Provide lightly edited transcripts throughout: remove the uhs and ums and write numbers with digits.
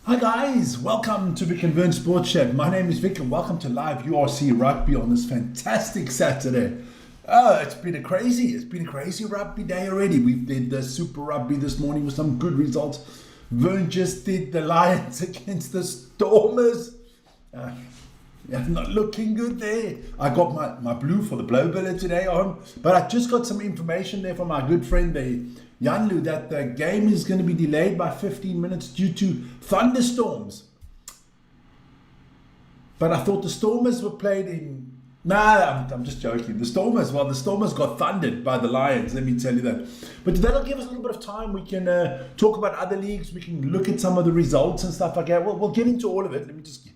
Hi guys, welcome to Vic and Vern Sports Chat. My name is Vic and welcome to live URC Rugby on this fantastic Saturday. Oh, it's been a crazy rugby day already. We did the Super Rugby this morning with some good results. Vern just did the Lions against the Stormers. Yeah, not looking good there. I got my blue for the blow biller today on, but I just got some information there from our good friend there, Janlu, that the game is going to be delayed by 15 minutes due to thunderstorms. But I thought the Stormers were played in... Nah, I'm just joking. The Stormers got thundered by the Lions, let me tell you that. But that'll give us a little bit of time. We can talk about other leagues. We can look at some of the results and stuff like that. We'll get into all of it. Let me just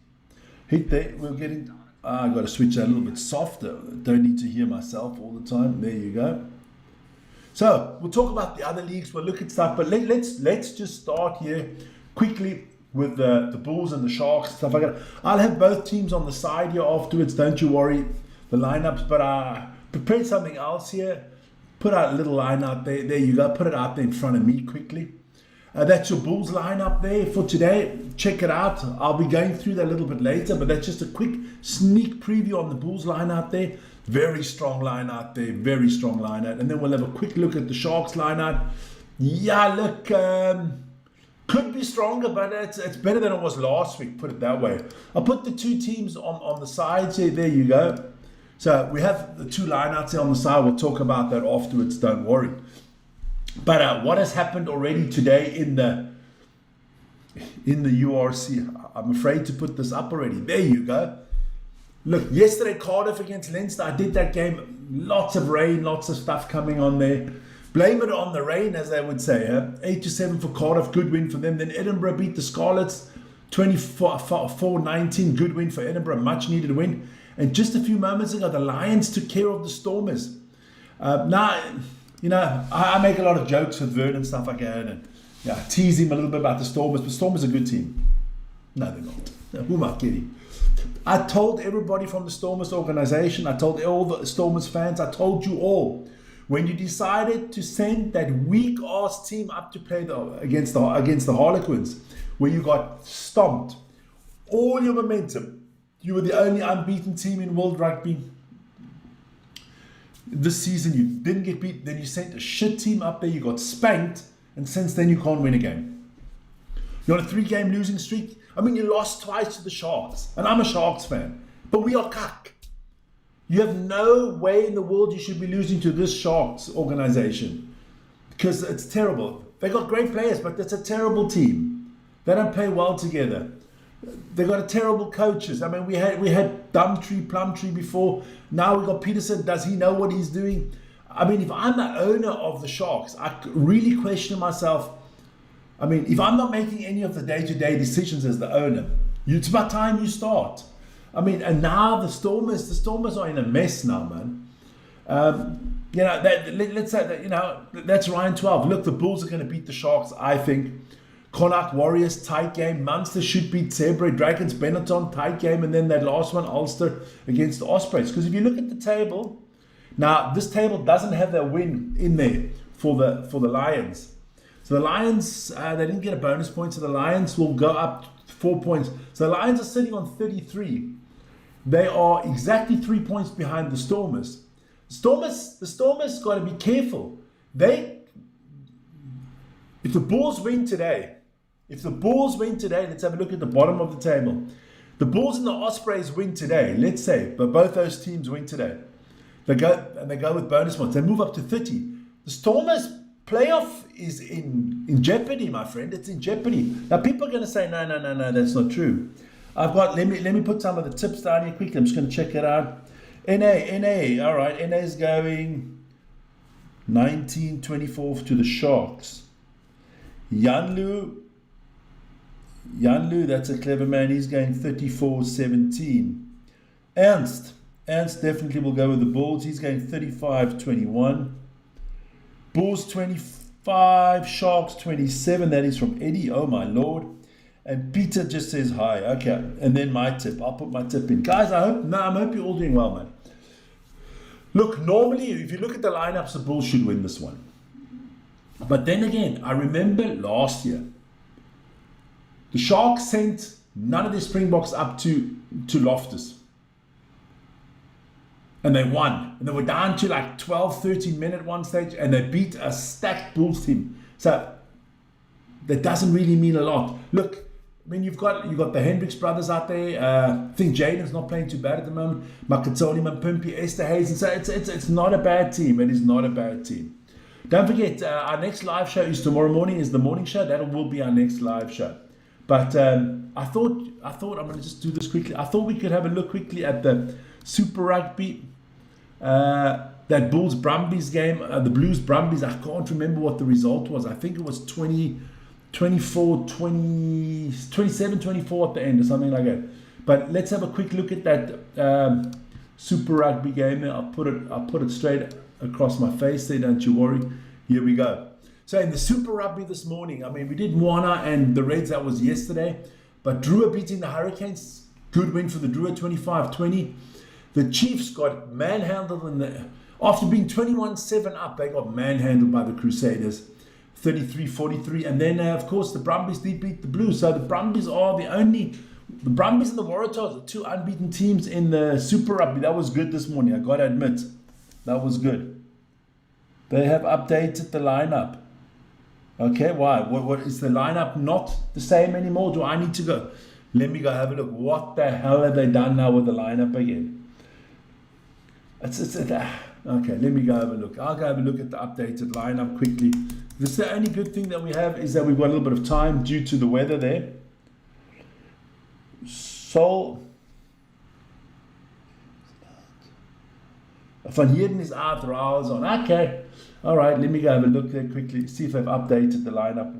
hit there. We'll get in. I've got to switch that a little bit softer. Don't need to hear myself all the time. There you go. So we'll talk about the other leagues. We'll look at stuff, but let's just start here quickly with the Bulls and the Sharks, stuff like that. I'll have both teams on the side here afterwards. Don't you worry, the lineups. But I prepared something else here. Put out a little line out there. There you go. Put it out there in front of me quickly. That's your Bulls lineup there for today. Check it out. I'll be going through that a little bit later, but that's just a quick sneak preview on the Bulls line out there. Very strong line out there, very strong line out. And then we'll have a quick look at the Sharks line out. Yeah, look, could be stronger, but it's better than it was last week, put it that way. I'll put the two teams on the sides here. There you go. So we have the two lineouts here on the side. We'll talk about that afterwards, don't worry. But what has happened already today in the URC? I'm afraid to put this up already. There you go. Look, yesterday Cardiff against Leinster, I did that game. Lots of rain, lots of stuff coming on there. Blame it on the rain, as they would say. 8-7 for Cardiff, good win for them. Then Edinburgh beat the Scarlets 24-19, good win for Edinburgh, much needed win. And just a few moments ago, the Lions took care of the Stormers. Now, you know, I make a lot of jokes with Vern and stuff like that, and tease him a little bit about the Stormers, but Stormers are a good team. No, they're not. No, who am I kidding? I told everybody from the Stormers organization, I told all the Stormers fans, I told you all, when you decided to send that weak-ass team up to play against the Harlequins, where you got stomped, all your momentum, you were the only unbeaten team in World Rugby. This season you didn't get beat, then you sent a shit team up there, you got spanked, and since then you can't win a game. You're on a 3-game losing streak. I mean, you lost twice to the Sharks, and I'm a Sharks fan, but we are cuck. You have no way in the world you should be losing to this Sharks organization, because it's terrible. They got great players, but it's a terrible team. They don't play well together. They got a terrible coaches. I mean, we had Plumtree before. Now we got Peterson. Does he know what he's doing? I mean, if I'm the owner of the Sharks, I really question myself. I mean, if I'm not making any of the day-to-day decisions as the owner, it's about time you start. I mean, and now the Stormers are in a mess now, man. You know, let's say that, you know, that's Ryan 12. Look, the Bulls are going to beat the Sharks, I think. Connacht Warriors, tight game. Munster should beat Zebra. Dragons, Benetton, tight game. And then that last one, Ulster against the Ospreys. Because if you look at the table, now this table doesn't have their win in there for the Lions. So the Lions, they didn't get a bonus point, so the Lions will go up 4 points. So the Lions are sitting on 33. They are exactly 3 points behind the Stormers. The Stormers got to be careful. If the Bulls win today, let's have a look at the bottom of the table. The Bulls and the Ospreys win today, let's say, but both those teams win today. They go with bonus points. They move up to 30. The Stormers playoff is in jeopardy, my friend. It's in jeopardy. Now people are going to say, no, that's not true. Let me put some of the tips down here quickly. I'm just going to check it out. NA. All right, NA is going 19-24 to the Sharks. Janlu, that's a clever man. He's going 34-17. Ernst definitely will go with the Bulls. He's going 35-21. Bulls 25, Sharks 27. That is from Eddie. Oh my lord. And Peter just says hi. Okay. And then my tip. I'll put my tip in. Guys, I hope you're all doing well, man. Look, normally, if you look at the lineups, the Bulls should win this one. But then again, I remember last year, The Sharks sent none of the Springboks up to Loftus. And they won. And they were down to like 12, 13 men at one stage, and they beat a stacked Bulls team. So that doesn't really mean a lot. Look, I mean, you've got the Hendricks brothers out there. I think Jaden's not playing too bad at the moment. Makatoni, Mampimpi, Esther Hayes. And so it's not a bad team. It is not a bad team. Don't forget, our next live show is tomorrow morning. Is the morning show. That will be our next live show. But I thought I'm going to just do this quickly. I thought we could have a look quickly at the Super Rugby, that Bulls Brumbies game, the Blues Brumbies. I can't remember what the result was. I think it was 27, 24 at the end or something like that. But let's have a quick look at that Super Rugby game. I'll put it straight across my face there, don't you worry. Here we go. So in the Super Rugby this morning, I mean, we did Moana and the Reds, that was yesterday. But Drua beating the Hurricanes, good win for the Drua, 25-20. The Chiefs got manhandled after being 21-7 up, they got manhandled by the Crusaders, 33-43. And then, of course, the Brumbies did beat the Blues. So the Brumbies are the Brumbies and the Waratahs are two unbeaten teams in the Super Rugby. That was good this morning, I got to admit. That was good. They have updated the lineup. Okay, why? What is the lineup not the same anymore? Do I need to go? Let me go have a look. What the hell have they done now with the lineup again? Okay, let me go have a look. I'll go have a look at the updated lineup quickly. This is the only good thing that we have, is that we've got a little bit of time due to the weather there. So Van Heerden is out, Rao's on. Okay. All right, let me go have a look there quickly, see if I've updated the lineup.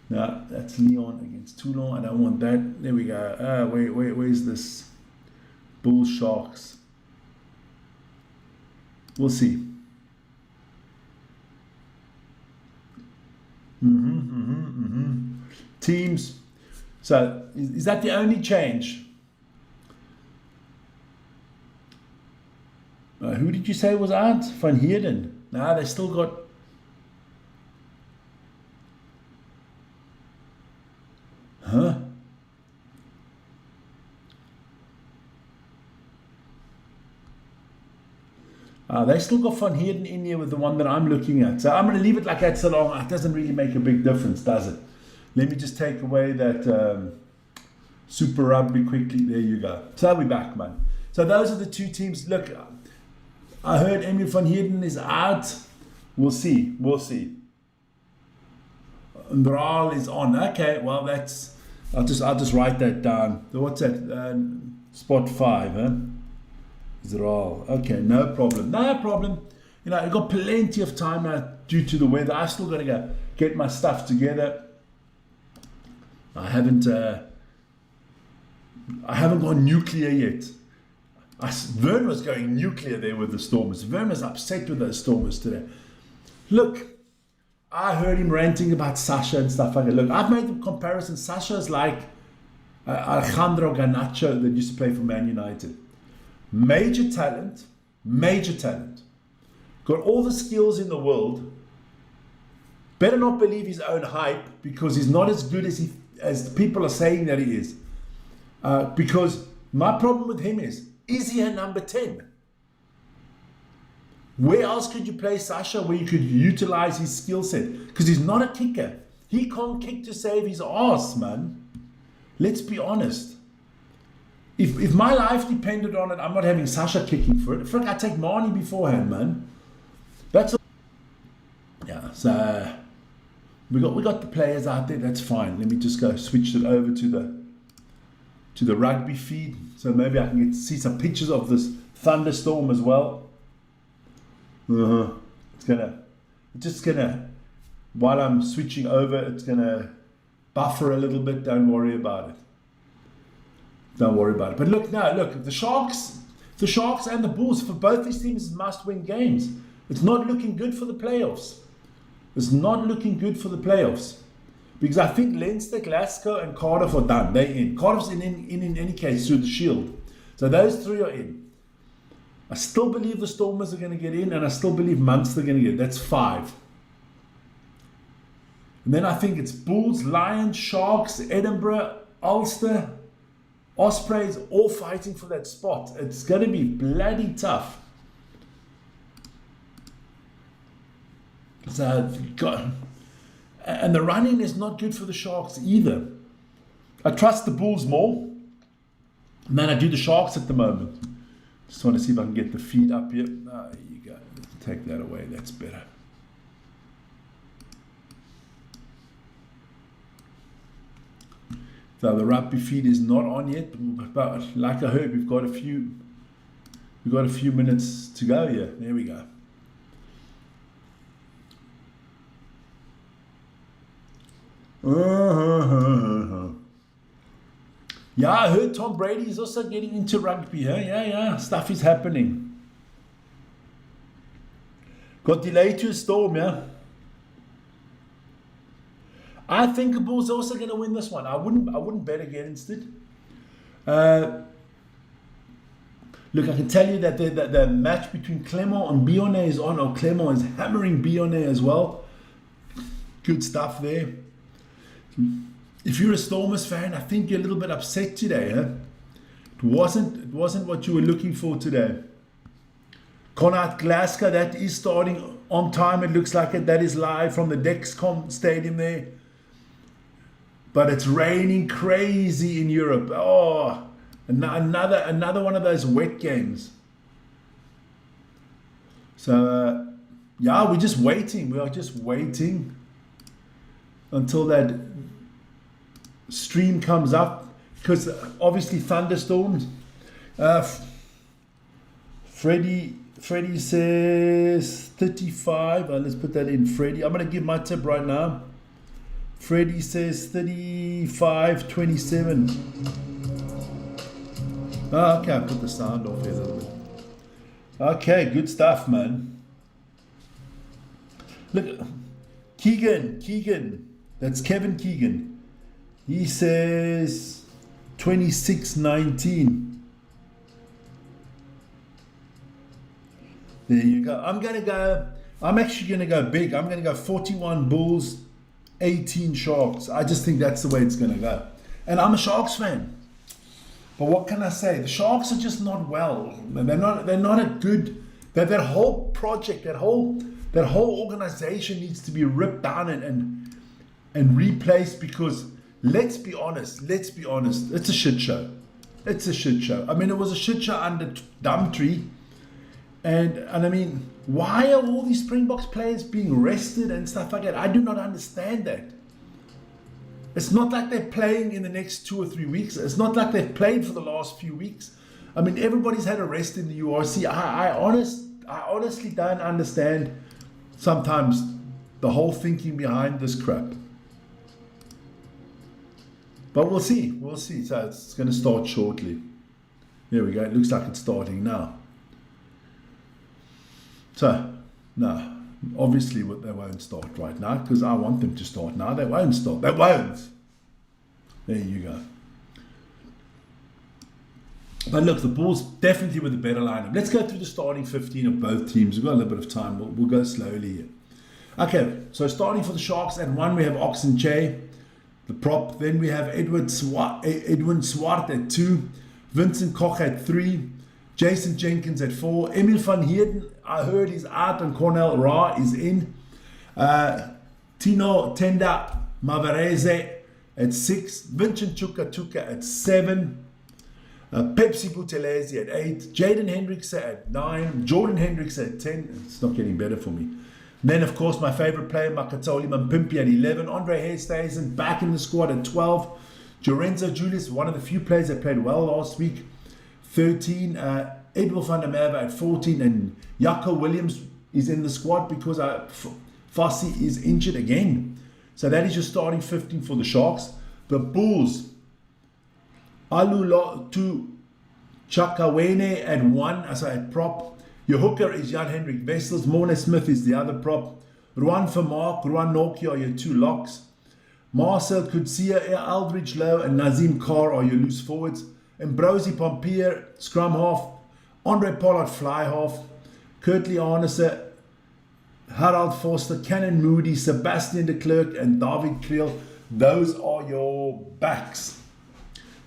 No, that's Leon against Toulon. I don't want that. There we go. Where's this? Bulls Sharks. We'll see. Teams. So, is that the only change? Who did you say was out? Van Heerden. No, they still got... Huh? They still got Van Heerden in here with the one that I'm looking at. So I'm going to leave it like that so long. It doesn't really make a big difference, does it? Let me just take away that Super Rugby quickly. There you go. So we're back, man. So those are the two teams. Look, I heard Emil Van Heerden is out. We'll see. We'll see. Ndral is on. Okay, well, that's... I'll just write that down. So what's that? Spot 5, huh? Zdral. Okay, no problem. No problem. You know, I've got plenty of time now due to the weather. I've still got to go get my stuff together. I haven't gone nuclear yet. Vern was going nuclear there with the Stormers. Vern was upset with those Stormers today. Look, I heard him ranting about Sasha and stuff like that. Look, I've made the comparison. Sasha's like Alejandro Garnacho that used to play for Man United. Major talent. Got all the skills in the world. Better not believe his own hype, because he's not as good as people are saying that he is. Because my problem with him is he a number 10? Where else could you play Sasha where you could utilize his skill set? Because he's not a kicker. He can't kick to save his ass, man. Let's be honest. If my life depended on it, I'm not having Sasha kicking for it. Frick, I take Marnie beforehand, man. That's all. Yeah, so we got the players out there. That's fine. Let me just go switch it over to the rugby feed, so maybe I can see some pictures of this thunderstorm as well. It's just gonna, while I'm switching over, it's gonna buffer a little bit. Don't worry about it. But look now, the Sharks and the Bulls, for both these teams, must-win games. It's not looking good for the playoffs. Because I think Leinster, Glasgow, and Cardiff are done. They're in. Cardiff's in any case through the Shield. So those three are in. I still believe the Stormers are going to get in, and I still believe Munster are going to get in. That's 5. And then I think it's Bulls, Lions, Sharks, Edinburgh, Ulster, Ospreys, all fighting for that spot. It's going to be bloody tough. So, and the running is not good for the Sharks either. I trust the Bulls more than I do the Sharks at the moment. Just want to see if I can get the feed up here. There you go. Take that away. That's better. So the rugby feed is not on yet, but like I heard, we've got a few minutes to go here. There we go. Yeah, I heard Tom Brady is also getting into rugby. Huh? Yeah, stuff is happening. Got delayed to a storm, yeah. I think the Bulls are also going to win this one. I wouldn't bet against it. Look, I can tell you that the match between Clermont and Bionnet is on. Or Clermont is hammering Bionnet as well. Good stuff there. If you're a Stormers fan, I think you're a little bit upset today, huh? It wasn't what you were looking for today. Connacht Glasgow, that is starting on time. It looks like it. That is live from the Dexcom Stadium there. But it's raining crazy in Europe. Oh, another one of those wet games. So yeah, we're just waiting. We are just waiting until that stream comes up, because obviously thunderstorms. Freddie says 35. Let's put that in. Freddie, I'm going to give my tip right now. Freddie says 35, 27. Okay, I'll put the sound off here a little bit. Okay, good stuff, man. Look, Keegan, that's Kevin Keegan. He says 26-19. There you go. I'm actually going to go big. I'm going to go 41 Bulls, 18 Sharks. I just think that's the way it's going to go. And I'm a Sharks fan. But what can I say? The Sharks are just not well. They're not a good. That whole project, that whole organization needs to be ripped down and replaced, because let's be honest, it's a shit show. It's a shit show. I mean, it was a shit show under Dumtree. And I mean, why are all these Springboks players being rested and stuff like that? I do not understand that. It's not like they're playing in the next 2 or 3 weeks. It's not like they've played for the last few weeks. I mean, everybody's had a rest in the URC. I honestly don't understand sometimes the whole thinking behind this crap. But we'll see. We'll see. So it's going to start shortly. There we go. It looks like it's starting now. So, no, obviously they won't start right now, because I want them to start now. They won't start. They won't. There you go. But look, the Bulls definitely with a better lineup. Let's go through the starting 15 of both teams. We've got a little bit of time. We'll go slowly here. Okay, so starting for the Sharks at 1, we have Oxen Che, the prop. Then we have Edwin Swart at 2, Vincent Koch at 3, Jason Jenkins at 4, Emil van Heerden, I heard he's out, and Cornell Ra is in. Tino Tenda Mavarese at 6, Vincent Chuka at 7, Pepsi Buthelezi at 8, Jaden Hendricks at 9, Jordan Hendricks at 10. It's not getting better for me. And then, of course, my favorite player, Makatoli Mampimpi at 11, Andre Hairstazen back in the squad at 12, Jorenzo Julius, one of the few players that played well last week, 13, Edwin van der Merwe at 14, and Jaco Williams is in the squad because Fassi is injured again. So that is your starting 15 for the Sharks. The Bulls, Alulatu Chakawene at 1, as I had prop. Your hooker is Jan-Hendrik Wessels. Morne Smith is the other prop. Ruan Vermaak, Ruan Nokia are your 2 locks. Marcel Kutsia, Aldridge Lowe, and Nazim Carr are your loose forwards. Ambrosi Pompier, scrum half. Andre Pollard, fly half. Kurtley Arnese, Harald Forster, Cannon Moody, Sebastian de Klerk, and David Kriel. Those are your backs.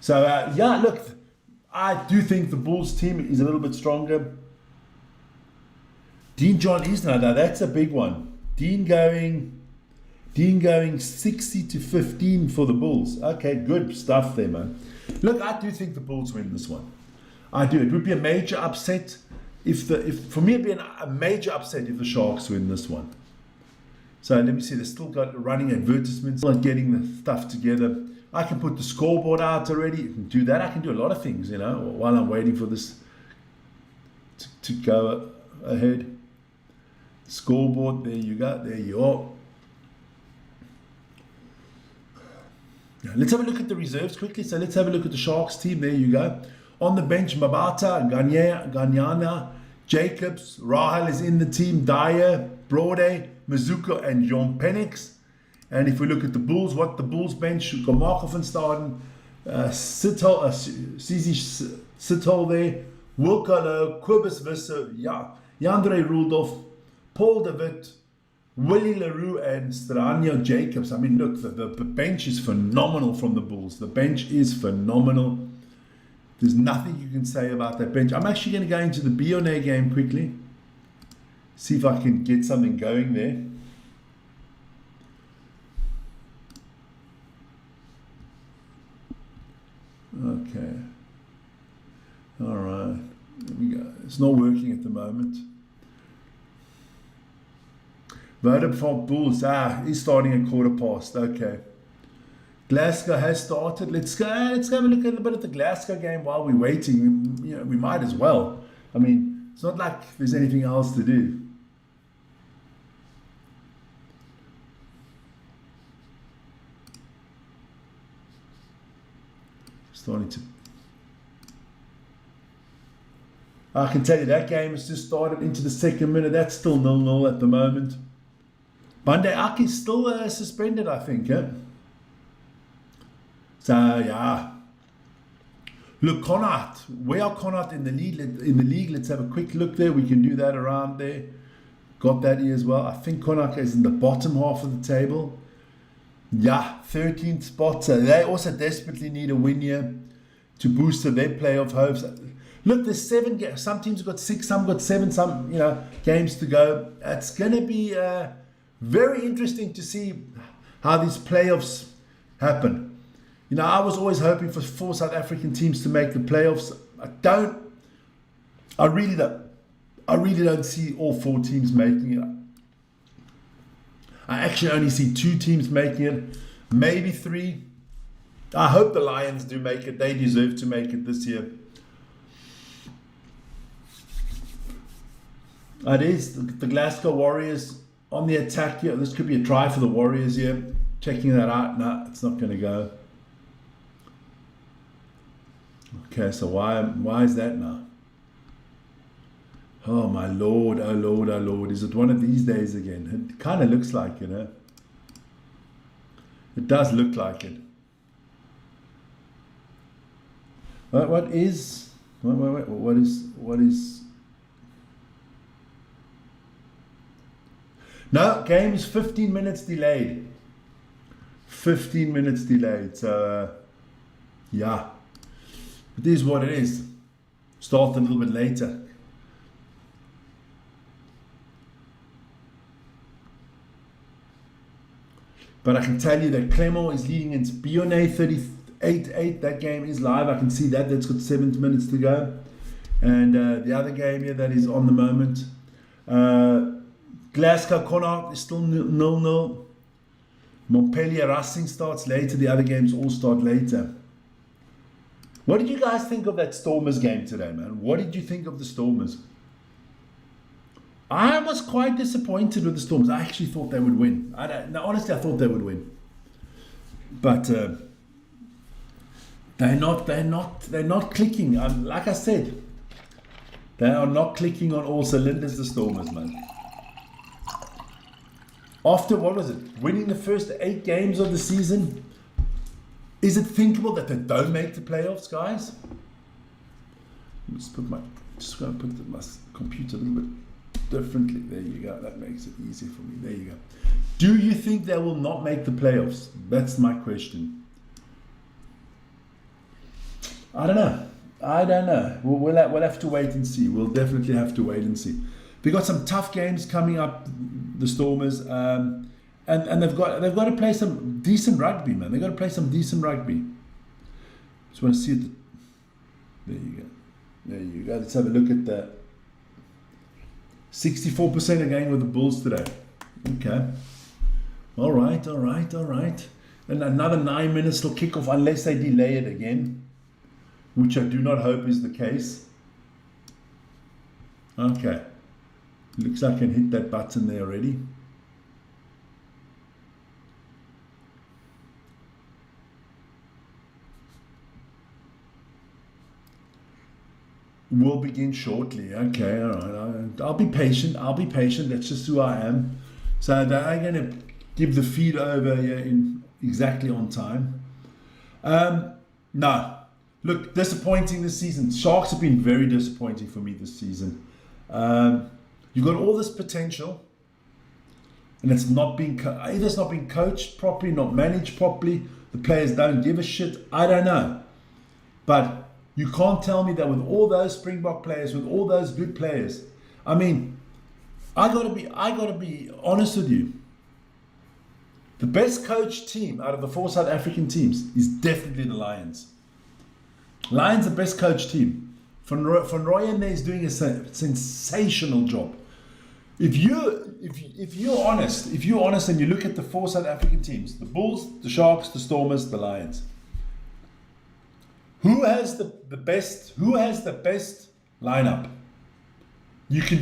So, yeah, look, I do think the Bulls team is a little bit stronger. Dean John Isner, now that's a big one. Dean going 60-15 for the Bulls. Okay, good stuff there, man. Look, I do think the Bulls win this one. I do. It would be a major upset for me it'd be a major upset if the Sharks win this one. So let me see, they've still got running advertisements, not getting the stuff together. I can put the scoreboard out already. You can do that. I can do a lot of things, you know, while I'm waiting for this to go ahead. Scoreboard, there you go, there you are. Let's have a look at the reserves quickly. So let's have a look at the Sharks team. There you go. On the bench, Mabata, Ganyana, Jacobs, Rahal is in the team, Dyer, Brode, Mizuko, and John Penix. And if we look at the Bulls, what the Bulls bench, we've got Markov and Staden, Cizi Sittol there, Wilkalo, Quibus Visser, Yandre Rudolph, Paul David, Willie LaRue, and Strania Jacobs. I mean, look, the bench is phenomenal from the Bulls. The bench is phenomenal. There's nothing you can say about that bench. I'm actually going to go into the Bione game quickly. See if I can get something going there. Okay. All right. There we go. It's not working at the moment. Vodafone Bulls. He's starting at 1:15. Okay. Glasgow has started. Let's have a look at a bit of the Glasgow game while we're waiting. We might as well. I mean, it's not like there's anything else to do. Starting to. I can tell you that game has just started into the second minute. That's still 0-0 at the moment. Bande Aki is still suspended, I think. Yeah. So yeah. Look, Connacht. Where are Connacht in the league? Let's have a quick look there. We can do that around there. Got that here as well. I think Connacht is in the bottom half of the table. Yeah, 13th spot. So they also desperately need a win here to boost their playoff hopes. Look, there's 7 games. Some teams have got 6, some got 7, some games to go. It's going to be very interesting to see how these playoffs happen. I was always hoping for 4 South African teams to make the playoffs. I really don't see all 4 teams making it. I actually only see 2 teams making it, maybe 3. I hope the Lions do make it. They deserve to make it this year. It is the Glasgow Warriors on the attack here. This could be a try for the Warriors here. Checking that out. No, it's not going to go. Okay, so why is that now? Oh my Lord, oh Lord, oh Lord. Is it one of these days again? It kind of looks like it, It does look like it. What is no, game is 15 minutes delayed. 15 minutes delayed. So yeah. It is what it is. Start a little bit later. But I can tell you that Clermont is leading in Bione 38-8. That game is live. I can see that. That's got 7 minutes to go. And the other game here that is on the moment. Glasgow Connacht is still 0-0. Montpellier Racing starts later. The other games all start later. What did you guys think of that Stormers game today, man? What did you think of the Stormers? I was quite disappointed with the Stormers. I actually thought they would win. Honestly, I thought they would win. But they're not clicking. Like I said, they are not clicking on all cylinders, the Stormers, man. After, what was it? Winning the first 8 games of the season. Is it thinkable that they don't make the playoffs, guys? Just going to put my computer a little bit differently. There you go. That makes it easier for me. There you go. Do you think they will not make the playoffs? That's my question. I don't know. We'll have to wait and see. We'll definitely have to wait and see. We've got some tough games coming up, the Stormers, and they've got to play some decent rugby, man. They've got to play some decent rugby. Just want to see it. There you go. There you go. Let's have a look at that. 64% again with the Bulls today. Okay. All right. And another 9 minutes till kickoff, unless they delay it again, which I do not hope is the case. Okay. Looks like I can hit that button there already. We'll begin shortly. Okay, all right. I'll be patient. That's just who I am. So they're going to give the feed over here in exactly on time. No. Look, disappointing this season. Sharks have been very disappointing for me this season. You've got all this potential, and it's not being either it's not being coached properly, not managed properly. The players don't give a shit. I don't know, but you can't tell me that with all those Springbok players, with all those good players. I mean, I gotta be honest with you. The best coached team out of the 4 South African teams is definitely the Lions. Lions are the best coached team. Van Rooyen there is doing a sensational job. If you're honest and you look at the 4 South African teams, the Bulls, the Sharks, the Stormers, the Lions. Who has the best lineup? You can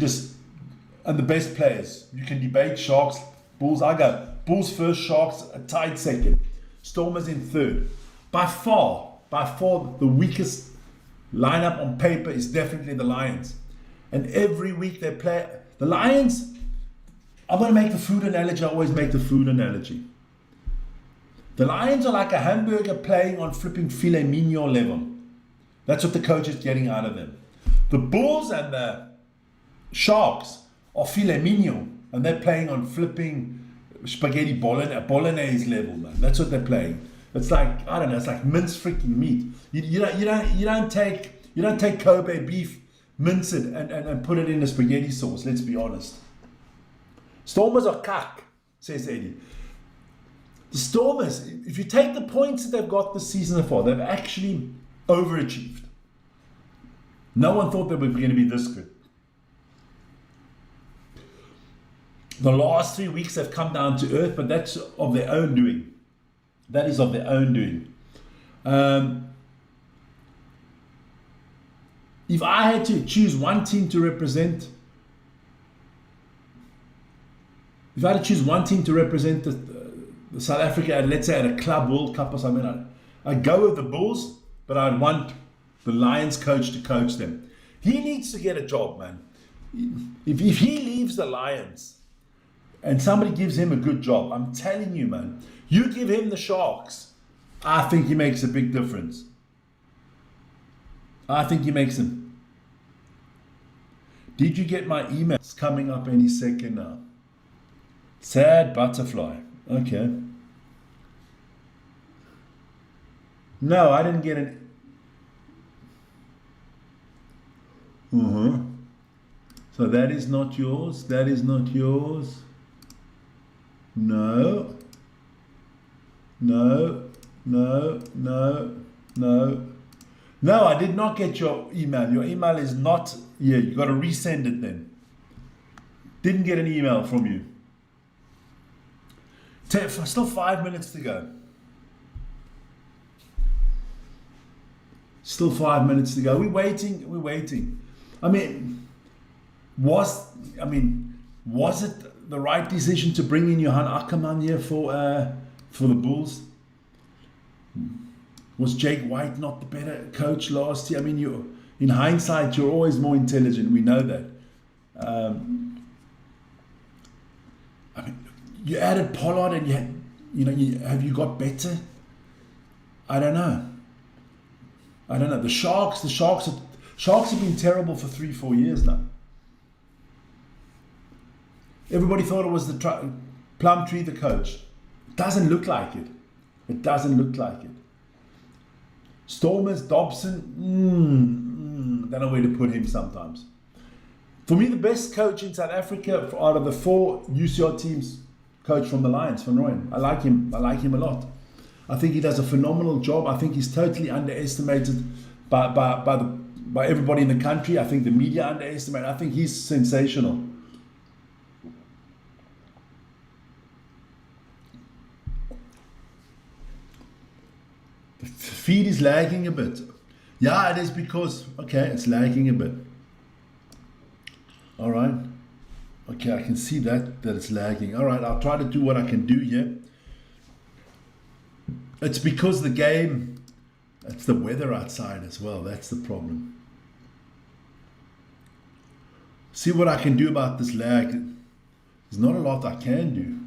and the best players. You can debate Sharks, Bulls. I go Bulls first, Sharks a tied second, Stormers in third. By far the weakest lineup on paper is definitely the Lions. And every week they play the Lions. I'm going to make the food analogy. I always make the food analogy. The Lions are like a hamburger playing on flipping filet mignon level. That's what the coach is getting out of them. The Bulls and the Sharks are filet mignon, and they're playing on flipping spaghetti bolognese level, man. That's what they're playing. It's like, I don't know, it's like minced freaking meat. You don't take Kobe beef, mince it, and put it in a spaghetti sauce. Let's be honest. Stormers are kak, says Eddie. The Stormers, if you take the points that they've got this season so far, they've actually overachieved. No one thought they were going to be this good. The last 3 weeks have come down to earth, but that's of their own doing. That is of their own doing. If I had to choose one team to represent, the South Africa, let's say at a club World Cup or something, I'd go with the Bulls, but I'd want the Lions coach to coach them. He needs to get a job, man. If he leaves the Lions and somebody gives him a good job, I'm telling you, man, you give him the Sharks, I think he makes a big difference. I think he makes them. Did you get my email? It's coming up any second now. Sad butterfly. Okay. No, I didn't get it. So that is not yours. That is not yours. No. No, I did not get your email. Your email is not here. You got to resend it then. Didn't get an email from you. Still 5 minutes to go. Still 5 minutes to go. We're waiting. I mean, was it the right decision to bring in Johan Ackerman here for the Bulls? Was Jake White not the better coach last year? I mean, in hindsight, you're always more intelligent. We know that. I mean, you added Pollard, and have you got better? I don't know. The Sharks have been terrible for 3-4 years now. Everybody thought it was the Plumtree, the coach. It doesn't look like it. It doesn't look like it. Stormers, Dobson, don't know where to put him sometimes. For me, the best coach in South Africa out of the 4 UCR teams, coach from the Lions, Van Rooyen. I like him. I like him a lot. I think he does a phenomenal job. I think he's totally underestimated by everybody in the country. I think the media underestimate. I think he's sensational. The feed is lagging a bit. Yeah, it is because, okay, it's lagging a bit. All right. Okay, I can see that it's lagging. All right, I'll try to do what I can do here. It's because the game, it's the weather outside as well. That's the problem. See what I can do about this lag. There's not a lot I can do.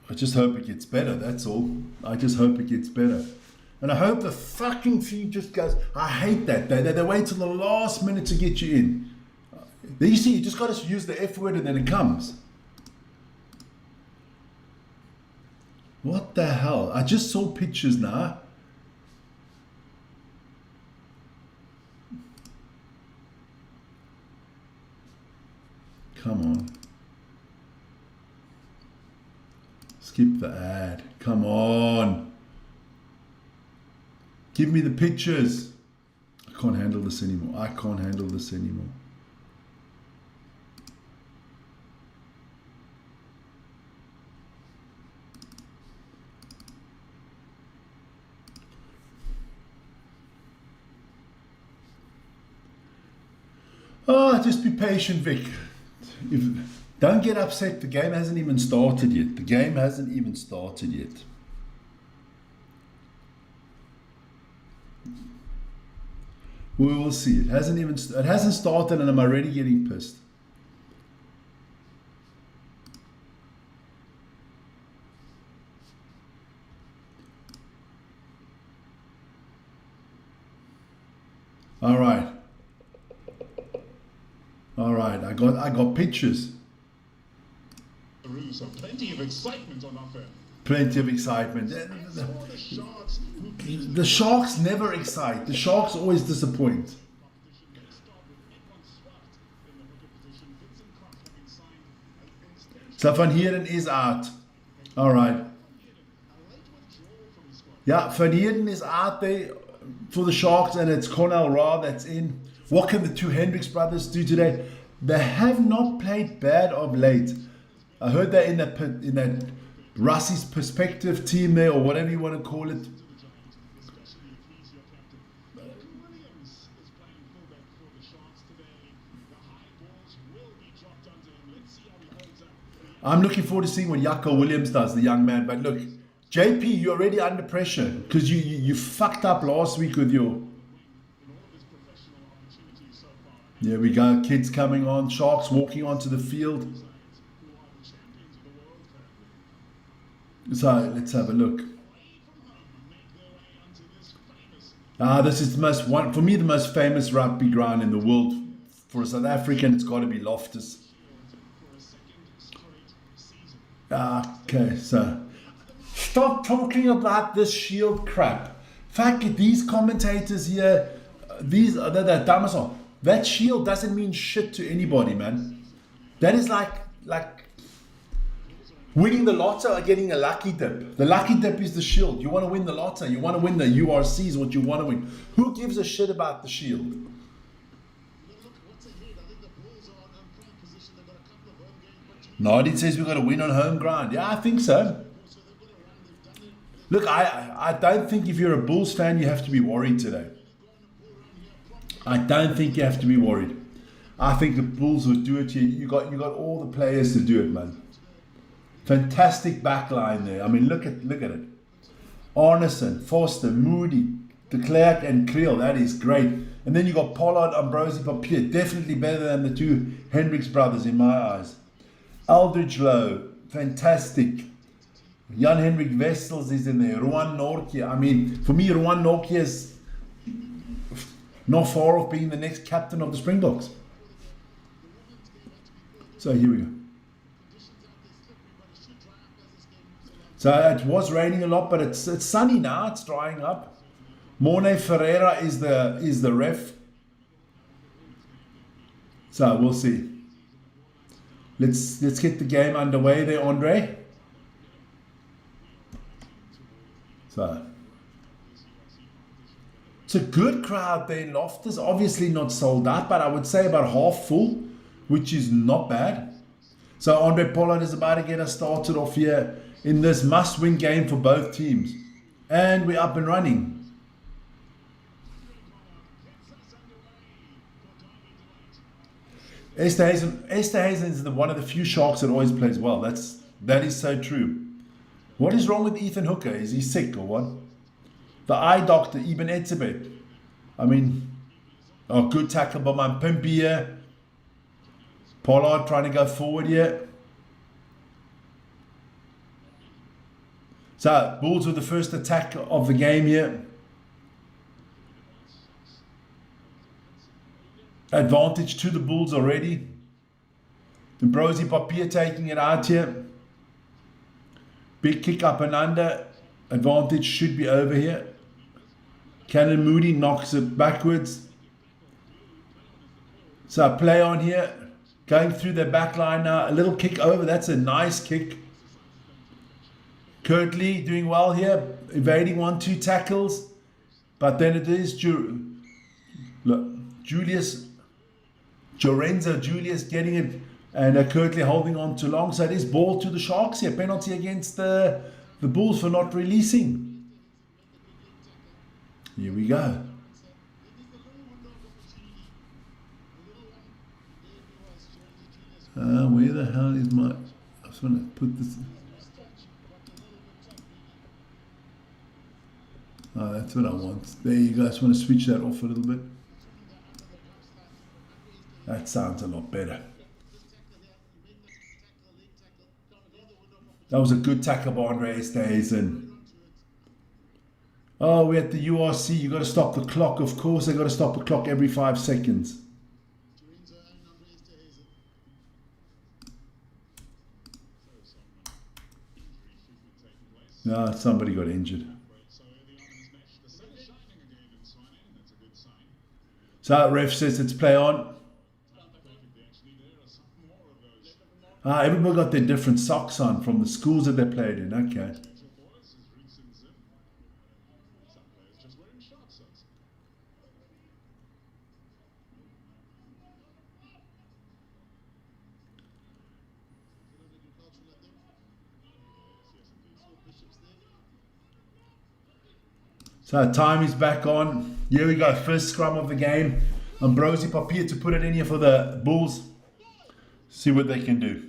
I just hope it gets better, that's all. I just hope it gets better. And I hope the fucking feed just goes. I hate that. They wait till the last minute to get you in. There you see, you just got to use the F word and then it comes. What the hell? I just saw pictures now. Come on. Skip the ad. Come on. Give me the pictures. I can't handle this anymore. I can't handle this anymore. Oh, just be patient, Vic. Don't get upset. The game hasn't even started yet. The game hasn't even started yet. We will see. It hasn't started, and I'm already getting pissed. All right. All right. I got pictures. So plenty of excitement on offer. Plenty of excitement. The Sharks never excite. The Sharks always disappoint. So Van Heerden is out. All right. Yeah, Van Heerden is out there for the Sharks, and it's Cornell Ra that's in. What can the 2 Hendricks brothers do today? They have not played bad of late. I heard that in that Russie's perspective team there, or whatever you want to call it. I'm looking forward to seeing what Jaco Williams does, the young man. But look, JP, you're already under pressure because you fucked up last week with your... There we go, kids coming on, Sharks walking onto the field. So let's have a look. This is for me the most famous rugby ground in the world. For a South African, it's got to be Loftus. Okay, so stop talking about this shield crap. Fuck it, these commentators here, they're dumb as all. That shield doesn't mean shit to anybody, man. That is like winning the lotto or getting a lucky dip. The lucky dip is the shield. You want to win the lotto. You want to win the URC is what you want to win. Who gives a shit about the shield? Nardin says we've got to win on home ground. Yeah, I think so. Look, I don't think if you're a Bulls fan, you have to be worried today. I don't think you have to be worried. I think the Bulls will do it here. You got all the players to do it, man. Fantastic backline there. I mean, look at it. Arneson, Foster, Moody, de Klerk, and Creel. That is great. And then you got Pollard, Ambrosi, Papier. Definitely better than the 2 Hendricks brothers in my eyes. Aldridge Lowe, fantastic. Jan-Henrik Wessels is in there. Ruan Nortje. I mean, for me, Ruan Nortje is not far off being the next captain of the Springboks. So here we go. So it was raining a lot, but it's sunny now. It's drying up. Morne Ferreira is the ref. So we'll see. Let's get the game underway there, Andre. So it's a good crowd there in Loftus. Obviously not sold out, but I would say about half full, which is not bad. So Andre Pollard is about to get us started off here in this must-win game for both teams. And we're up and running. Esterhuizen is one of the few Sharks that always plays well. That is so true. What is wrong with Ethan Hooker? Is he sick or what? The eye doctor, Ibn Etzebeth. I mean, good tackle by my Pimpy here. Pollard trying to go forward here. So, Bulls with the first attack of the game here. Advantage to the Bulls already. Ambrosi Papier taking it out here. Big kick up and under. Advantage should be over here. Cannon Moody knocks it backwards. So play on here. Going through their back line now. A little kick over. That's a nice kick. Curtly doing well here. Evading 1-2 tackles. But then it is Jorenzo Julius getting it. And Curtly holding on too long. So it is ball to the Sharks here. Penalty against the Bulls for not releasing. Here we go. Where the hell is my... I just want to put this... Oh, that's what I want. There you go. I just want to switch that off a little bit. That sounds a lot better. That was a good tackle by Andre Esterhuizen. Oh, we're at the URC. You got to stop the clock. Of course, they got to stop the clock every 5 seconds. No, somebody got injured. So ref says it's play on. Everybody got their different socks on from the schools that they played in. Okay. So time is back on. Here we go. First scrum of the game. Ambrosi Papier to put it in here for the Bulls. See what they can do.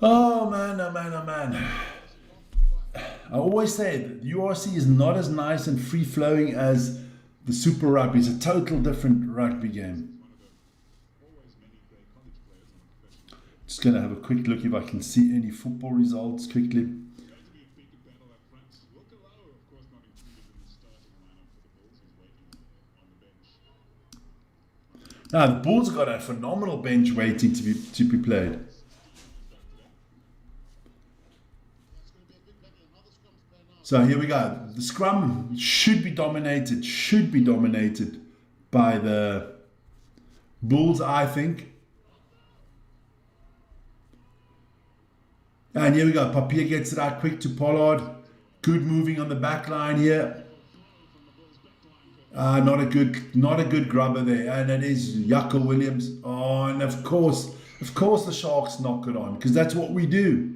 Oh man, oh man, oh man. I always say that the URC is not as nice and free-flowing as the Super Rugby. It's a total different rugby game. Just going to have a quick look if I can see any football results quickly. Now, the Bulls got a phenomenal bench waiting to be played. So here we go. The scrum should be dominated by the Bulls, I think. And here we go. Papier gets it out quick to Pollard. Good moving on the back line here. Not a good grubber there. And it is Jaco Williams. Oh, and of course the Sharks knock it on, because that's what we do.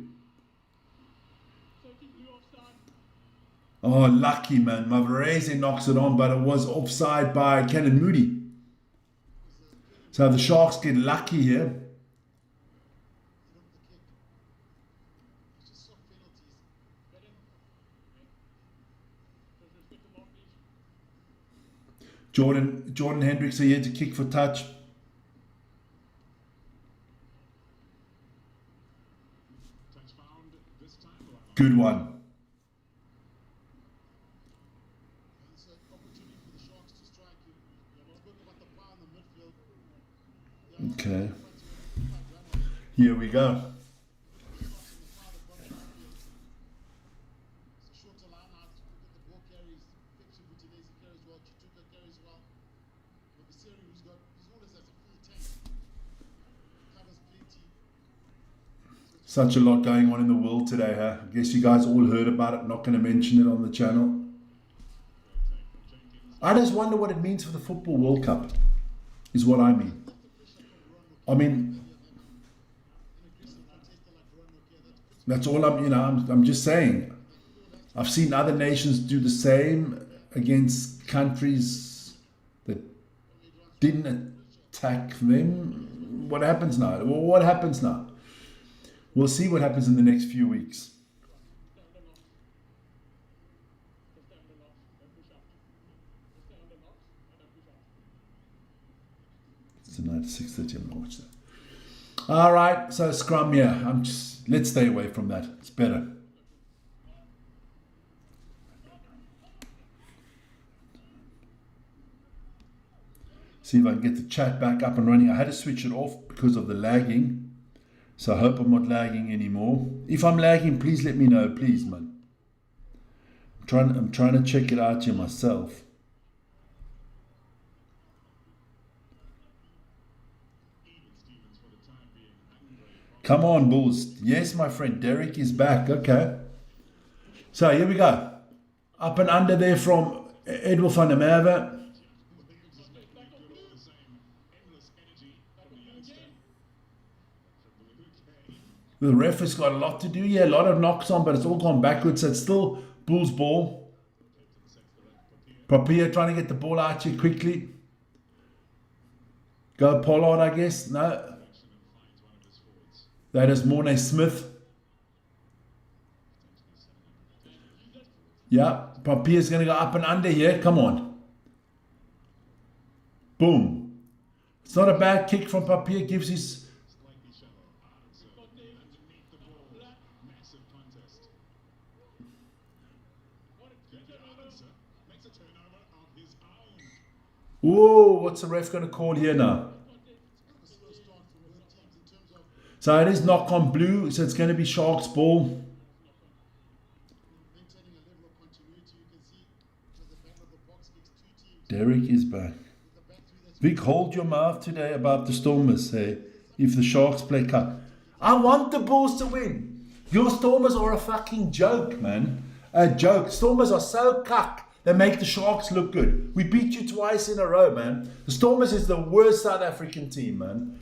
Oh, lucky man. Mavarese knocks it on, but it was offside by Cannon Moody. So the Sharks get lucky here. Jordan Hendricks are here to kick for touch. Touch found this time. Good one. It's an opportunity for the Sharks to strike. You spoke about the power in the midfield. Okay. Here we go. It's a shorter line out. Look at the ball carries. Picture Butinese carries well. Chituka carries well. But the Seri, he's always has a full tank. Covers plenty. Such a lot going on in the world today, huh? I guess you guys all heard about it. Not going to mention it on the channel. I just wonder what it means for the Football World Cup, is what I mean. I mean, that's all I'm just saying. I've seen other nations do the same against countries that didn't attack them. What happens now? Well, what happens now? We'll see what happens in the next few weeks. It's tonight at 6:30. I'm gonna watch that. All right, so scrum, yeah. Let's stay away from that. It's better. See if I can get the chat back up and running. I had to switch it off because of the lagging. So I hope I'm not lagging anymore. If I'm lagging, please let me know, please, man. I'm trying to check it out here myself. Come on, Bulls. Yes, my friend, Derek is back. Okay. So here we go. Up and under there from Edwin van der Merwe. The ref has got a lot to do here, a lot of knocks on, but it's all gone backwards. So it's still Bulls ball. Papier trying to get the ball out here quickly. Go Pollard, I guess. No. That is Mornay Smith. Yeah, Papier's going to go up and under here. Come on. Boom. It's not a bad kick from Papier. Gives his... Whoa, what's the ref going to call here now? So it is knock on blue, so it's going to be Sharks ball. Derek is back. Vic, hold your mouth today about the Stormers, hey, if the Sharks play cup. I want the Bulls to win. Your Stormers are a fucking joke, man. A joke. Stormers are so cuck. They make the Sharks look good. We beat you twice in a row, man. The Stormers is the worst South African team, man.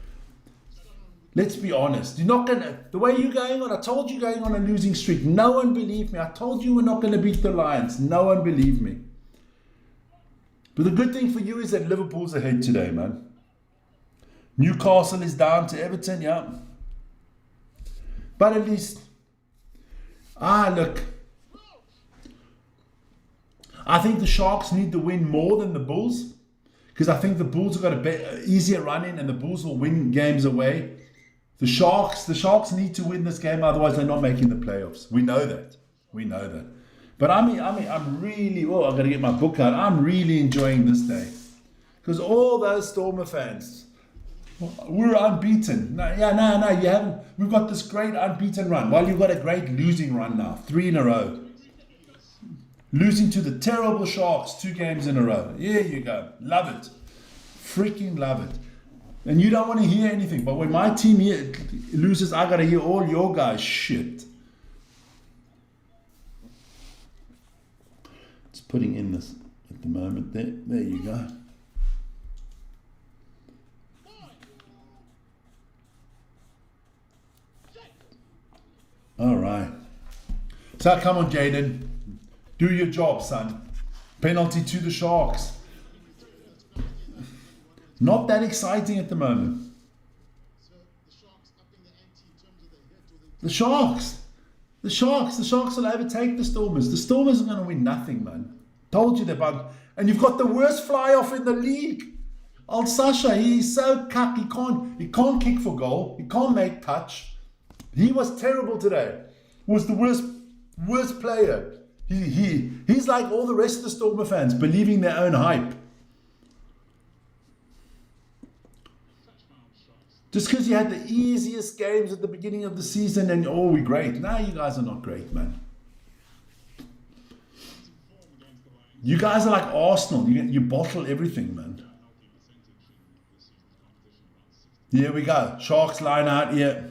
Let's be honest. You're not gonna. The way you're going on, I told you going on a losing streak. No one believed me. I told you we're not going to beat the Lions. No one believed me. But the good thing for you is that Liverpool's ahead today, man. Newcastle is down to Everton, yeah. But at least, look. I think the Sharks need to win more than the Bulls, because I think the Bulls have got a easier run in and the Bulls will win games away. The Sharks need to win this game, otherwise they're not making the playoffs. We know that. But I'm really, I've got to get my book out. I'm really enjoying this day. Because all those Stormer fans, we're unbeaten. No, you haven't. We've got this great unbeaten run. Well, you've got a great losing run now. 3 in a row. Losing to the terrible Sharks 2 games in a row. Here you go. Love it. Freaking love it. And you don't want to hear anything. But when my team here loses, I got to hear all your guys' shit. Just putting in this at the moment. There you go. All right. So come on, Jaden. Do your job, son. Penalty to the Sharks. Not that exciting at the moment. The Sharks will overtake the Stormers. The Stormers are going to win nothing, man. Told you they're about. And you've got the worst fly-off in the league. Old Sasha, he's so cuck, he can't kick for goal, he can't make touch. He was terrible today. Was the worst player. He's like all the rest of the Stormer fans, believing their own hype. Just because you had the easiest games at the beginning of the season and we're great. Now you guys are not great, man. You guys are like Arsenal. You bottle everything, man. Here we go. Sharks line out here.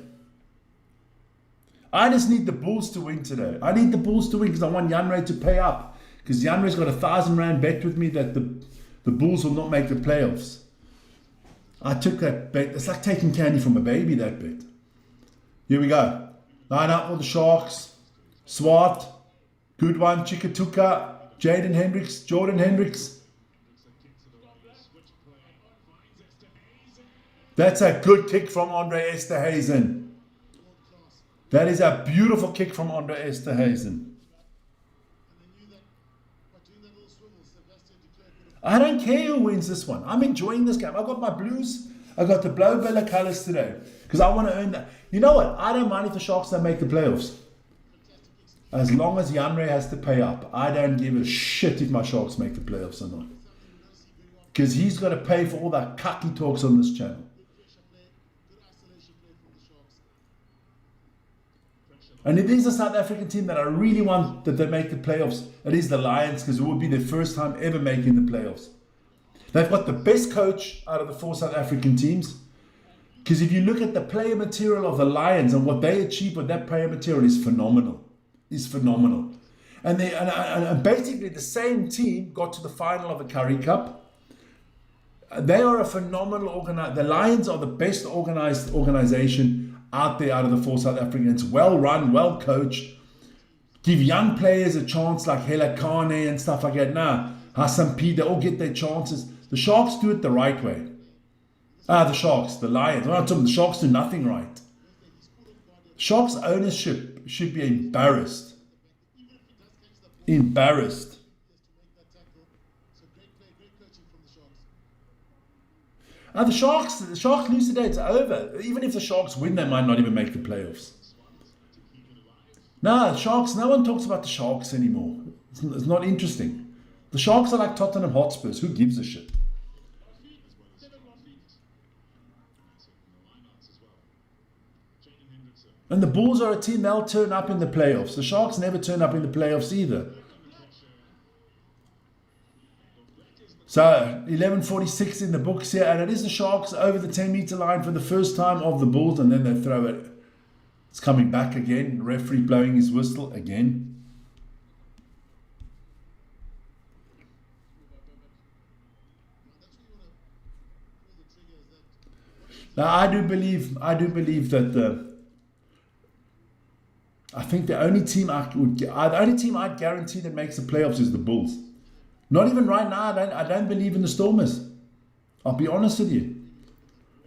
I just need the Bulls to win today. I need the Bulls to win because I want Janre to pay up. Because Janre's got R1,000 bet with me that the Bulls will not make the playoffs. I took that bet. It's like taking candy from a baby, that bet. Here we go. Line up for the Sharks. Swart. Good one. Chikatuka. Jordan Hendricks. That's a good kick from Andre Esterhuizen. That is a beautiful kick from Andre Esterhuizen. I don't care who wins this one. I'm enjoying this game. I got my Blues. I got the Blow Bella colours today. Because I want to earn that. You know what? I don't mind if the Sharks don't make the playoffs. As long as Janre has to pay up. I don't give a shit if my Sharks make the playoffs or not. Because he's got to pay for all that cuck he talks on this channel. And it is a South African team that I really want that they make the playoffs. It is the Lions, because it would be their first time ever making the playoffs. They've got the best coach out of the 4 South African teams. Because if you look at the player material of the Lions and what they achieve with that player material is phenomenal. And basically the same team got to the final of the Currie Cup. They are a phenomenal organization. The Lions are the best organized organization out there out of the 4 South Africans. Well run, well coached. Give young players a chance like Hela Kane and stuff like that. Nah, Hassan P, they all get their chances. The Sharks do it the right way. The Lions. The Sharks do nothing right. Sharks ownership should be embarrassed. The Sharks lose today, it's over. Even if the Sharks win, they might not even make the playoffs. No one talks about the Sharks anymore. It's not interesting. The Sharks are like Tottenham Hotspurs. Who gives a shit? And the Bulls are a team, they'll turn up in the playoffs. The Sharks never turn up in the playoffs either. So 11:46 in the books here, and it is the Sharks over the 10-meter line for the first time of the Bulls, and then they throw it. It's coming back again. Referee blowing his whistle again. Now I do believe that I think the only team I'd guarantee that makes the playoffs is the Bulls. Not even right now. I don't believe in the Stormers. I'll be honest with you.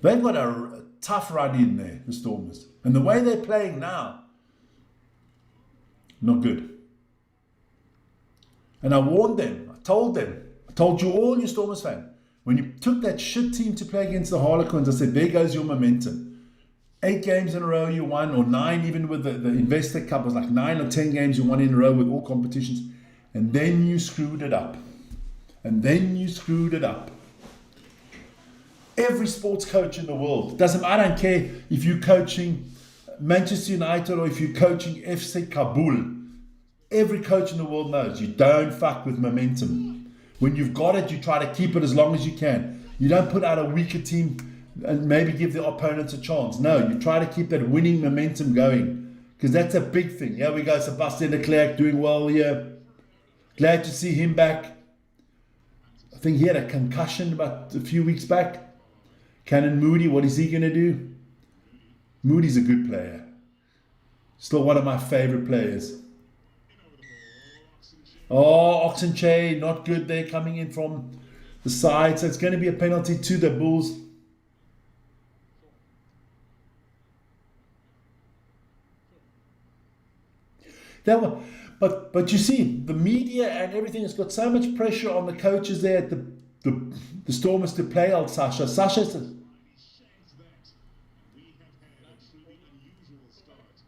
They've got a tough run in there, the Stormers. And the way they're playing now, not good. And I warned them. I told you all, you Stormers fan, when you took that shit team to play against the Harlequins, I said, there goes your momentum. 8 games in a row you won, or 9 even with the Investor Cup. It was like 9 or 10 games you won in a row with all competitions. And then you screwed it up. Every sports coach in the world, I don't care if you're coaching Manchester United or if you're coaching FC Kabul. Every coach in the world knows you don't fuck with momentum. When you've got it, you try to keep it as long as you can. You don't put out a weaker team and maybe give the opponents a chance. No, you try to keep that winning momentum going, because that's a big thing. Here we go, Sebastian de Klerk doing well here. Glad to see him back. I think he had a concussion about a few weeks back. Cannon Moody, what is he going to do? Moody's a good player. Still one of my favorite players. Oh, Oxenche, not good there, coming in from the side. So it's going to be a penalty to the Bulls. But you see, the media and everything has got so much pressure on the coaches there at the Stormers to play old Sasha. Sasha's Sheds that. We have had a truly unusual start.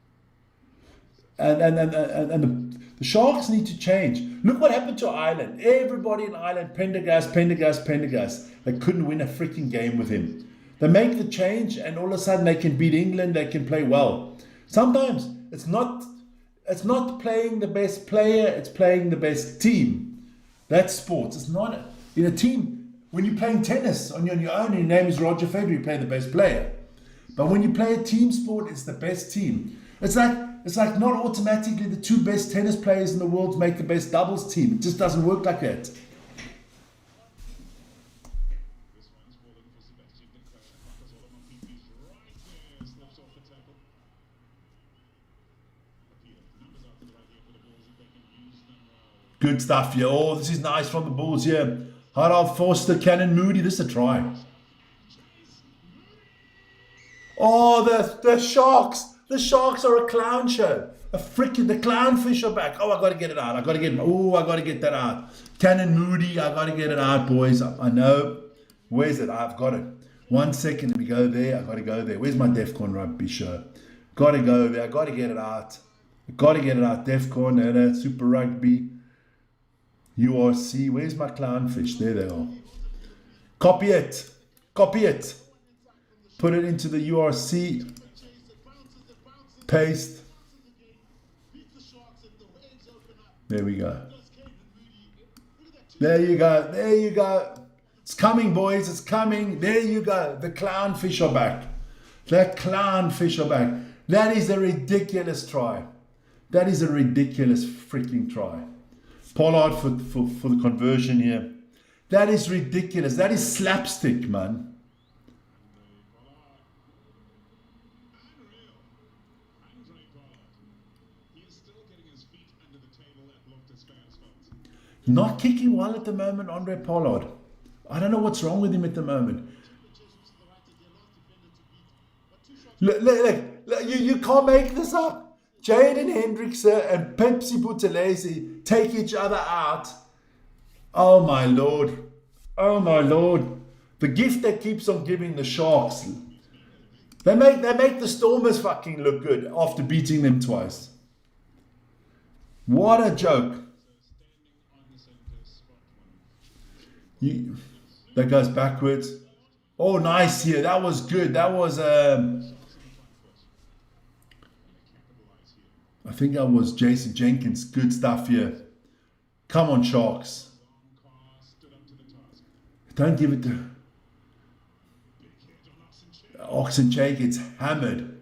and the Sharks need to change. Look what happened to Ireland. Everybody in Ireland, Pendergast. They couldn't win a freaking game with him. They make the change, and all of a sudden they can beat England. They can play well. Sometimes it's not playing the best player. It's playing the best team. That's sports. It's not in a team. When you're playing tennis on your own, your name is Roger Federer. You play the best player. But when you play a team sport, it's the best team. It's like not automatically the two best tennis players in the world make the best doubles team. It just doesn't work like that. This one's fallen for Sebastian Declerc. Marcus all of my PP's right there. Slips off the tackle. Appeal. Numbers after the right here for the Bulls if they can use them well. Good stuff, yeah. Oh, this is nice from the Bulls, yeah. Harald Forster, Cannon Moody. This is a try. Oh, the Sharks. The Sharks are a clown show. The clownfish are back. Oh, I got to get it out. I got to get that out. Cannon Moody, I got to get it out, boys. I know. Where's it? I've got it. 1 second. Let me go there. I got to go there. Where's my DEFCON rugby show? Got to go there. I got to get it out. DEFCON, Super Rugby. URC. Where's my clownfish? There they are. Copy it. Put it into the URC. Paste. There we go. There you go. It's coming, boys. It's coming. There you go. The clownfish are back. That is a ridiculous try. That is a ridiculous freaking try. Pollard for the conversion here. That is ridiculous. That is slapstick, man. Not kicking well at the moment, Andre Pollard. I don't know what's wrong with him at the moment. Look, you can't make this up. Jaden Hendrickson and Pepsi Buthelezi take each other out. Oh my lord. The gift that keeps on giving the Sharks. They make the Stormers fucking look good after beating them twice. What a joke. That goes backwards. Oh, nice here. That was good. That was I think that was Jason Jenkins. Good stuff here. Come on, Sharks. Don't give it to Oxenchae gets hammered.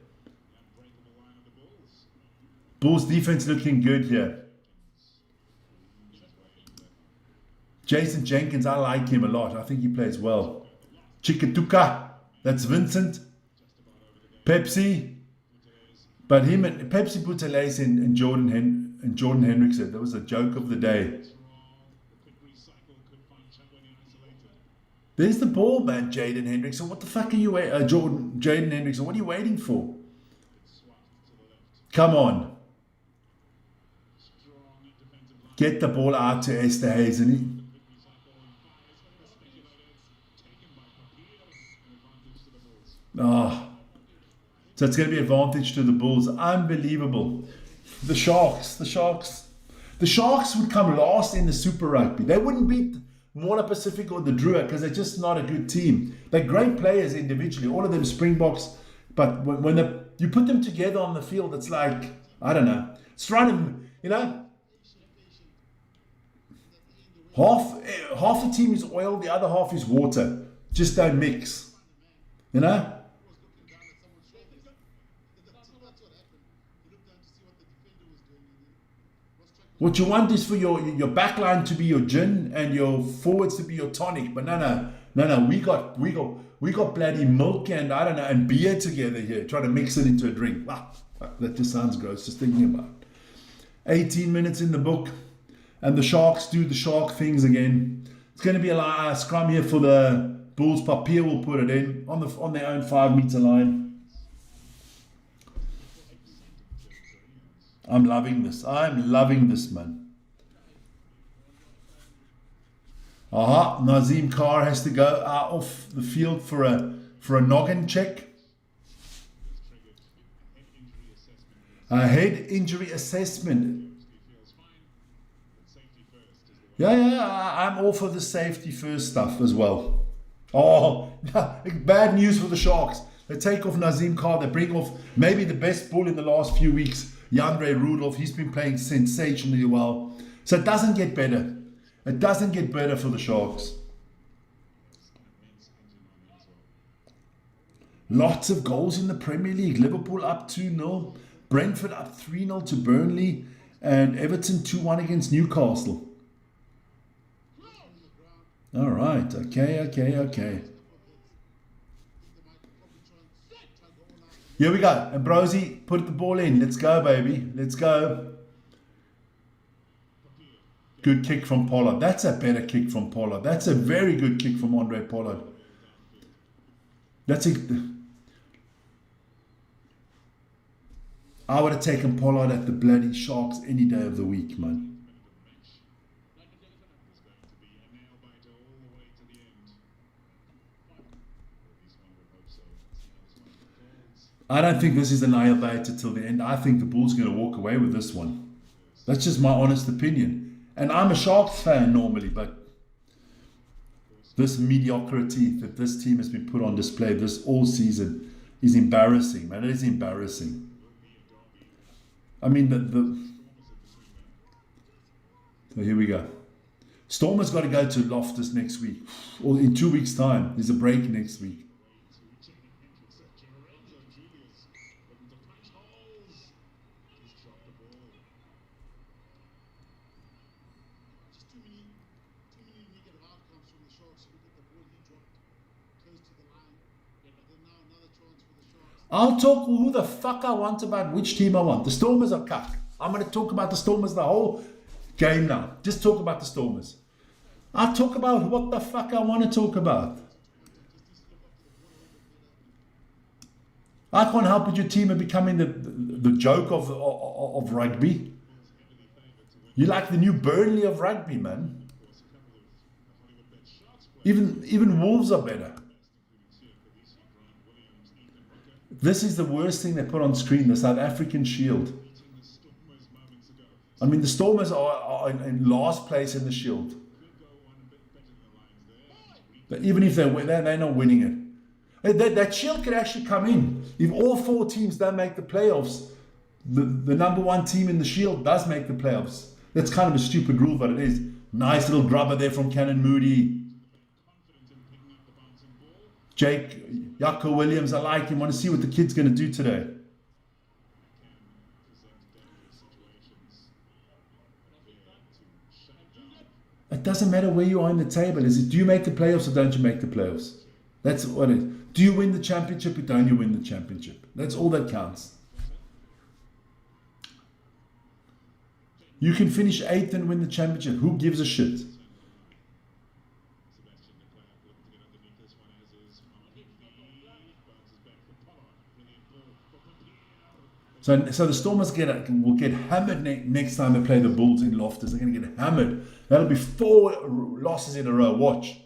Bulls defense looking good here. Jason Jenkins, I like him a lot. I think he plays well. Chikatuka, that's Vincent. Pepsi, but him and Pepsi Buthelezi and Jordan Hendrickson, that was a joke of the day. There's the ball, man, Jaden Hendrickson. What the fuck are you waiting? Jaden Hendrickson, what are you waiting for? Come on. Get the ball out to Esterhuizen. So it's going to be advantage to the Bulls. Unbelievable. The Sharks would come last in the Super Rugby. They wouldn't beat Moana Pacific or the Drua because they're just not a good team. They're great players individually, all of them Springboks, but when you put them together on the field, it's like, I don't know, it's running, half the team is oil, the other half is water. Just don't mix, What you want is for your backline to be your gin and your forwards to be your tonic. But no. We got bloody milk and I don't know and beer together here, trying to mix it into a drink. Wow, that just sounds gross. Just thinking about it. 18 minutes in the book, and the Sharks do the Shark things again. It's going to be a scrum here for the Bulls. Papier will put it in on their own 5 meter line. I'm loving this. I'm loving this, man. Aha, Nazim Carr has to go out off the field for a noggin check. A head injury assessment. Yeah, I'm all for the safety first stuff as well. Oh, bad news for the Sharks. They take off Nazim Carr. They bring off maybe the best bull in the last few weeks, Yandre Rudolph. He's been playing sensationally well. So it doesn't get better. It doesn't get better for the Sharks. Lots of goals in the Premier League. Liverpool up 2-0. Brentford up 3-0 to Burnley. And Everton 2-1 against Newcastle. All right. Okay. Here we go. Ambrosi, put the ball in. Let's go, baby. Let's go. Good kick from Pollard. That's a better kick from Pollard. That's a very good kick from Andre Pollard. I would have taken Pollard at the bloody Sharks any day of the week, man. I don't think this is a nail biter till the end. I think the Bulls are going to walk away with this one. That's just my honest opinion. And I'm a Sharks fan normally, but this mediocrity that this team has been put on display this all season is embarrassing, man. It is embarrassing. I mean, so here we go. Stormer's got to go to Loftus next week, or in 2 weeks' time. There's a break next week. I'll talk who the fuck I want about which team I want. The Stormers are cuck. I'm going to talk about the Stormers the whole game now. Just talk about the Stormers. I'll talk about what the fuck I want to talk about. I can't help it your team are becoming the joke of rugby. You're like the new Burnley of rugby, man. Even Wolves are better. This is the worst thing they put on screen, the South African Shield. I mean, the Stormers are in last place in the Shield. But even if they win, they're not winning it. That Shield could actually come in. If all 4 teams don't make the playoffs, the number 1 team in the Shield does make the playoffs. That's kind of a stupid rule, but it is. Nice little grubber there from Cannon Moody. Jake, Yako Williams, I like him. Want to see what the kid's going to do today. It doesn't matter where you are in the table. Is it, do you make the playoffs or don't you make the playoffs? That's what it is. Do you win the championship or don't you win the championship? That's all that counts. You can finish 8th and win the championship. Who gives a shit? So the Stormers will get hammered next time they play the Bulls in Loftus. They're going to get hammered. That'll be 4 losses in a row. Watch.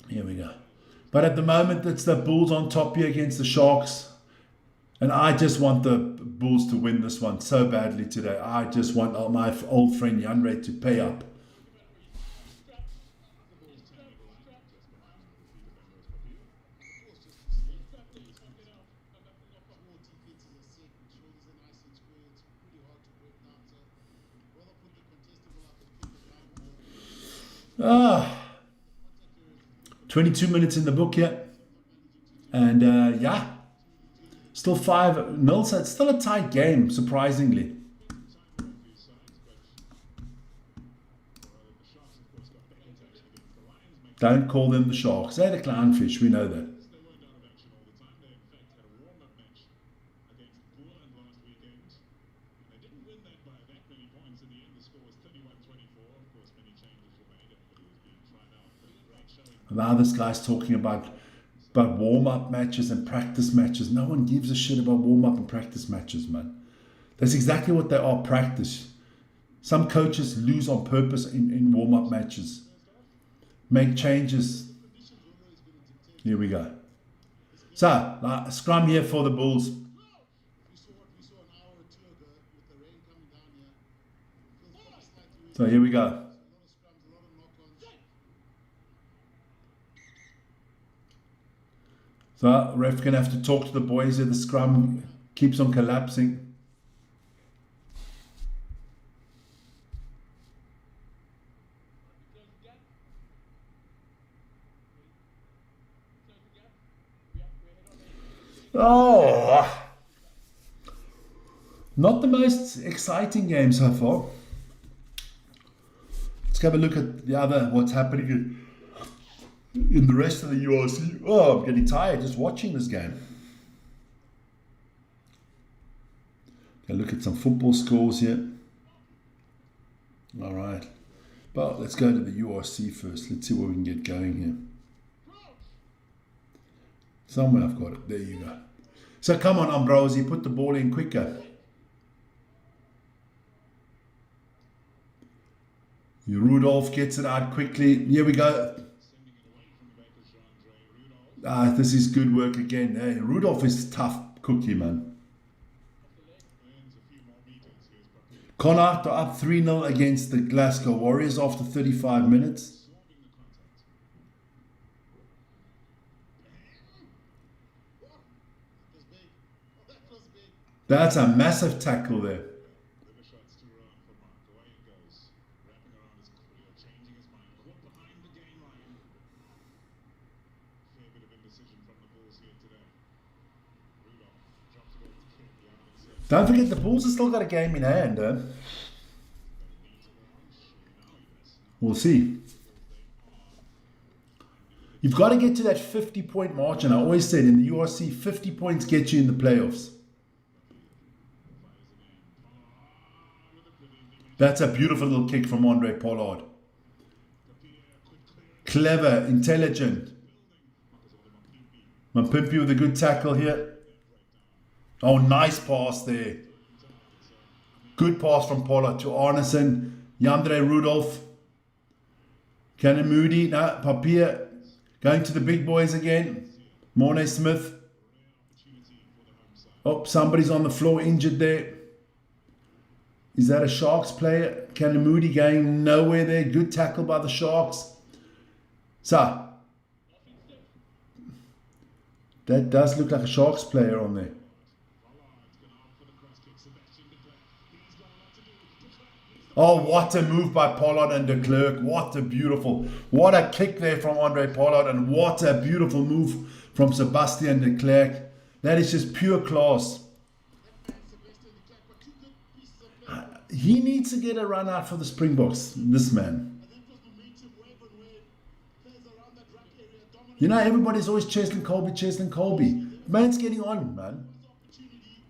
Here we go. But at the moment, it's the Bulls on top here against the Sharks. And I just want the Bulls to win this one so badly today. I just want my old friend Yandre to pay up. Ah, 22 minutes in the book here. And yeah, still 5-0, so it's still a tight game, surprisingly. Don't call them the Sharks. They're the clownfish, we know that. Now this guy's talking about But warm-up matches and practice matches, no one gives a shit about warm-up and practice matches, man. That's exactly what they are, practice. Some coaches lose on purpose in warm-up matches. Make changes. Here we go. So, scrum here for the Bulls. We saw what we saw an hour or two ago with the rain coming down here. It feels probably slightly So here we go. a lot of scrums, a lot of knock-ons. So ref gonna have to talk to the boys here. The scrum keeps on collapsing. Oh, not the most exciting game so far. Let's have a look at the other, what's happening in the rest of the URC. Oh, I'm getting tired just watching this game. Okay, look at some football scores here. All right. But let's go to the URC first. Let's see what we can get going here. Somewhere I've got it. There you go. So come on, Ambrosi, put the ball in quicker. Rudolph gets it out quickly. Here we go. This is good work again. Hey, Rudolph is a tough cookie, man. Connacht are up 3-0 against the Glasgow Warriors after 35 minutes. That's a massive tackle there. Don't forget the Bulls have still got a game in hand. We'll see. You've got to get to that 50-point margin. I always said in the URC, 50 points get you in the playoffs. That's a beautiful little kick from Andre Pollard. Clever, intelligent. Mampimpi with a good tackle here. Oh, nice pass there. Good pass from Pollard to Arneson. Yandre Rudolph. Cannon Moody. No, Papier. Going to the big boys again. Mornay Smith. Oh, somebody's on the floor injured there. Is that a Sharks player? Cannon Moody going nowhere there. Good tackle by the Sharks. So, that does look like a Sharks player on there. Oh, what a move by Pollard and de Klerk. What a kick there from Andre Pollard, and what a beautiful move from Sebastian de Klerk. That is just pure class. He needs to get a run out for the Springboks, this man. You know, everybody's always Cheslin Colby. Man's getting on, man.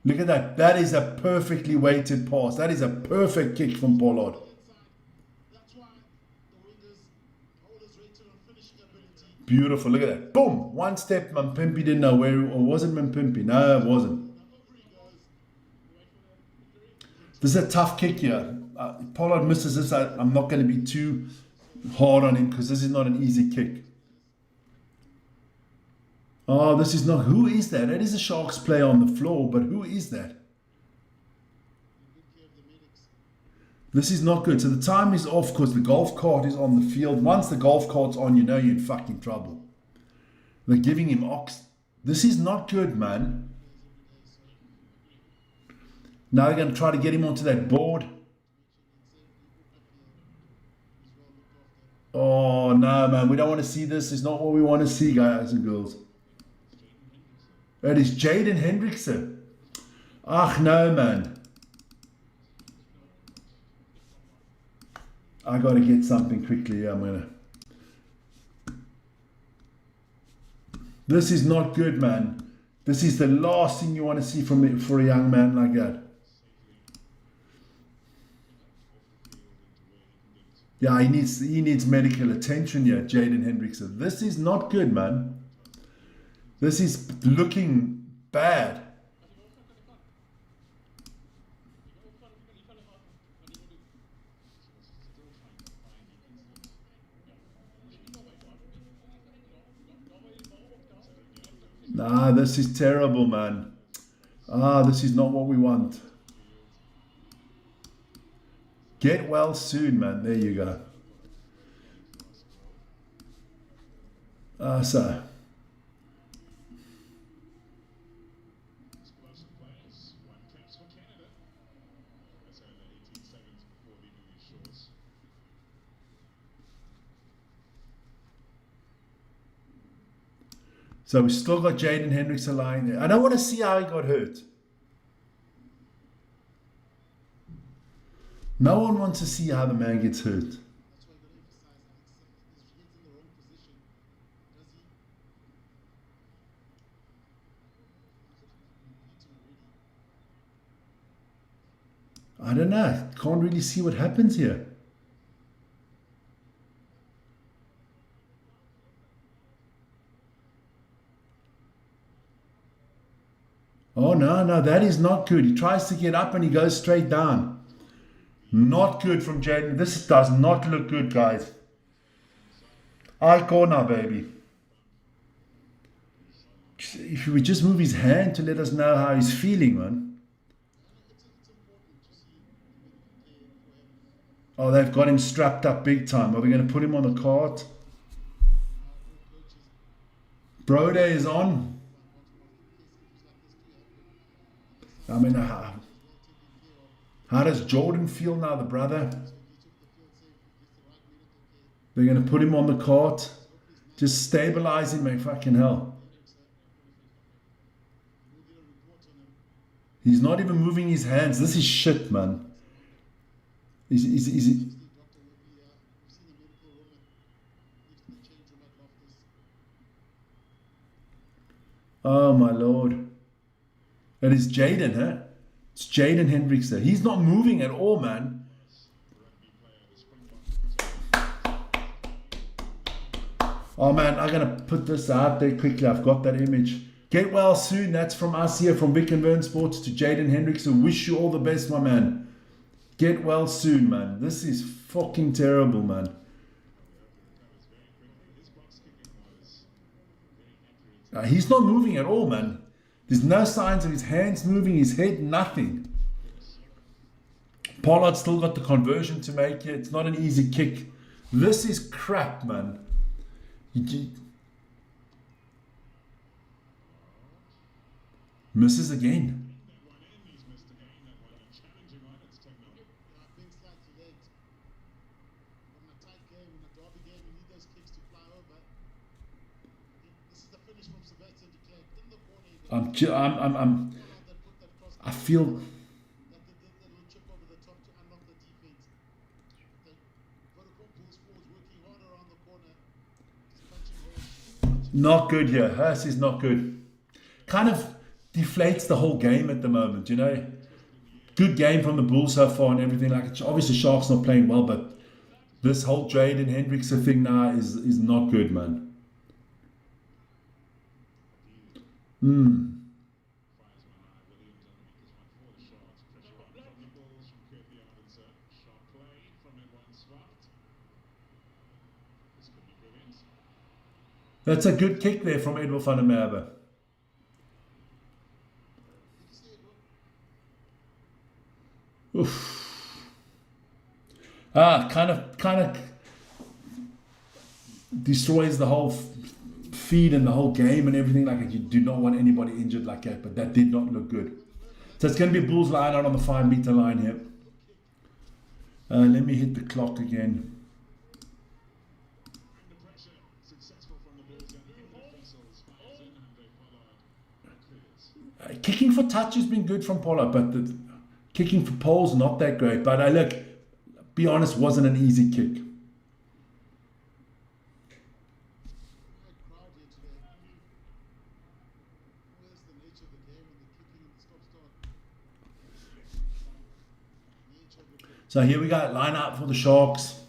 Look at that. That is a perfectly weighted pass. That is a perfect kick from Pollard. Beautiful. Look at that. Boom. One step. Mampimpi didn't know where. Or was it Mampimpi? No, it wasn't. This is a tough kick here. Pollard misses this. I'm not going to be too hard on him because this is not an easy kick. Oh, this is not... Who is that? That is a Sharks player on the floor, but who is that? This is not good. So the time is off because the golf cart is on the field. Once the golf cart's on, you know you're in fucking trouble. They're giving him ox. This is not good, man. Now they're going to try to get him onto that board. Oh, no, man. We don't want to see this. It's not what we want to see, guys and girls. That is Jaden Hendrickson. Ach, no, man. I got to get something quickly. I'm going to... This is not good, man. This is the last thing you want to see from it for a young man like that. Yeah, he needs medical attention here, Jaden Hendrickson. This is not good, man. This is looking bad. Nah, this is terrible, man. This is not what we want. Get well soon, man. There you go. So. Explosive players. One caps for Canada. That's over 18 seconds before leaving these shores. So we still got Jaden Hendricks lying there. I don't want to see how he got hurt. No one wants to see how the man gets hurt. That's why I'm going to emphasize that if he gets in the wrong position, does he? I don't know. Can't really see what happens here. Oh, no, that is not good. He tries to get up and he goes straight down. Not good from Jaden. This does not look good, guys. High corner, baby. If he would just move his hand to let us know how he's feeling, man. Oh, they've got him strapped up big time. Are we going to put him on the cart? Brode is on. I mean, how does Jordan feel now, the brother? They're going to put him on the cart. Just stabilize him, man. Fucking hell. He's not even moving his hands. This is shit, man. Oh, my Lord. That is Jaden, huh? It's Jaden Hendricks there. He's not moving at all, man. Oh, man, I'm going to put this out there quickly. I've got that image. Get well soon. That's from us here from Vic and Vern Sports to Jaden Hendricks. I wish you all the best, my man. Get well soon, man. This is fucking terrible, man. He's not moving at all, man. There's no signs of his hands moving, his head, nothing. Pollard's still got the conversion to make it. It's not an easy kick. This is crap, man. Misses again. I feel not good here. This is not good. Kind of deflates the whole game at the moment, you know. Good game from the Bulls so far and everything. Like, obviously Sharks not playing well, but this whole Jaden Hendricks thing now is not good, man. That's a good kick there from Edward van der Merwe. Oof. Kind of destroys the whole feed and the whole game and everything like that. You do not want anybody injured like that, but that did not look good. So it's going to be a Bulls line out on the 5 meter line here. Let me hit the clock again. Kicking for touch has been good from Pollard, but the kicking for poles not that great. But look, be honest, wasn't an easy kick. So here we go, line out for the Sharks.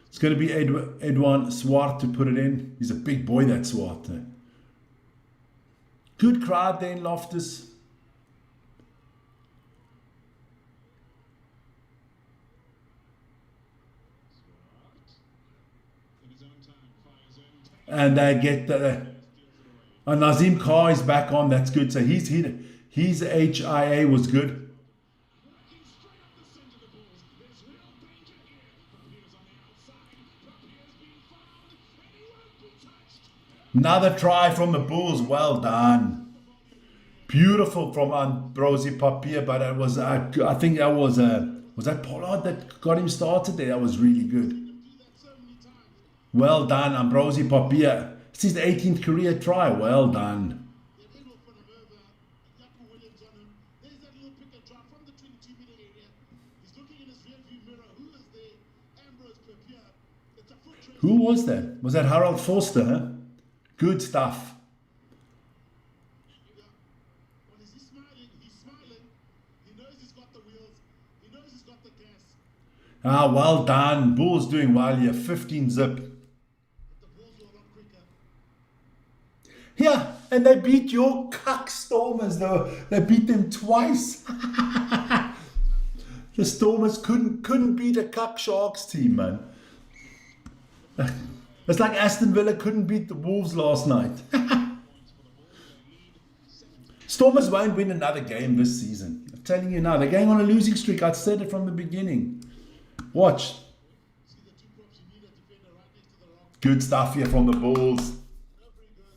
It's going to be Edwin Swart to put it in. He's a big boy, that Swart. Good crowd there in Loftus. In his own time, fires in. And they get the... And Nazim Carr is back on. That's good. So he's hit. His HIA was good. Working straight up the centre of the balls. There's real danger here. Papier's on the outside. Papier's been found. And he won't be touched. Another try from the Bulls. Well done. Beautiful from Ambrosi Papier, but it was I think that was that Pollard that got him started there. That was really good. Do that so many times. Well done, Ambrosi Papier. This is the 18th career try. Well done. They've hit off on him over. Yapu Williams on him. There's that little pick and drop from the 22-meter area. He's looking in his rearview mirror. Who is there? Ambrose Papier. It's a foot trace. Who was that? Was that Harold Forster? Huh? Good stuff. Well, is he smiling? He's smiling. He knows he's got the wheels. He knows he's got the gas. Ah, well done. Bulls doing well here. 15 zip. But the balls were a lot quicker. Yeah, and they beat your cuck Stormers though. They beat them twice. The Stormers couldn't beat a cuck Sharks team, man. It's like Aston Villa couldn't beat the Wolves last night. Stormers won't win another game this season. I'm telling you now, they're going on a losing streak. I said it from the beginning. Watch. See the two props you need a defender right next to the rock. Good stuff here from the Bulls. Wherever he goes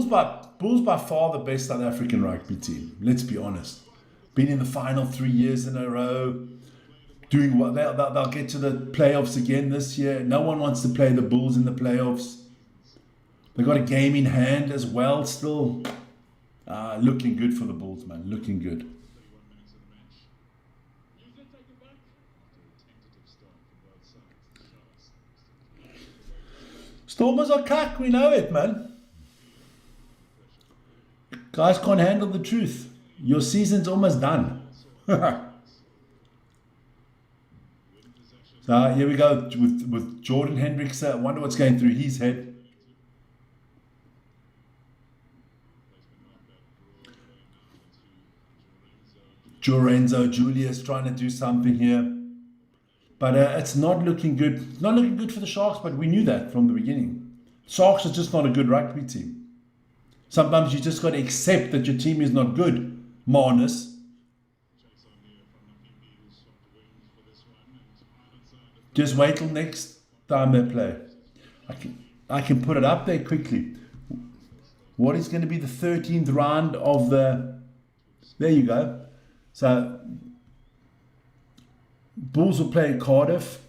Papier. Bulls by far the best South African rugby team. Let's be honest. Been in the final 3 years in a row. Doing what they'll get to the playoffs again this year. No one wants to play the Bulls in the playoffs. They got a game in hand as well still. Looking good for the Bulls, man. Looking good. 31 minutes of the match. Usually take it back. After a tentative start from both sides. Stormers are cack, we know it, man. Guys can't handle the truth. Your season's almost done. So here we go with Jordan Hendricks. I wonder what's going through his head. Lorenzo Julius trying to do something here. But it's not looking good. It's not looking good for the Sharks, but we knew that from the beginning. Sharks are just not a good rugby team. Sometimes you just got to accept that your team is not good. Marnus. Just wait till next time they play. I can put it up there quickly. What is going to be the 13th round of the... There you go. So, Bulls will play Cardiff.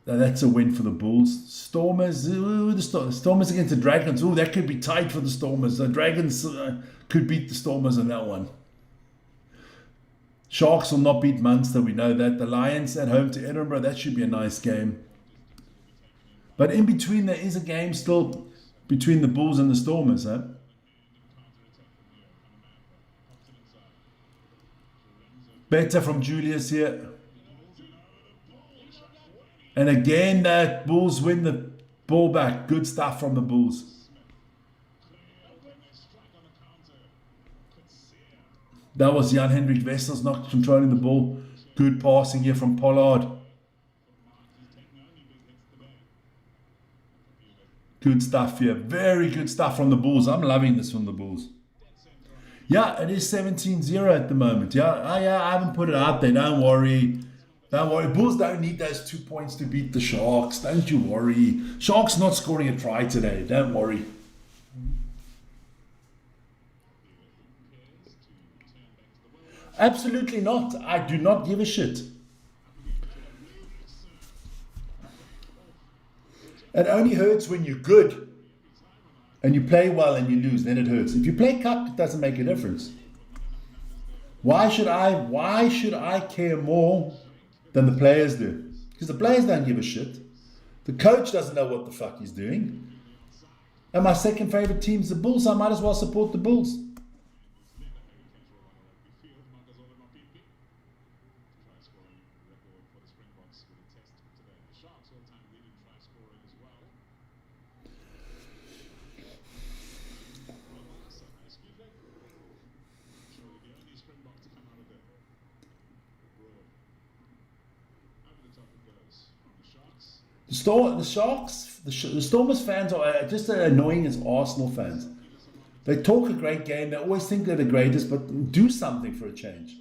That's a win for the Bulls. Stormers, the Stormers against the Dragons. Oh, that could be tight for the Stormers. The Dragons could beat the Stormers on that one. Sharks will not beat Munster, we know that. The Lions at home to Edinburgh, that should be a nice game. But in between, there is a game still between the Bulls and the Stormers, huh? Better from Julius here. And again, that Bulls win the ball back. Good stuff from the Bulls. That was Jan-Hendrik Wessels not controlling the ball. Good passing here from Pollard. Good stuff here. Very good stuff from the Bulls. I'm loving this from the Bulls. Yeah, it is 17-0 at the moment. Yeah, I haven't put it out there. Don't worry. Don't worry. Bulls don't need those 2 points to beat the Sharks. Don't you worry. Sharks not scoring a try today. Don't worry. Absolutely not. I do not give a shit. It only hurts when you're good and you play well and you lose. Then it hurts. If you play cup, it doesn't make a difference. Why should I care more than the players do? Because the players don't give a shit. The coach doesn't know what the fuck he's doing. And my second favorite team's the Bulls. I might as well support the Bulls. The Sharks, the Stormers fans are just as annoying as Arsenal fans. They talk a great game. They always think they're the greatest, but do something for a change.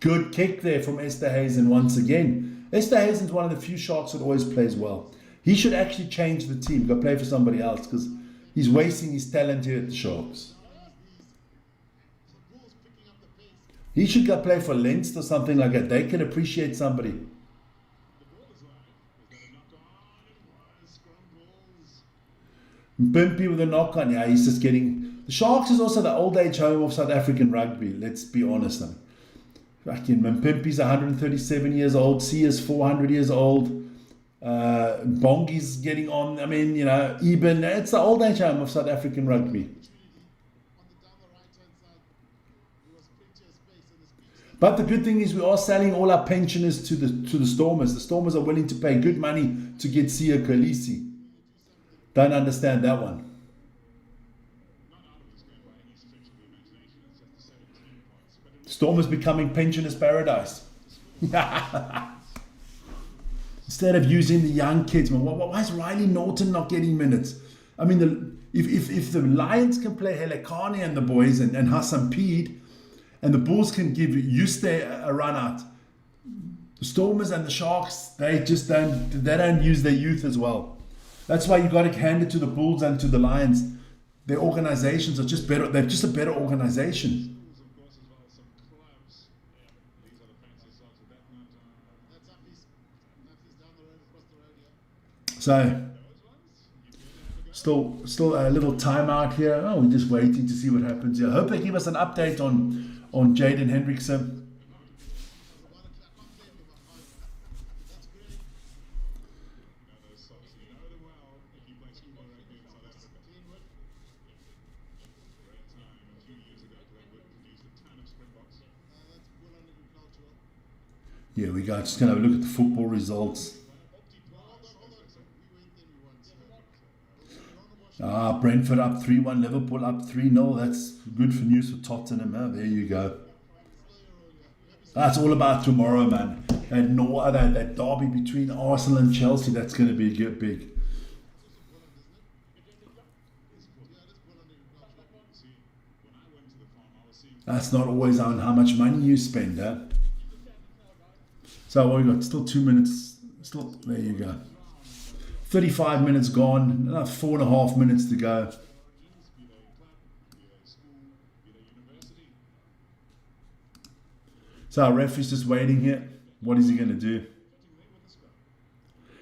Good kick there from Esterhuizen once again. Esterhuizen's one of the few Sharks that always plays well. He should actually change the team, go play for somebody else, because he's wasting his talent here at the Sharks. He should go play for Leinster or something like that. They can appreciate somebody. Bimpy with a knock on. Yeah, he's just getting... The Sharks is also the old age home of South African rugby. Let's be honest. Fucking Mpimpy's 137 years old. Sia's 400 years old. Bongi's getting on. I mean, you know, Eben. It's the old age home of South African rugby. But the good thing is we are selling all our pensioners to the Stormers. The Stormers are willing to pay good money to get Sia Kolisi. Don't understand that one. Stormers becoming pensioners' paradise. Instead of using the young kids, man, why is Riley Norton not getting minutes? I mean, if the Lions can play Helekani and the boys and Hassan Peed, and the Bulls can give Yuste a run out, the Stormers and the Sharks, they don't use their youth as well. That's why you got to hand it to the Bulls and to the Lions. Their organizations are just better. They're just a better organization. So, still a little timeout here. Oh, we're just waiting to see what happens here. I hope they give us an update on Jaden Hendrickson. Yeah, we go. Just going to have a look at the football results. Brentford up 3-1, Liverpool up 3-0. That's good for news for Tottenham. Huh? There you go. That's all about tomorrow, man. That derby between Arsenal and Chelsea, that's going to be big. That's not always on how much money you spend, huh? So what we got? Still 2 minutes. There you go. 35 minutes gone. Another 4.5 minutes to go. So our referee's just waiting here. What is he going to do?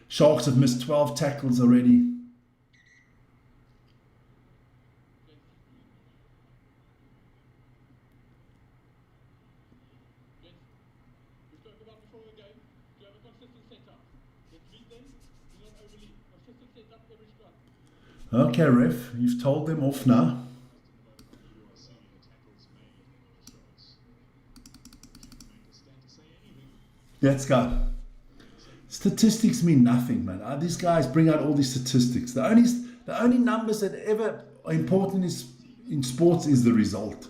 Sharks have missed 12 tackles already. Okay, ref, you've told them off now. Let's go. Statistics mean nothing, man. These guys bring out all these statistics. The only numbers that ever are important in sports is the result,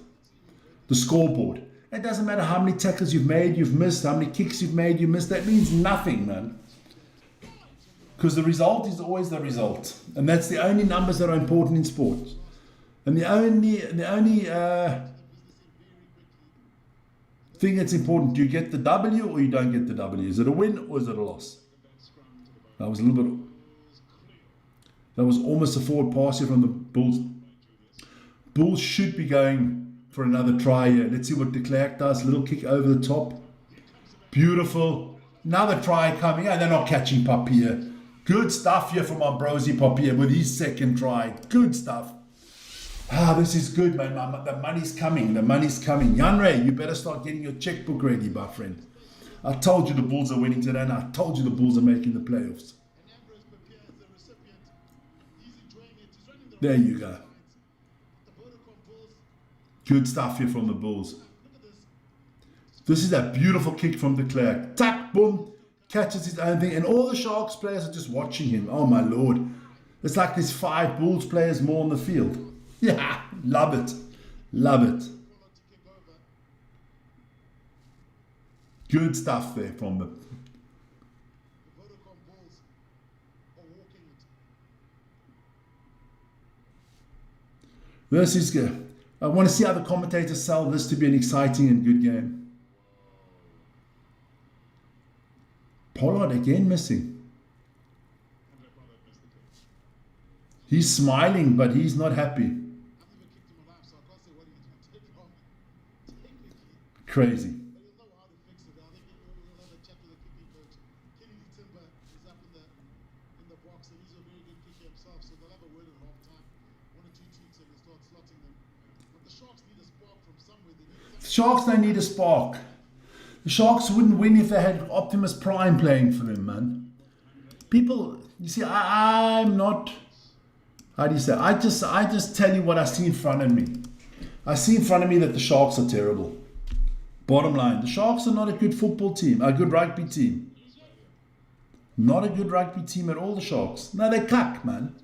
the scoreboard. It doesn't matter how many tackles you've made, you've missed, how many kicks you've made, you missed. That means nothing, man. Because the result is always the result. And that's the only numbers that are important in sports. And the only thing that's important, do you get the W or you don't get the W? Is it a win or is it a loss? That was almost a forward pass here from the Bulls. Bulls should be going for another try here. Let's see what de Klerk does. Little kick over the top. Beautiful. Another try coming. And they're not catching Papier. Good stuff here from Ambrosi Papier with his second try. Good stuff. This is good, man. The money's coming. The money's coming. Janre, you better start getting your checkbook ready, my friend. I told you the Bulls are winning today, and I told you the Bulls are making the playoffs. There you go. Good stuff here from the Bulls. This is a beautiful kick from de Klerk. Tack, boom. Catches his own thing, and all the Sharks players are just watching him. Oh my lord. It's like there's 5 Bulls players more on the field. Yeah, love it. Love it. Good stuff there from the This is good. I want to see how the commentators sell this to be an exciting and good game. Pollard again missing. He's smiling, but he's not happy. I've never kicked him alive, so I can't say what he did wrong. Technically. Crazy. But he'll know how to fix it. I think he'll have a chat with the kicking coach. Kenny Timber is up in the box, and he's a very good kicker himself, so they'll have a word at half time. 1 or 2 tweaks and he'll start slotting them. But the Sharks need a spark from somewhere. They need The Sharks don't need a spark. The Sharks wouldn't win if they had Optimus Prime playing for them, man. People, you see, I'm not... How do you say? I just tell you what I see in front of me. I see in front of me that the Sharks are terrible. Bottom line, the Sharks are not a good football team, a good rugby team. Not a good rugby team at all, the Sharks. No, they cuck, man.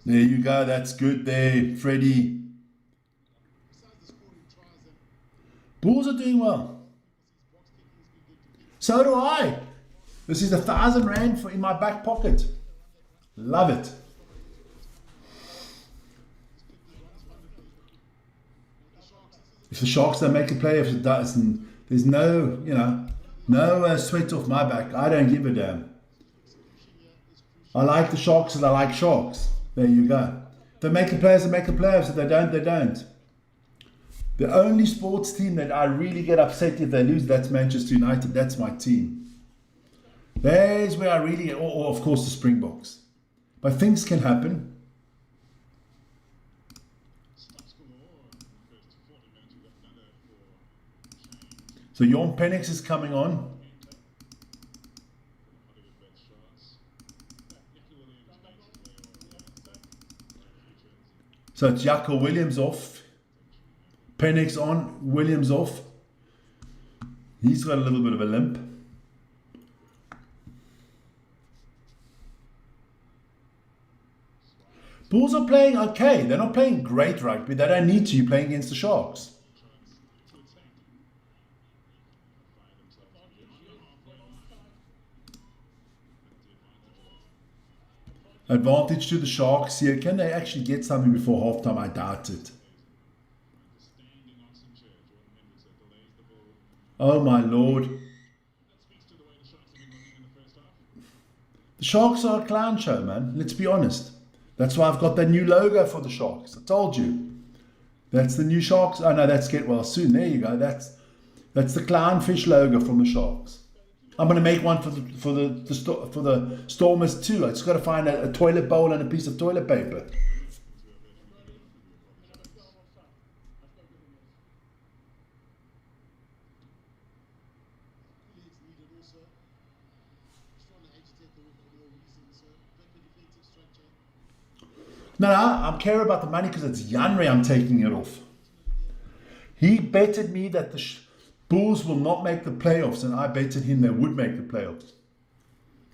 There you go, that's good there, Freddie. besides the scoring tries and Bulls are doing well. So do I. This is R1,000 in my back pocket. Love it. If the Sharks don't make a play, if it doesn't, there's no, no sweat off my back. I don't give a damn. I like the Sharks and I like Sharks. There you go. If they make a play, they make a play. If they don't, they don't. The only sports team that I really get upset if they lose, that's Manchester United. That's my team. There's where I really get, or of course the Springboks. But things can happen. So Jon Penix is coming on. So it's Jaco Williams off. Penix on, Williams off. He's got a little bit of a limp. Bulls are playing okay. They're not playing great rugby. They don't need to. You're playing against the Sharks. Advantage to the Sharks here. Can they actually get something before halftime? I doubt it. Oh my Lord. The Sharks are a clown show, man. Let's be honest. That's why I've got that new logo for the Sharks. I told you. That's the new Sharks. Oh no, that's Get Well Soon. There you go. That's the clownfish logo from the Sharks. I'm going to make one for the Stormers too. I just got to find a toilet bowl and a piece of toilet paper. it's needed also. Just trying to agitate the room for no reason, so better defensive structure. No, I care about the money because it's Janre I'm taking it off. He betted me that the Bulls will not make the playoffs, and I betted him they would make the playoffs.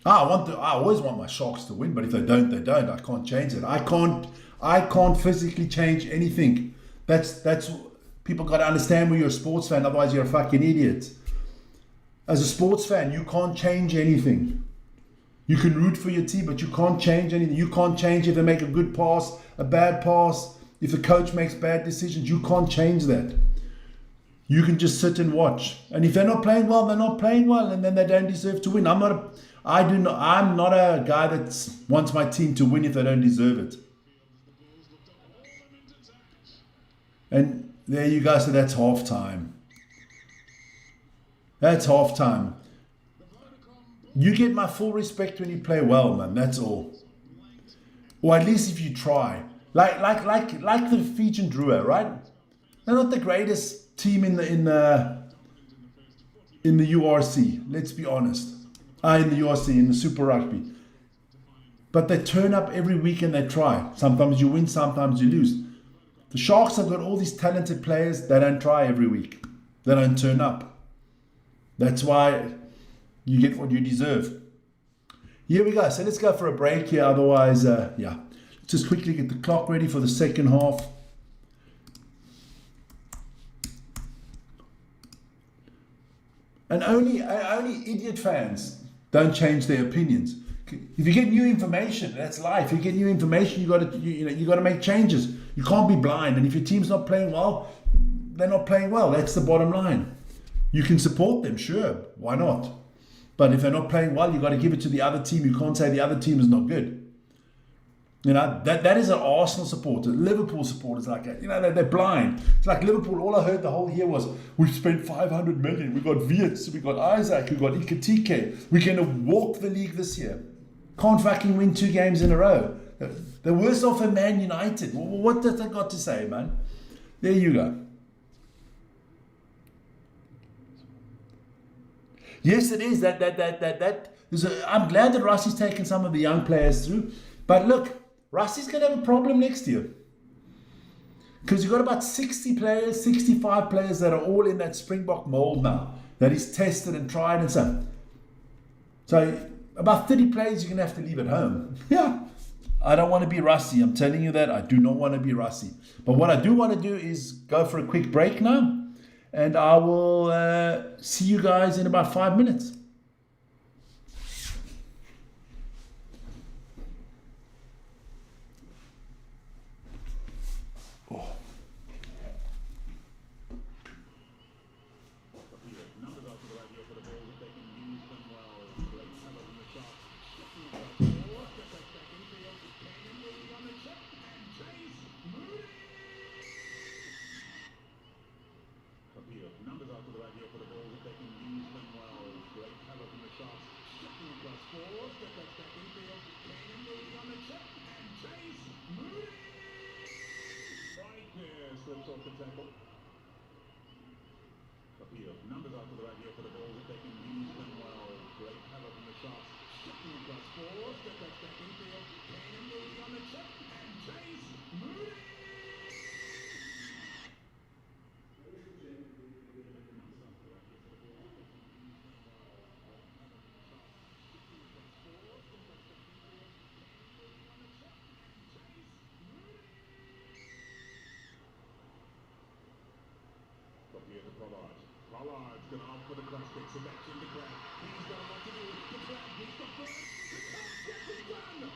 I always want my Sharks to win, but if they don't, they don't. I can't change it. I can't physically change anything. That's people got to understand when you're a sports fan, otherwise you're a fucking idiot. As a sports fan, you can't change anything. You can root for your team, but you can't change anything. You can't change if they make a good pass, a bad pass, if the coach makes bad decisions. You can't change that. You can just sit and watch. And if they're not playing well, they're not playing well, and then they don't deserve to win. I'm not a guy that wants my team to win if they don't deserve it. And there you go. So that's half time. That's half time. You get my full respect when you play well, man. That's all. Or at least if you try. Like the Fijian Drua, right? They're not the greatest team in the URC. Let's be honest. In the URC, in the Super Rugby. But they turn up every week and they try. Sometimes you win, sometimes you lose. The Sharks have got all these talented players. They don't try every week. They don't turn up. That's why you get what you deserve. Here we go. So let's go for a break here. Otherwise, yeah. Let's just quickly get the clock ready for the second half. And only idiot fans don't change their opinions. If you get new information, that's life. You get new information, you got to make changes. You can't be blind. And if your team's not playing well, they're not playing well. That's the bottom line. You can support them, sure. Why not? But if they're not playing well, you got to give it to the other team. You can't say the other team is not good. You know, that is an Arsenal supporter. Liverpool supporters like that. You know, they're blind. It's like Liverpool, all I heard the whole year was, we've spent 500 million. We've got Wirtz, we've got Isaac, we've got Ikatike. We're going to walk the league this year. Can't fucking win 2 games in a row. They're worse off than Man United. What does that got to say, man? There you go. Yes, it is. I'm glad that Rossi's taken some of the young players through. But look, Rossi's going to have a problem next year. Because you've got about 60 players, 65 players that are all in that Springbok mold now. That he's tested and tried and so. So about 30 players you're going to have to leave at home. Yeah. I don't want to be Rossi. I'm telling you that. I do not want to be Rossi. But what I do want to do is go for a quick break now. And I will see you guys in about 5 minutes. Numbers after the right here for the ball, if they can use them well. Great havoc in the shots. Shifting across forward, step back infield. Kane and Moody on the check, and Chase Moody. Here to Pollard. Pollard's going to opt for the cross kick, so back in the crowd. He's got a lot to do. The crowd needs the first. The cross kick is done.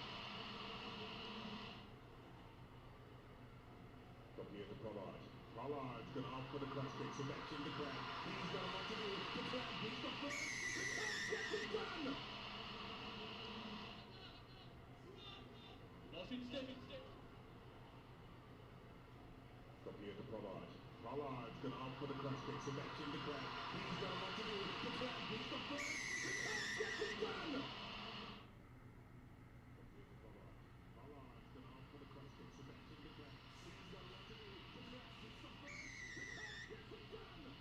From here to Pollard. Pollard's going to opt for the cross kick, so back in the crowd. He's got a lot to do. The crowd needs the first. The cross kick is done. From here to Pollard. Pollard's going to opt for the cross kick, so back in the crowd. He's got a lot to do. The crowd needs the first. The cross kick is done. Pollard's going to opt for the cross kick, so back in the crowd. He's got a lot to do. The crowd needs the first. The cross kick is done.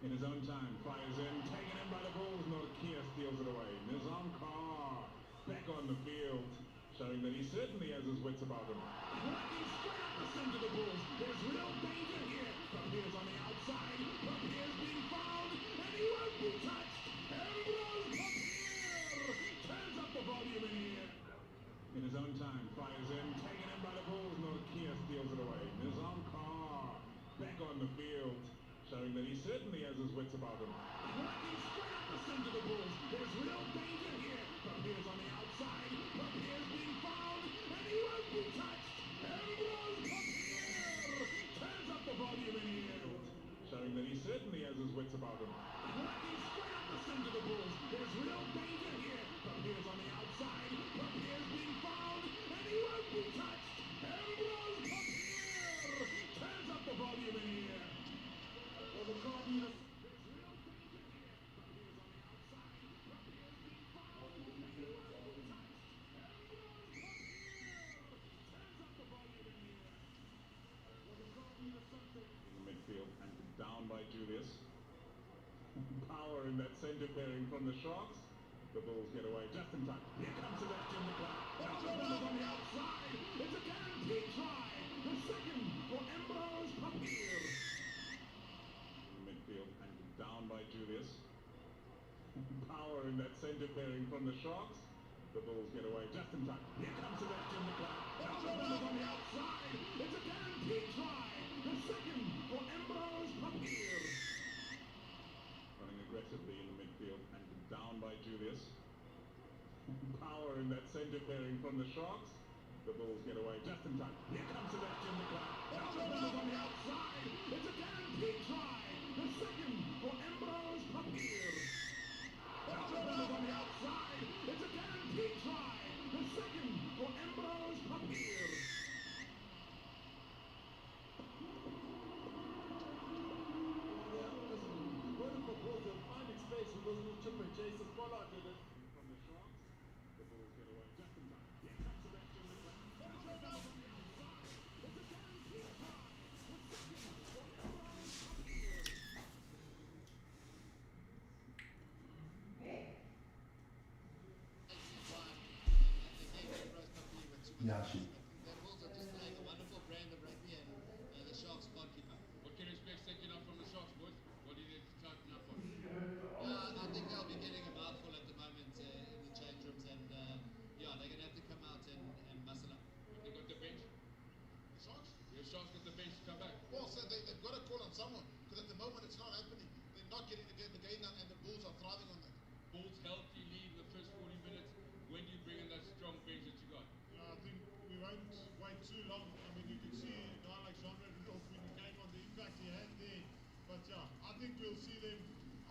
In his own time, fires in, taken in by the Bulls. Norkia steals it away. Nizam Carr back on the field, showing that he certainly has his wits about him. Running straight up the center of the Bulls. There's real danger here. Papier's on the outside. Papier's being fouled, and he won't be touched. Ambrose Papier turns up the volume in here. In his own time, fires in, taken in by the Bulls. Norkia steals it away. Nizam Carr back on the field, showing that he certainly has his wits about him. Running straight up the center of the Bulls. There's real danger here. Papier's on the outside. Papier's being fouled, and he won't be touched. Ambrose Papier turns up the volume in here, showing that he certainly has his wits about him. Running straight up the center of the Bulls. There's real danger here. Papier's on the outside. Papier's being fouled, and he won't be touched. Ambrose Papier turns up the volume in here. Well, the Cardinals. Power in that center pairing from the Sharks. The Bulls get away just in time. Here comes Sebastian McLeod. Elbows on the outside. It's a guaranteed try. The second for Ambrose Papier. Midfield and down by Julius. Power in that center pairing from the Sharks. The Bulls get away just in time. Here comes Sebastian McLeod. Elbows on the outside. It's a guaranteed try. The second for Ambrose Papier. Running power in that centre pairing from the Sharks. The Bulls get away just in time. Here comes Sebastian McLeod. Elbows on the outside. It's a guaranteed try. The second for Ambrose Papier. Elbows on the outside. It's a guaranteed try. The second for Ambrose Papier. Word of proposal, finding space with those little chip and chases. Fallout did it. From the Sharks. The Bulls get away just in time. Here comes Sebastian McLeod. Elbows on the outside. It's a guaranteed try. The second for Ambrose Papier. Yeah, she. The Bulls are just playing a wonderful brand of rugby, and the Sharks can't keep up. What can you expect second up from the Sharks, boys? What do you need to tighten up on? I think they'll be getting a mouthful at the moment in the change rooms, and yeah, they're going to have to come out and muscle up. Have they got the bench? The Sharks? Your Sharks got the bench to come back. Well, so they've got to call on someone, because at the moment it's not happening. They're not getting the game done, and the Bulls are thriving on that. Bulls healthy lead in the first 40 minutes. When do you bring in that strong bench that you got? I think we won't wait too long. I mean, you can see a guy like Jean-Rudolph when he came on, the impact he had there. But yeah, I think we'll see them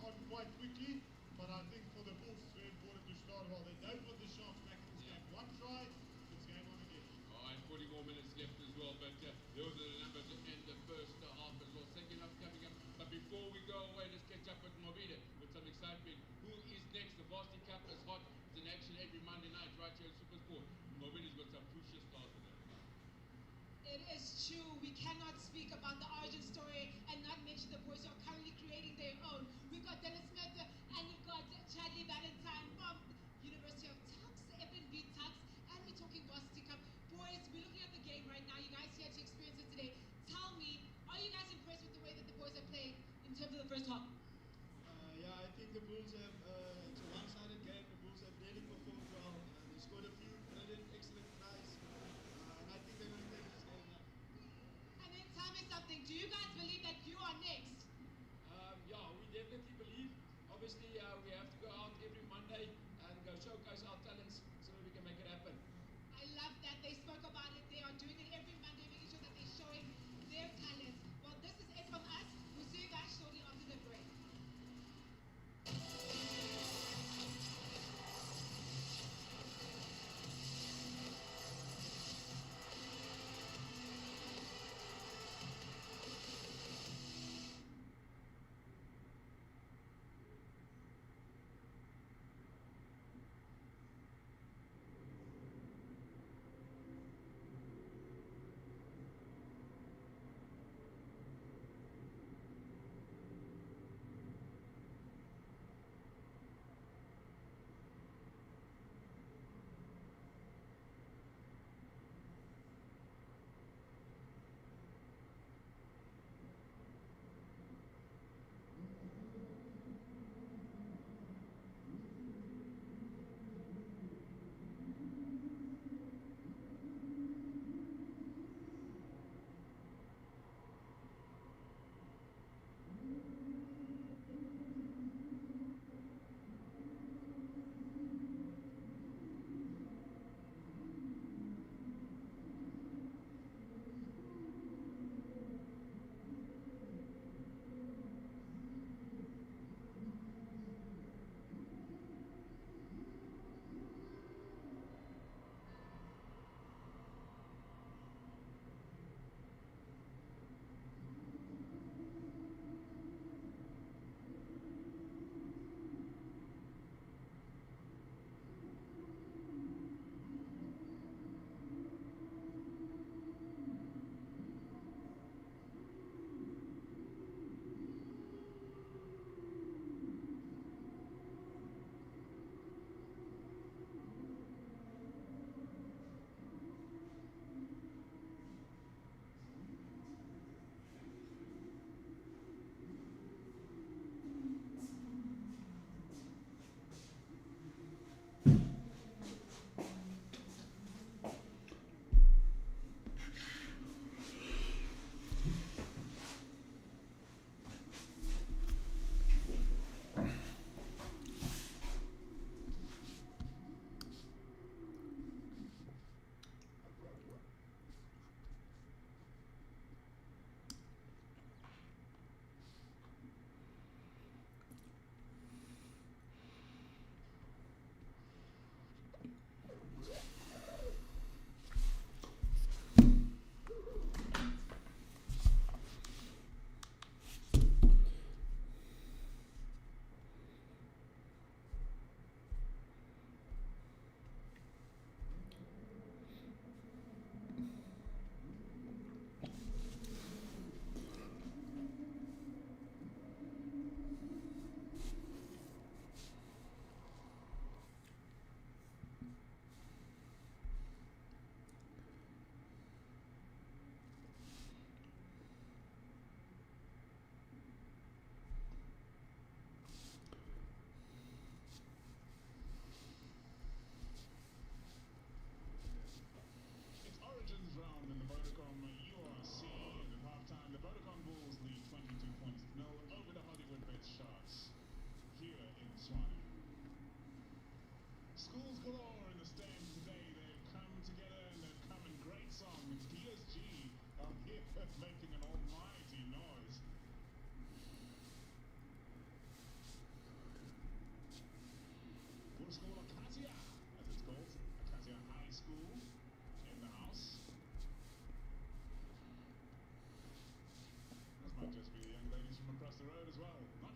on quite quickly. But I think for the Bulls, it's very important to start well. They don't want the Sharks back in this game. One try, it's game on again. Oh, and 40 more minutes left as well. But those are the numbers to end the first half as well. Second half coming up. But before we go away, let's catch up with Mobile with some excitement. Who is next? The Varsity Cup is hot. It's in action every Monday night right here at Supersport. Mobile's got some crucial stars with them. It is true. We cannot speak about the origin story and not mention the boys who are currently creating their own. We've got Dennis Smith and we've got Chadley Valentine from University of Tux, FNB Tux, and we're talking Varsity Cup. Boys, we're looking at the game right now. You guys here to experience it today. Tell me, are you guys impressed with the way that the boys are playing in terms of the first half? Yeah, I think the Bulls have, it's a one-sided game. The Bulls have really performed well. They scored a few brilliant, excellent tries. And I think they're going to take this game now. And then tell me something. Do you guys believe that you are next? Yeah, we definitely believe. Obviously, we have to go out every Monday and go showcase our talents so that we can make it happen. I love that. They spoke about it. They are doing it every Monday, making sure that they're showing their talents. Well, this is it from us. We'll see you guys shortly after the break.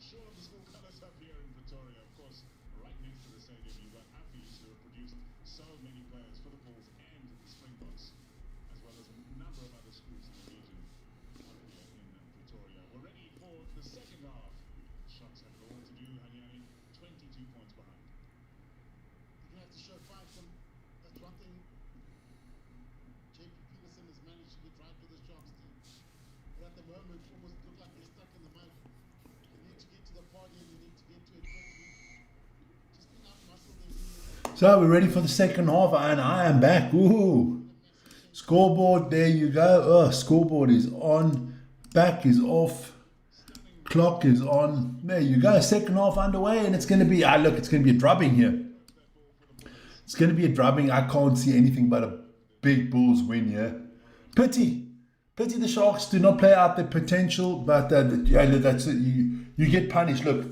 sure of the school colours up here in Pretoria. Of course, right next to the stadium, you've got Affys who have produced so many players for the Bulls and the Springboks, as well as a number of other schools in the region up here in Pretoria. We're ready for the second half. Sharks have it all to do, Hanyani, 22 points behind. You have to show fight from that's one thing JP Peterson has managed to get right with the Sharks team. But at the moment, almost look like they're stuck in the mud. You need to get to the party and you need to get to it quickly. Just enough muscle there. So we're ready for the second half, and I am back. Ooh. Scoreboard, there you go. Oh, scoreboard is on. Back is off. Clock is on. There you go. Second half underway, and it's going to be, look, it's going to be a drubbing here. It's going to be a drubbing. I can't see anything but a big Bulls win here. Pity the Sharks do not play out their potential, but that's it. You get punished. Look,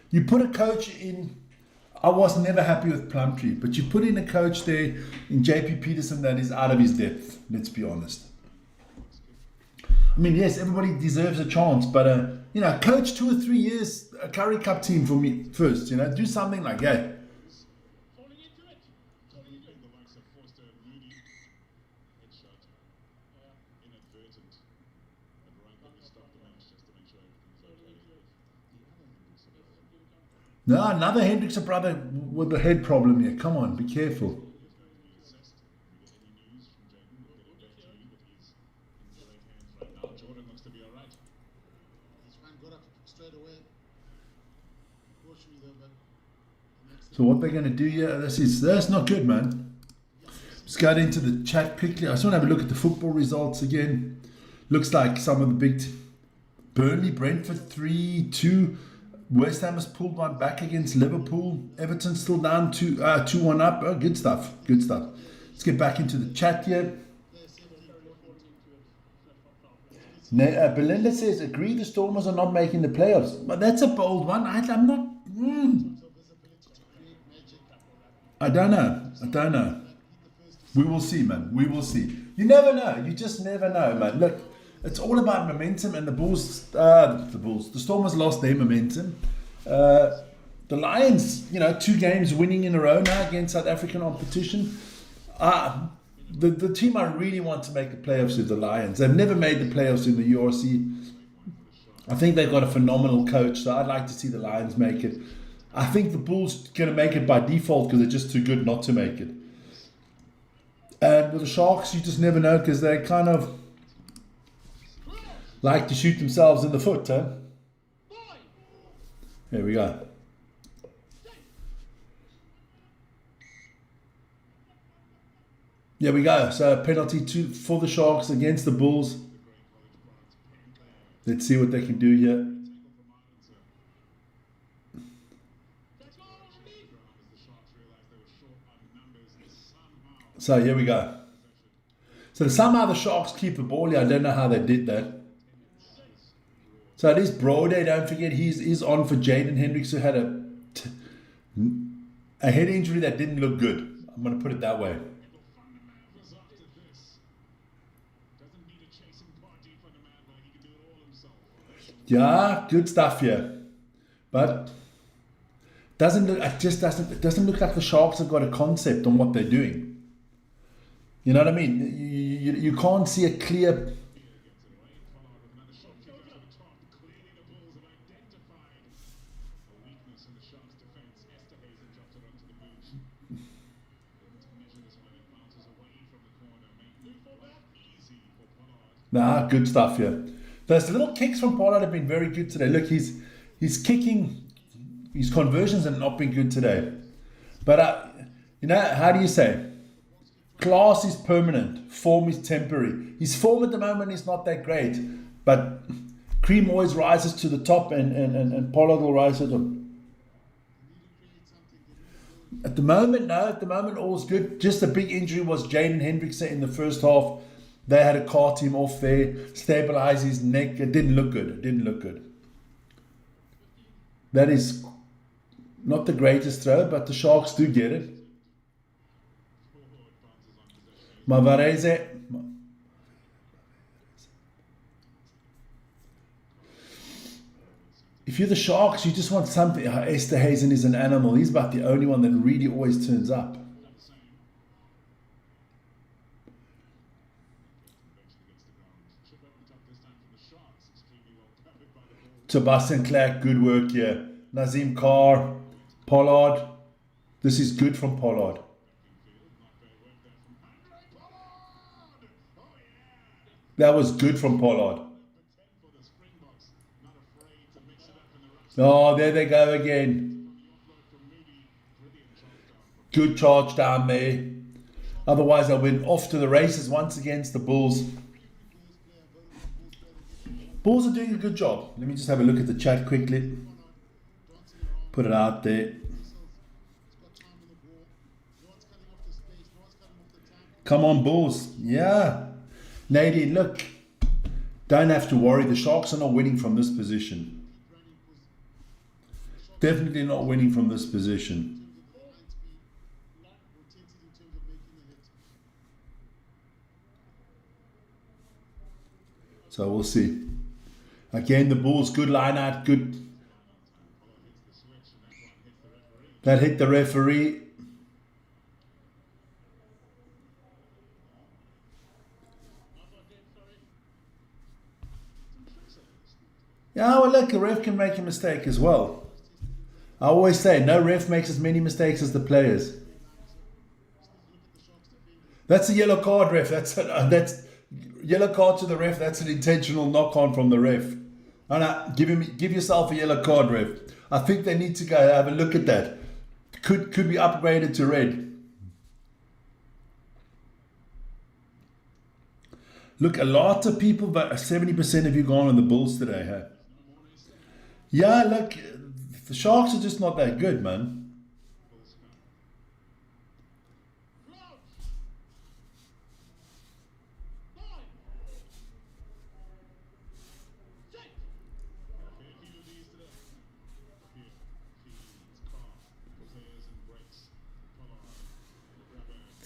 you put a coach in. I was never happy with Plumtree, but you put in a coach there in JP Peterson that is out of his depth. Let's be honest. I mean, yes, everybody deserves a chance, but coach 2 or 3 years a Currie Cup team for me first. Do something like that. Falling into it. The likes of Forster and Moody. Headshot. Inadvertent. But right when we stop the match just to make sure everything's okay. No, another Hendrickson brother with the head problem here. Come on, be careful. Is going to be assessed. If we get any news from Jaden, we'll get it back to you, but he's in great hands right now. Jordan looks to be alright. This one got up straight away. Unfortunately though, but So what they're going to do here, that's not good, man. Let's go into the chat quickly. I just want to have a look at the football results again. Looks like some of the big Burnley, Brentford 3-2. West Ham has pulled one back against Liverpool. Everton still down 2-1 up. Oh, good stuff. Good stuff. Let's get back into the chat here. Belinda says, agree the Stormers are not making the playoffs. But that's a bold one. I'm not... I don't know. We will see, man. We will see. You never know. You just never know, man. Look, it's all about momentum, and the Stormers lost their momentum. The Lions, 2 games winning in a row now against South African competition. The team I really want to make the playoffs is the Lions. They've never made the playoffs in the URC. I think they've got a phenomenal coach, so I'd like to see the Lions make it. I think the Bulls going to make it by default because they're just too good not to make it. And with the Sharks, you just never know because they kind of like to shoot themselves in the foot, huh? There we go. There we go. So penalty for the Sharks against the Bulls. Let's see what they can do here. So here we go. So somehow the Sharks keep the ball here. I don't know how they did that. So it is Brody. Don't forget he's on for Jaden Hendricks, who had a head injury that didn't look good. I'm going to put it that way. Yeah, good stuff here, but it doesn't look like the Sharks have got a concept on what they're doing. You know what I mean? You can't see a clear. Nah, good stuff here. Those little kicks from Pollard have been very good today. Look, he's kicking, his conversions have not been good today. But, how do you say? Class is permanent. Form is temporary. His form at the moment is not that great. But Cream always rises to the top and Pollard will rise to them. At the moment, no. At the moment, all's good. Just a big injury was Jaden Hendrickson in the first half. They had to cart him off there, stabilize his neck. It didn't look good. That is not the greatest throw, but the Sharks do get it. Mavarese. If if you're the Sharks, you just want something. Esther Hazen is an animal. He's about the only one that really always turns up. Sebastian Clark, good work here. Nazim Carr, Pollard. This is good from Pollard. That was good from Pollard. Oh, there they go again. Good charge down there. Otherwise, I went off to the races once against the Bulls. Bulls are doing a good job. Let me just have a look at the chat quickly. Put it out there. Come on, Bulls. Yeah. Nadine, look. Don't have to worry. The Sharks are not winning from this position. Definitely not winning from this position. So we'll see. Again, the Bulls, good line out, good. That hit the referee. Yeah, well, look, a ref can make a mistake as well. I always say, no ref makes as many mistakes as the players. That's a yellow card, ref. That's yellow card to the ref. That's an intentional knock on from the ref. And give yourself a yellow card, ref. I think they need to go have a look at that. Could be upgraded to red. Look, a lot of people, but 70% of you gone on the Bulls today, huh? Yeah, look, the Sharks are just not that good, man.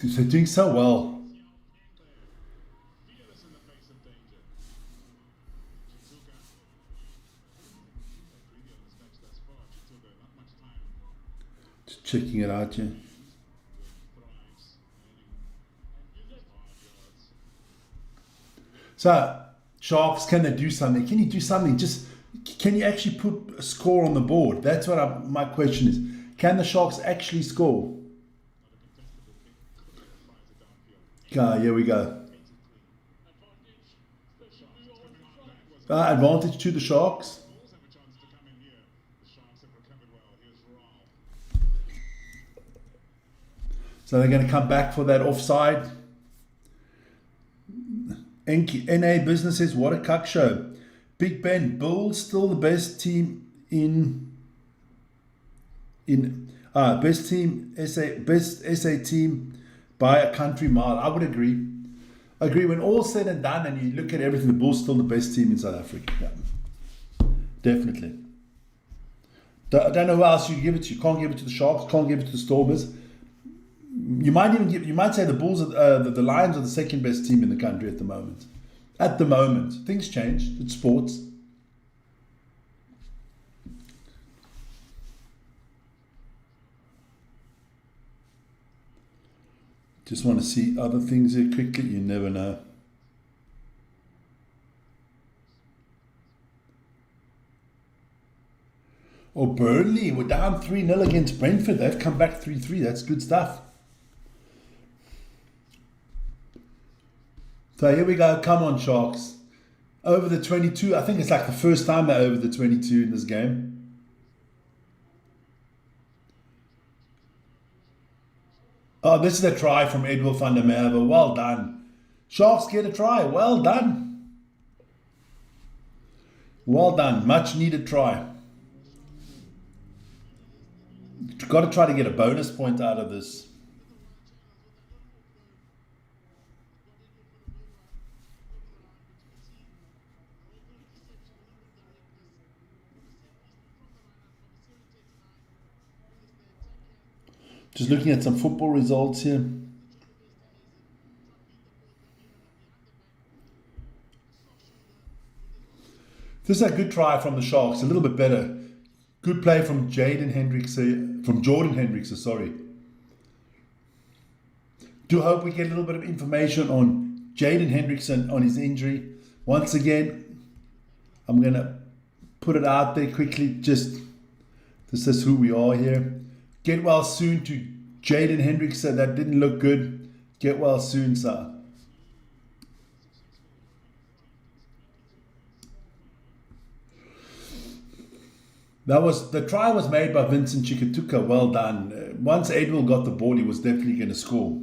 They're doing so well. Just checking it out, yeah. So, Sharks, can they do something? Can you do something? Just, can you actually put a score on the board? That's what my question is. Can the Sharks actually score? Here we go. Advantage to the Sharks. So they're going to come back for that offside. NA Businesses, what a cuck show. Big Ben, Bulls still the best team best SA team by a country mile. I would agree. When all's said and done and you look at everything, the Bulls still the best team in South Africa. Yeah. Definitely. I don't know who else you give it to. You can't give it to the Sharks, can't give it to the Stormers. You might say the Bulls are the Lions are the second best team in the country at the moment. At the moment. Things change. It's sports. Just want to see other things here quickly. You never know. Oh, Burnley, we're down 3-0 against Brentford. They've come back 3-3. That's good stuff. So here we go. Come on, Sharks. Over the 22. I think it's like the first time they're over the 22 in this game. Oh, this is a try from Edward van der Merwe. Well done. Sharks get a try. Well done. Well done. Much needed try. Got to try to get a bonus point out of this. Just looking at some football results here. This is a good try from the Sharks, a little bit better. Good play from Jordan Hendricks, sorry. Do hope we get a little bit of information on Jaden Hendrickson on his injury. Once again, I'm going to put it out there quickly. Just, this is who we are here. Get well soon to Jaden Hendrickson. That didn't look good. Get well soon, sir. The try was made by Vincent Chikatuka. Well done. Once Edwill got the ball, he was definitely going to score.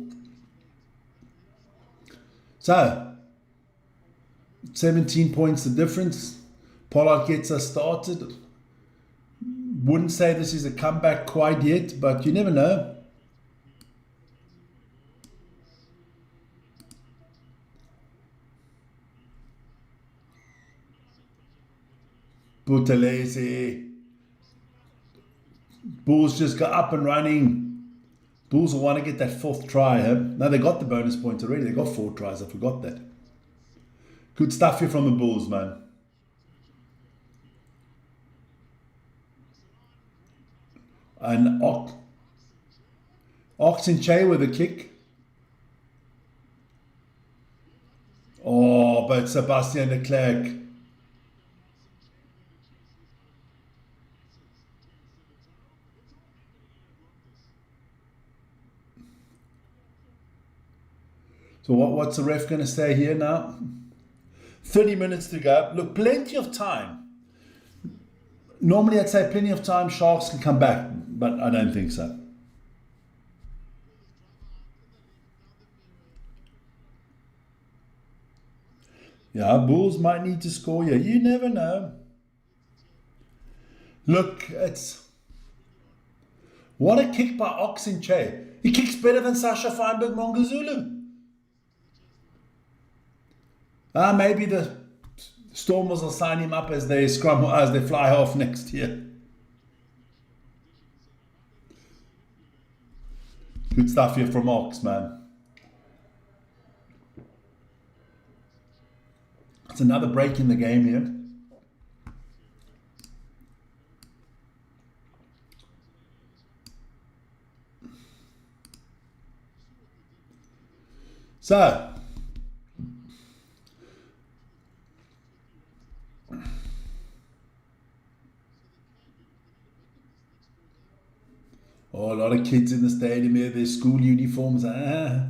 So, 17 points the difference. Pollard gets us started. Wouldn't say this is a comeback quite yet, but you never know. Buthelezi. Bulls just got up and running. Bulls will want to get that 4th try. Huh? Now they got the bonus points already. They got 4 tries. I forgot that. Good stuff here from the Bulls, man. And Oxenche with a kick. Oh, but Sebastian Leclerc. So what's the ref going to say here now? 30 minutes to go. Look, plenty of time. Normally I'd say plenty of time. Sharks can come back, but I don't think so. Yeah, Bulls might need to score here. You never know. Look, what a kick by Oxenche. He kicks better than Sasha Feinberg Mongazulu. Maybe the Stormers will sign him up as they fly half next year. Good stuff here from Ox, man. It's another break in the game here. So, oh, a lot of kids in the stadium here, their school uniforms. It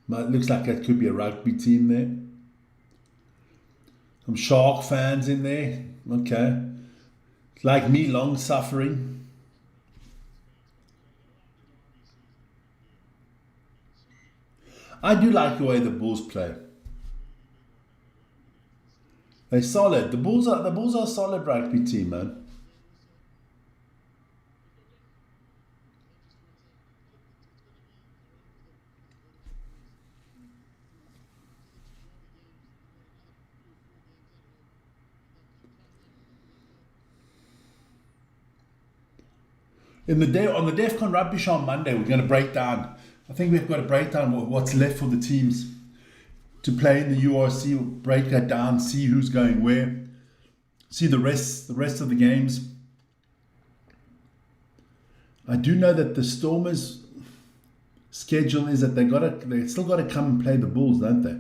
looks like it could be a rugby team there. Some Shark fans in there. Okay. Like me, long suffering. I do like the way the Bulls play. They're solid. The Bulls are a solid rugby team, man. On the DEFCON Rugby Show on Monday, we're going to break down. I think we've got to break down what's left for the teams to play in the URC. We'll break that down, see who's going where, see the rest of the games. I do know that the Stormers' schedule is that they still got to come and play the Bulls, don't they?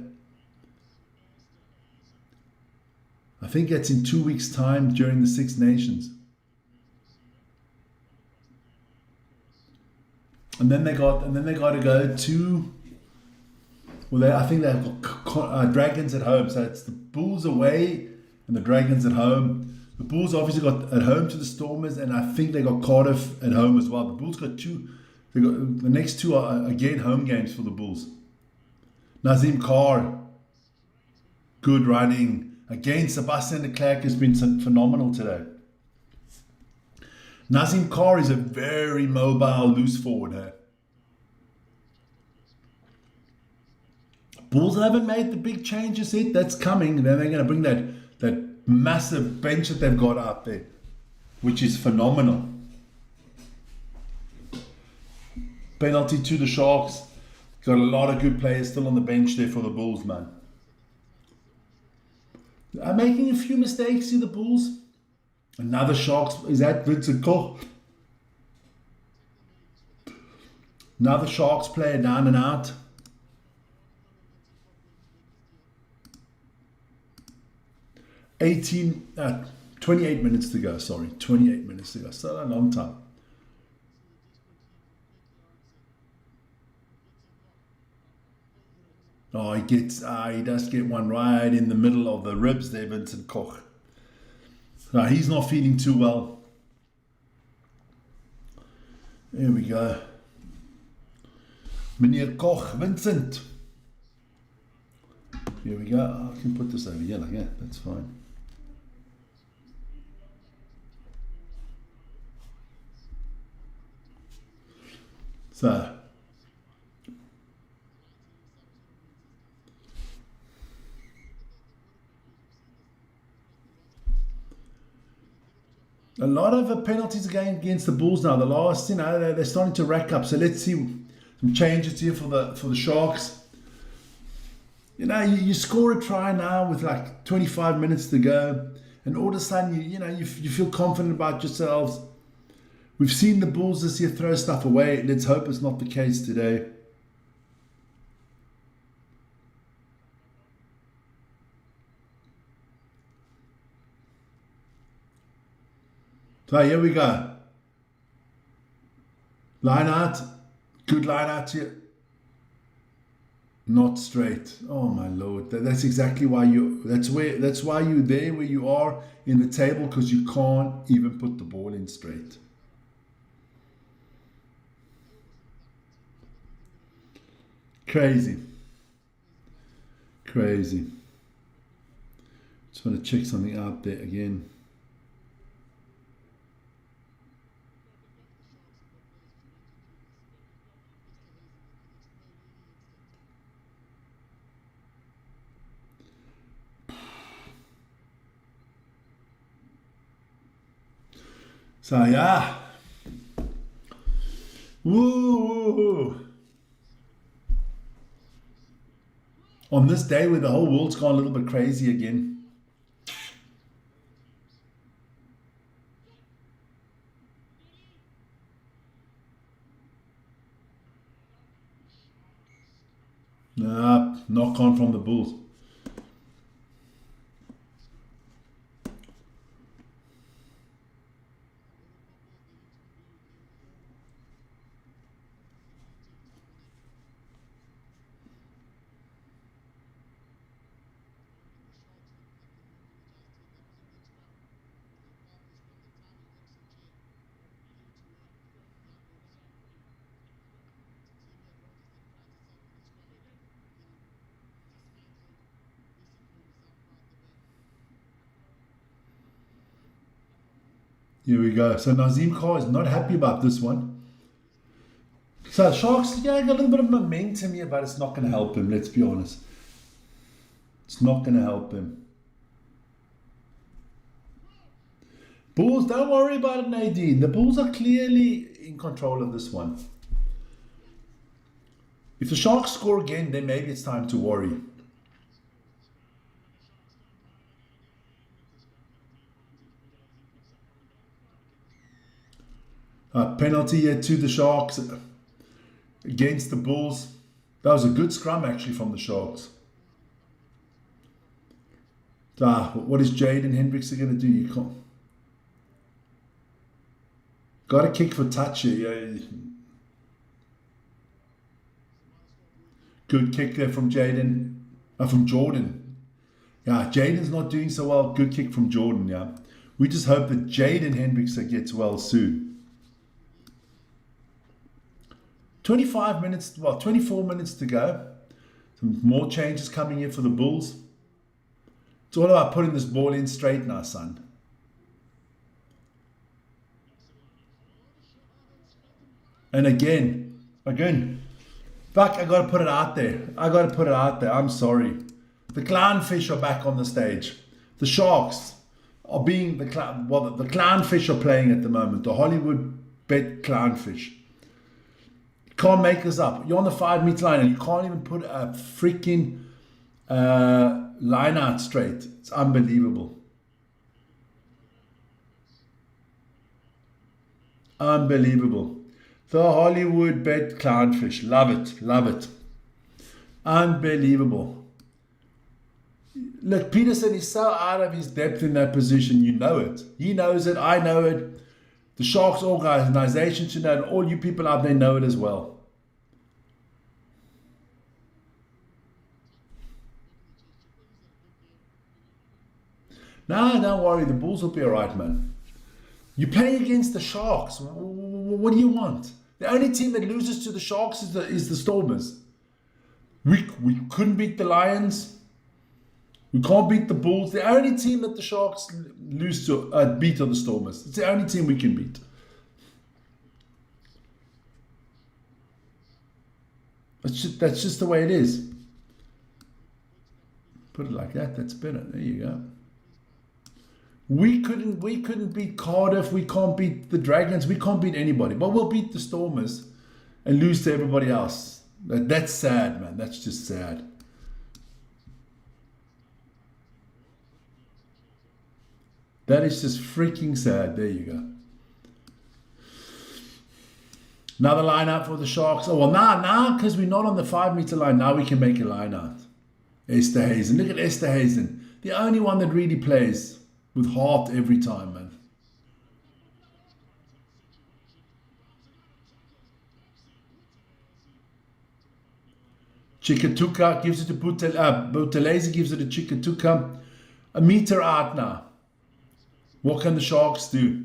I think it's in 2 weeks' time during the Six Nations. And then they got to go to. I think they've got Dragons at home. So it's the Bulls away and the Dragons at home. The Bulls obviously got at home to the Stormers, and I think they got Cardiff at home as well. The Bulls got two. They got the next two are again home games for the Bulls. Nazim Carr, good running again. Sebastian Leclerc has been phenomenal today. Nazim Carr is a very mobile, loose forward here. Bulls haven't made the big changes yet. That's coming. Then they're going to bring that massive bench that they've got out there, which is phenomenal. Penalty to the Sharks. Got a lot of good players still on the bench there for the Bulls, man. I'm making a few mistakes in the Bulls. Another Sharks, is that Vincent Koch? Another Sharks player down and out. 28 minutes to go, sorry. 28 minutes to go. Still a long time. Oh, he does get one right in the middle of the ribs there, Vincent Koch. No, he's not feeling too well. There we go. Meneer Koch, Vincent. Here we go. I can put this over here like that. That's fine. So, a lot of penalties against the Bulls now. The last, they're starting to rack up. So let's see some changes here for the Sharks. You score a try now with like 25 minutes to go, and all of a sudden you feel confident about yourselves. We've seen the Bulls this year throw stuff away. Let's hope it's not the case today. So here we go. Line out. Good line out here. Not straight. Oh my Lord. That's exactly why that's why you're there where you are in the table, because you can't even put the ball in straight. Crazy. Crazy. Just want to check something out there again. So yeah. Woo! On this day where the whole world's gone a little bit crazy again. Nah, knock on from the Bulls. Here we go. So Nazim Khan is not happy about this one. So Sharks, got a little bit of momentum here, but it's not going to help him, let's be honest. It's not going to help him. Bulls, don't worry about it, Nadine. The Bulls are clearly in control of this one. If the Sharks score again, then maybe it's time to worry. Penalty here to the Sharks against the Bulls. That was a good scrum actually from the Sharks. What is Jaden Hendricks going to do? You can't. Got a kick for touch here. Good kick there from Jaden. From Jordan. Yeah, Jaden's not doing so well. Good kick from Jordan. Yeah, we just hope that Jaden Hendricks gets well soon. 24 minutes to go. Some more changes coming in for the Bulls. It's all about putting this ball in straight now, son. And again, fuck, I gotta put it out there. I'm sorry. The clownfish are back on the stage. The Sharks are being the clownfish are playing at the moment. The Hollywood bet clownfish. Can't make this up. You're on the 5 meter line and you can't even put a freaking line out straight. It's unbelievable. Unbelievable. The Hollywood bet clownfish. Love it. Love it. Unbelievable. Look, Peterson is so out of his depth in that position. You know it. He knows it. I know it. The Sharks organization should know it. All you people out there know it as well. No, don't worry. The Bulls will be all right, man. You're playing against the Sharks. What do you want? The only team that loses to the Sharks is the Stormers. We couldn't beat the Lions. We can't beat the Bulls. The only team that the Sharks lose to beat are the Stormers. It's the only team we can beat. That's just the way it is. Put it like that. That's better. There you go. We couldn't beat Cardiff. We can't beat the Dragons. We can't beat anybody. But we'll beat the Stormers and lose to everybody else. That's sad, man. That's just sad. That is just freaking sad. There you go. Another line out for the Sharks. Oh, well, now, because we're not on the 5 meter line, now we can make a line out. Esther Hazen. Look at Esther Hazen. The only one that really plays with heart every time, man. Chikatuka gives it to Buthelezi, gives it to Chikatuka. A meter out now. What can the Sharks do?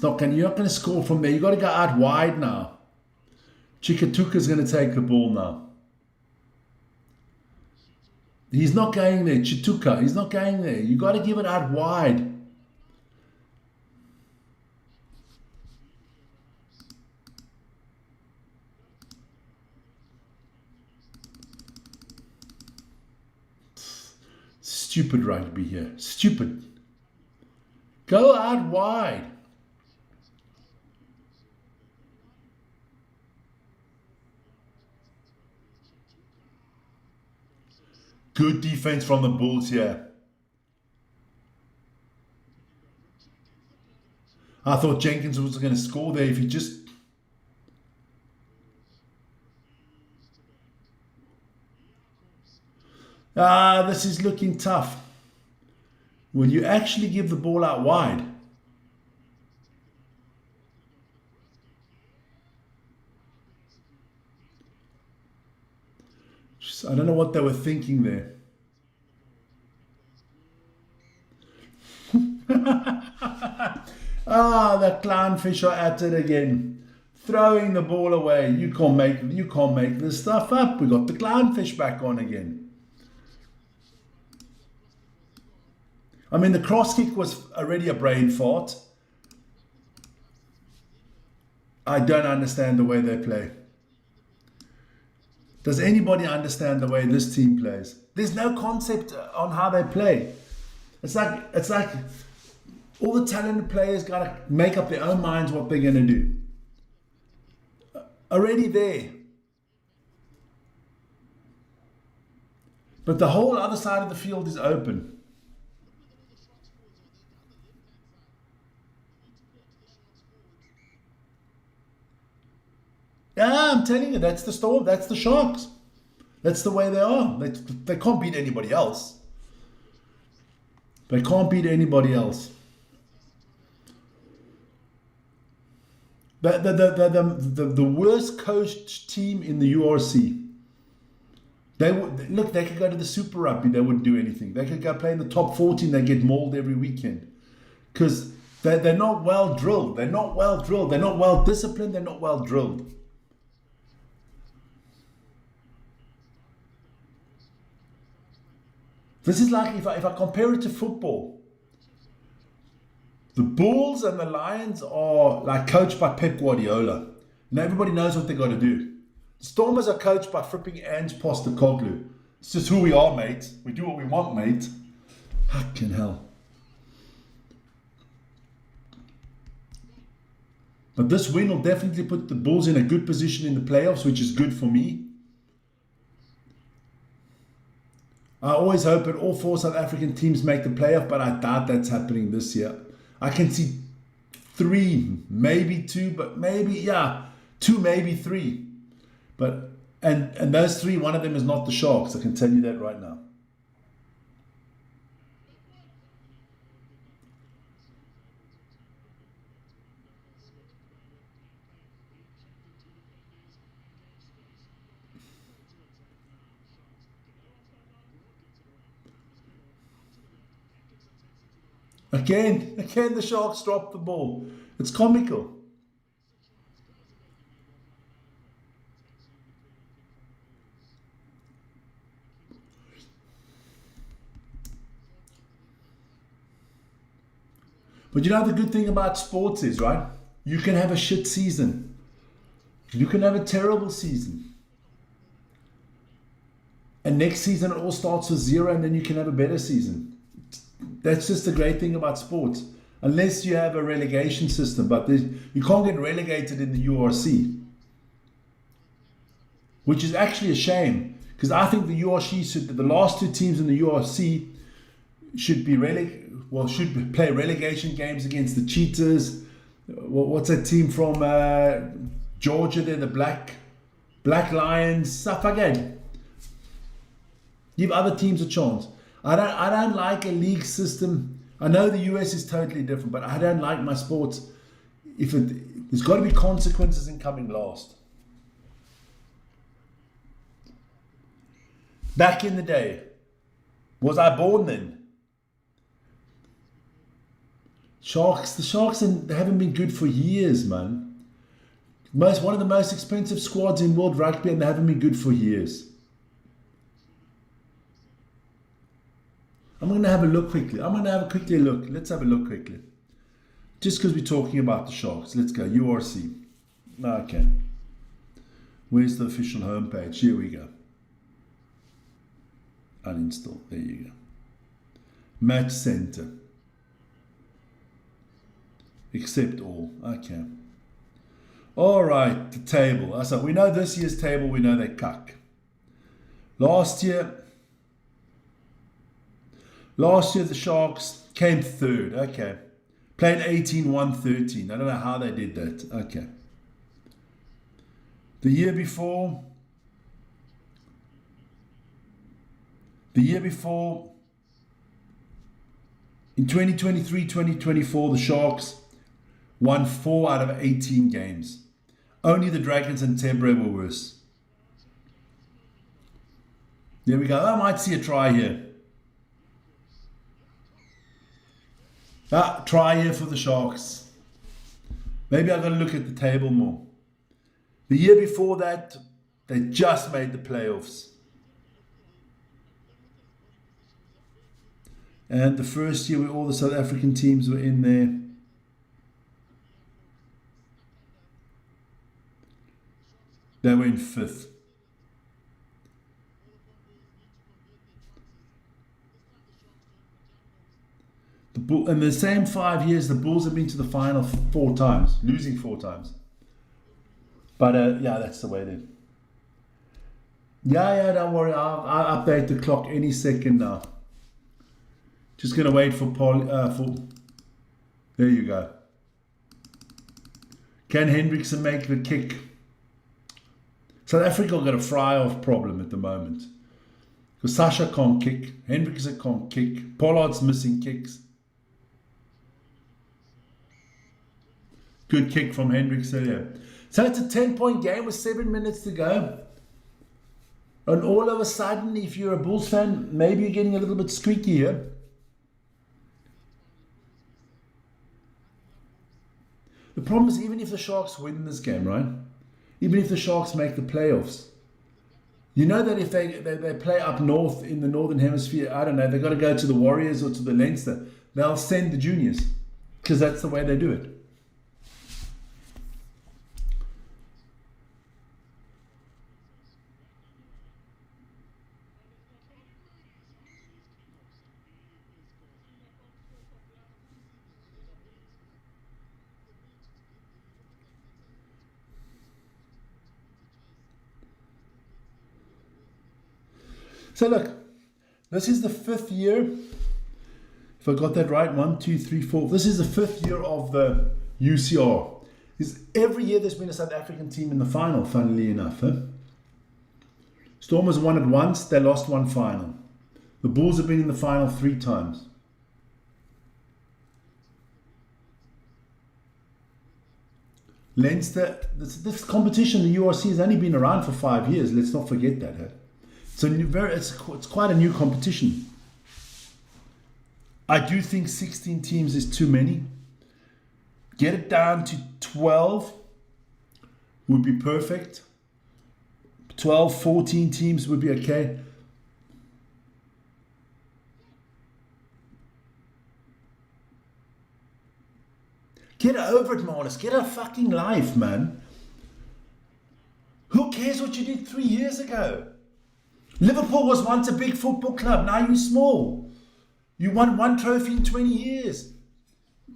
You're not going to score from there. You've got to go out wide now. Chikatuka's going to take the ball now. He's not going there, Chituka. He's not going there. You've got to give it out wide. Stupid rugby here. Stupid. Go out wide. Good defense from the Bulls here. I thought Jenkins was going to score there if he just... this is looking tough. Will you actually give the ball out wide? I don't know what they were thinking there. The clownfish are at it again. Throwing the ball away. You can't make this stuff up. We got the clownfish back on again. I mean, the cross kick was already a brain fart. I don't understand the way they play. Does anybody understand the way this team plays? There's no concept on how they play. It's like all the talented players got to make up their own minds what they're going to do. Already there. But the whole other side of the field is open. Yeah, I'm telling you, that's the Storm, that's the Sharks. That's the way they are. They can't beat anybody else. They can't beat anybody else. The worst coached team in the URC. They could go to the Super Rugby, they wouldn't do anything. They could go play in the top 14, they get mauled every weekend. Because they're not well drilled. They're not well drilled. They're not well disciplined. They're not well drilled. This is like if I compare it to football. The Bulls and the Lions are like coached by Pep Guardiola. And everybody knows what they got to do. The Stormers are coached by fripping Ange Postecoglou. It's just who we are, mate. We do what we want, mate. Fucking hell. But this win will definitely put the Bulls in a good position in the playoffs, which is good for me. I always hope that all 4 South African teams make the playoff, but I doubt that's happening this year. I can see 3, maybe 2, but maybe, 2, maybe 3. But and those 3, one of them is not the Sharks. I can tell you that right now. Again, the Sharks dropped the ball. It's comical. But you know the good thing about sports is, right? You can have a shit season. You can have a terrible season. And next season it all starts with 0 and then you can have a better season. That's just the great thing about sports. Unless you have a relegation system, but you can't get relegated in the URC. Which is actually a shame. Because I think the URC the last 2 teams in the URC should be should play relegation games against the Cheetahs. What's that team from Georgia there? The Black Lions. Stuff like that. Give other teams a chance. I don't like a league system. I know the US is totally different, but I don't like my sports. There's got to be consequences in coming last. Back in the day, was I born then? The Sharks they haven't been good for years, man. One of the most expensive squads in world rugby, and they haven't been good for years. I'm going to have a look quickly. Let's have a look quickly. Just because we're talking about the Sharks. Let's go. URC. Okay. Where's the official homepage? Here we go. Uninstall. There you go. Match center. Accept all. Okay. All right. The table. So we know this year's table. We know they cuck. Last year the Sharks came 3rd. Okay. Played 18, won 13. I don't know how they did that. Okay. The year before, in 2023-2024, the Sharks won 4 out of 18 games. Only the Dragons and Tebre were worse. There we go. I might see a try here. Try here for the Sharks. Maybe I've got to look at the table more. The year before that, they just made the playoffs. And the first year where all the South African teams were in there. They were in 5th. In the same 5 years, the Bulls have been to the final 4 times, losing 4 times. But that's the way they. Yeah, don't worry. I'll update the clock any second now. Just gonna wait for Paul. There you go. Can Hendrickson make the kick? South Africa got a fry-off problem at the moment. Because Sasha can't kick, Hendrickson can't kick, Pollard's missing kicks. Good kick from Hendrickson, yeah. So it's a 10-point game with 7 minutes to go. And all of a sudden, if you're a Bulls fan, maybe you're getting a little bit squeaky here. The problem is, even if the Sharks win this game, right? Even if the Sharks make the playoffs, you know that if they play up north in the Northern Hemisphere, I don't know, they've got to go to the Warriors or to the Leinster. They'll send the juniors because that's the way they do it. So look, This is the 5th year. If I got that right, 1, 2, 3, 4. This is the 5th year of the UCR. Every year there's been a South African team in the final, funnily enough. Stormers won it once, they lost one final. The Bulls have been in the final 3 times. Leinster, this competition, the URC, has only been around for 5 years. Let's not forget that. It's quite a new competition. I do think 16 teams is too many. Get it down to 12 would be perfect. 12, 14 teams would be okay. Get over it, Marnus. Get a fucking life, man. Who cares what you did 3 years ago? Liverpool was once a big football club. Now you're small. You won 1 trophy in 20 years.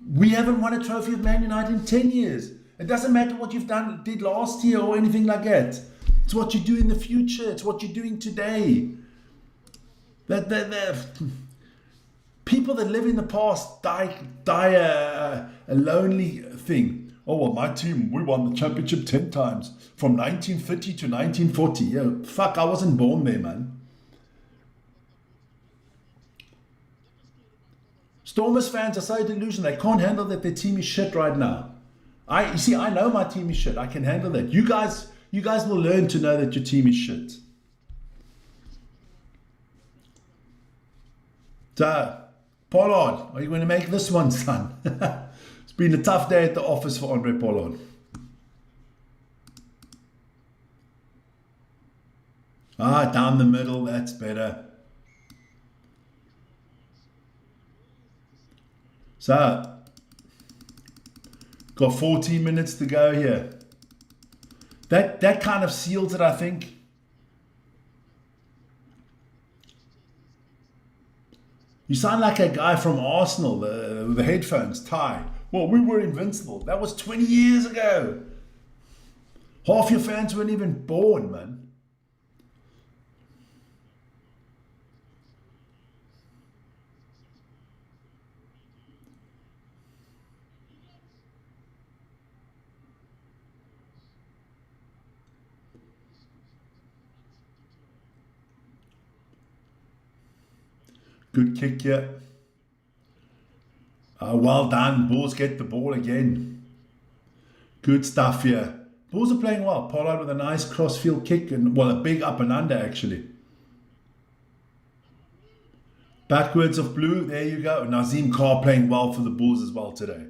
We haven't won a trophy with Man United in 10 years. It doesn't matter what you've did last year or anything like that. It's what you do in the future. It's what you're doing today. People that live in the past die a lonely thing. Oh, well, my team, we won the championship 10 times from 1930 to 1940. Yeah, fuck, I wasn't born there, man. Stormers fans are so delusional. They can't handle that their team is shit right now. You see, I know my team is shit. I can handle that. You guys will learn to know that your team is shit. So, Pollard, are you going to make this one, son? It's been a tough day at the office for Andre Pollard. Down the middle, that's better. So, got 14 minutes to go here. That kind of seals it, I think. You sound like a guy from Arsenal, the headphones, Ty. Well, we were invincible. That was 20 years ago. Half your fans weren't even born, man. Good kick here. Well done. Bulls get the ball again. Good stuff here. Bulls are playing well. Pollard with a nice crossfield kick and, well, a big up and under actually. Backwards of blue. There you go. Nazim Carr playing well for the Bulls as well today.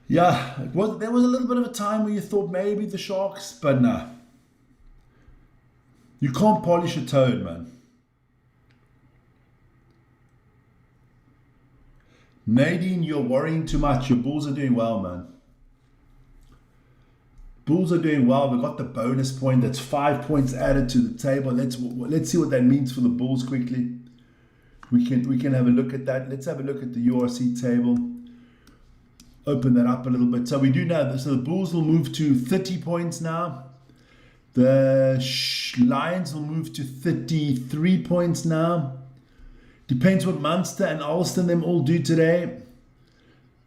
Yeah, there was a little bit of a time where you thought maybe the Sharks, but nah. You can't polish a toad, man. Nadine, you're worrying too much. Your Bulls are doing well, man. Bulls are doing well. We've got the bonus point. That's 5 points added to the table. Let's see what that means for the Bulls quickly. We can have a look at that. Let's have a look at the URC table. Open that up a little bit. So we do know that. So the Bulls will move to 30 points now. The Lions will move to 33 points now. Depends what Munster and Ulster them all do today.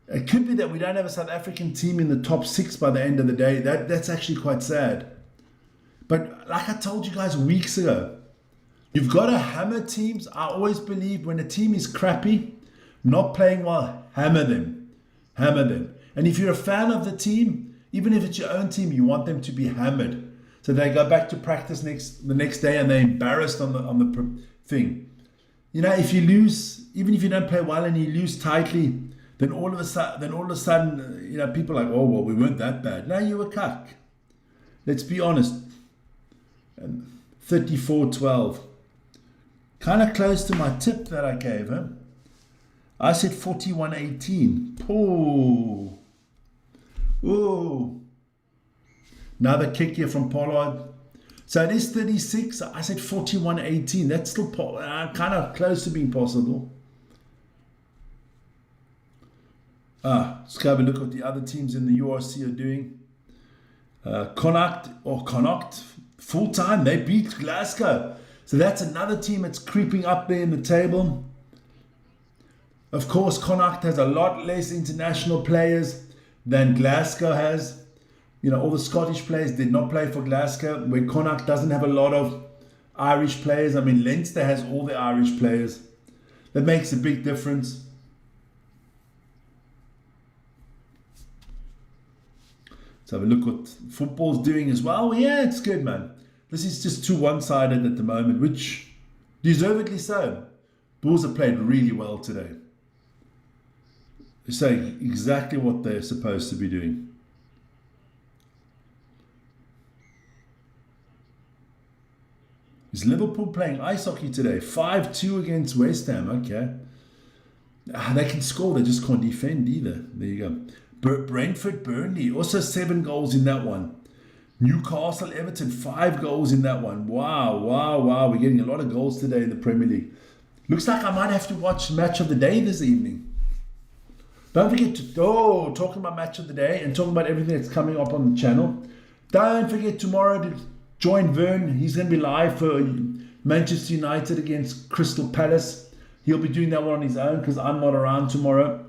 It could be that we don't have a South African team in the top 6 by the end of the day. That's actually quite sad. But like I told you guys weeks ago, you've got to hammer teams. I always believe when a team is crappy, not playing well, hammer them. Hammer them. And if you're a fan of the team, even if it's your own team, you want them to be hammered. So they go back to practice the next day and they're embarrassed on the thing. You know, if you lose, even if you don't play well and you lose tightly, then all of a sudden, you know, people are like, oh, well, we weren't that bad. No, you were cuck. Let's be honest. 34-12. Kind of close to my tip that I gave him. I said 41-18. Oh. Oh. Another kick here from Pollard. So it is 36. I said 41-18. That's still kind of close to being possible. Let's go have a look at what the other teams in the URC are doing. Connacht, full time, they beat Glasgow. So that's another team that's creeping up there in the table. Of course, Connacht has a lot less international players than Glasgow has. You know, all the Scottish players did not play for Glasgow, where Connacht doesn't have a lot of Irish players. I mean, Leinster has all the Irish players. That makes a big difference. Let's have a look what football's doing as well. Yeah, it's good, man. This is just too one-sided at the moment, which deservedly so. Bulls have played really well today. They're saying exactly what they're supposed to be doing. Is Liverpool playing ice hockey today? 5-2 against West Ham. Okay. They can score, they just can't defend either. There you go. Brentford, Burnley, also 7 goals in that one. Newcastle, Everton, 5 goals in that one. Wow. We're getting a lot of goals today in the Premier League. Looks like I might have to watch Match of the Day this evening. Don't forget to, talking about Match of the Day and talking about everything that's coming up on the channel. Don't forget tomorrow to join Vern. He's going to be live for Manchester United against Crystal Palace. He'll be doing that one on his own because I'm not around tomorrow.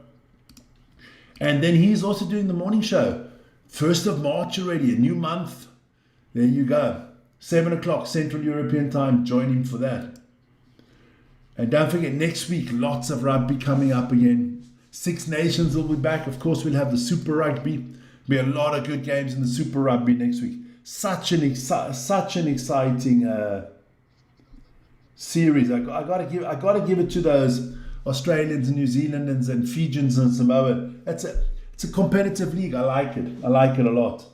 And then he's also doing the morning show. 1st of March already, a new month. There you go. 7 o'clock Central European time. Join him for that. And don't forget, next week, lots of rugby coming up again. 6 Nations will be back. Of course, we'll have the Super Rugby. There'll be a lot of good games in the Super Rugby next week. Such an exciting series. I gotta give it to those Australians and New Zealanders and Fijians and Samoa. It's a competitive league. I like it. I like it a lot.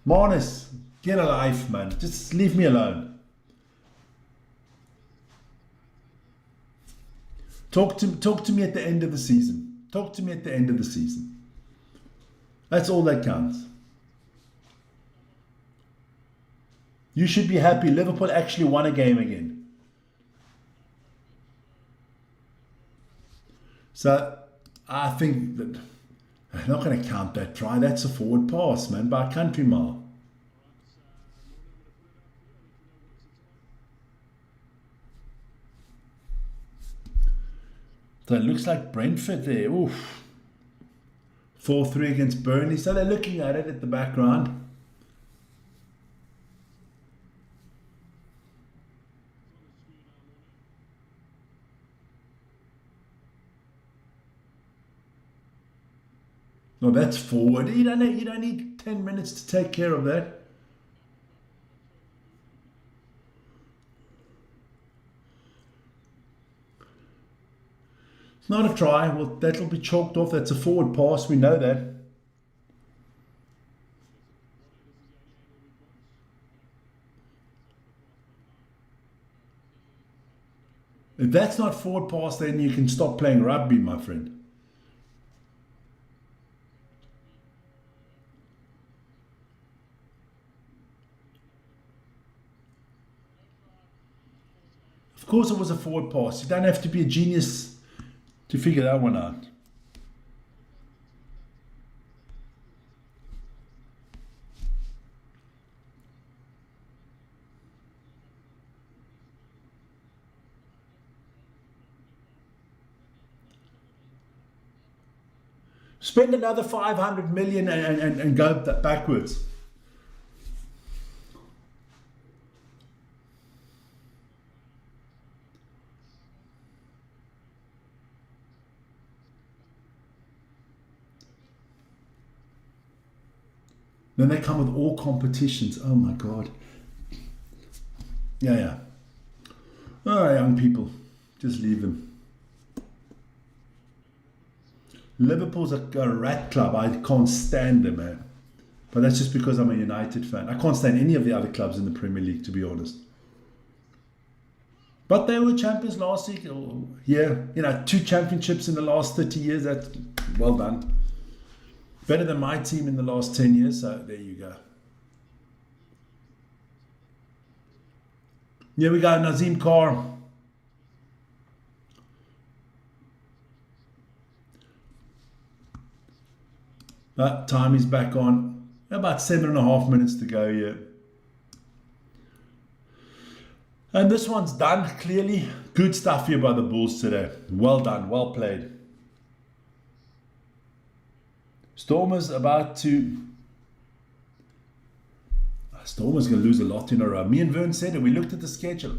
Marnus, get a life, man. Just leave me alone. Talk to me at the end of the season. Talk to me at the end of the season. That's all that counts. You should be happy. Liverpool actually won a game again. So I think that I'm not going to count that try. That's a forward pass, man, by a country mile. So it looks like Brentford there. Oof. 4-3 against Burnley. So they're looking at it at the background. No, that's forward. You don't need 10 minutes to take care of that. It's not a try. Well, that'll be chalked off. That's a forward pass. We know that. If that's not forward pass, then you can stop playing rugby, my friend. Of course it was a forward pass. You don't have to be a genius to figure that one out. Spend another 500 million and go backwards. Then they come with all competitions. Oh my God. Yeah. All right, young people, just leave them. Liverpool's a rat club. I can't stand them, man. But that's just because I'm a United fan. I can't stand any of the other clubs in the Premier League, to be honest. But they were champions last week. Yeah, 2 championships in the last 30 years. That's well done. Better than my team in the last 10 years, so there you go. Here we go, Nazim Kaur. But time is back on. About 7.5 minutes to go here. And this one's done, clearly. Good stuff here by the Bulls today. Well done, well played. Stormers about to... Stormers going to lose a lot in a row. Me and Vern said it. We looked at the schedule.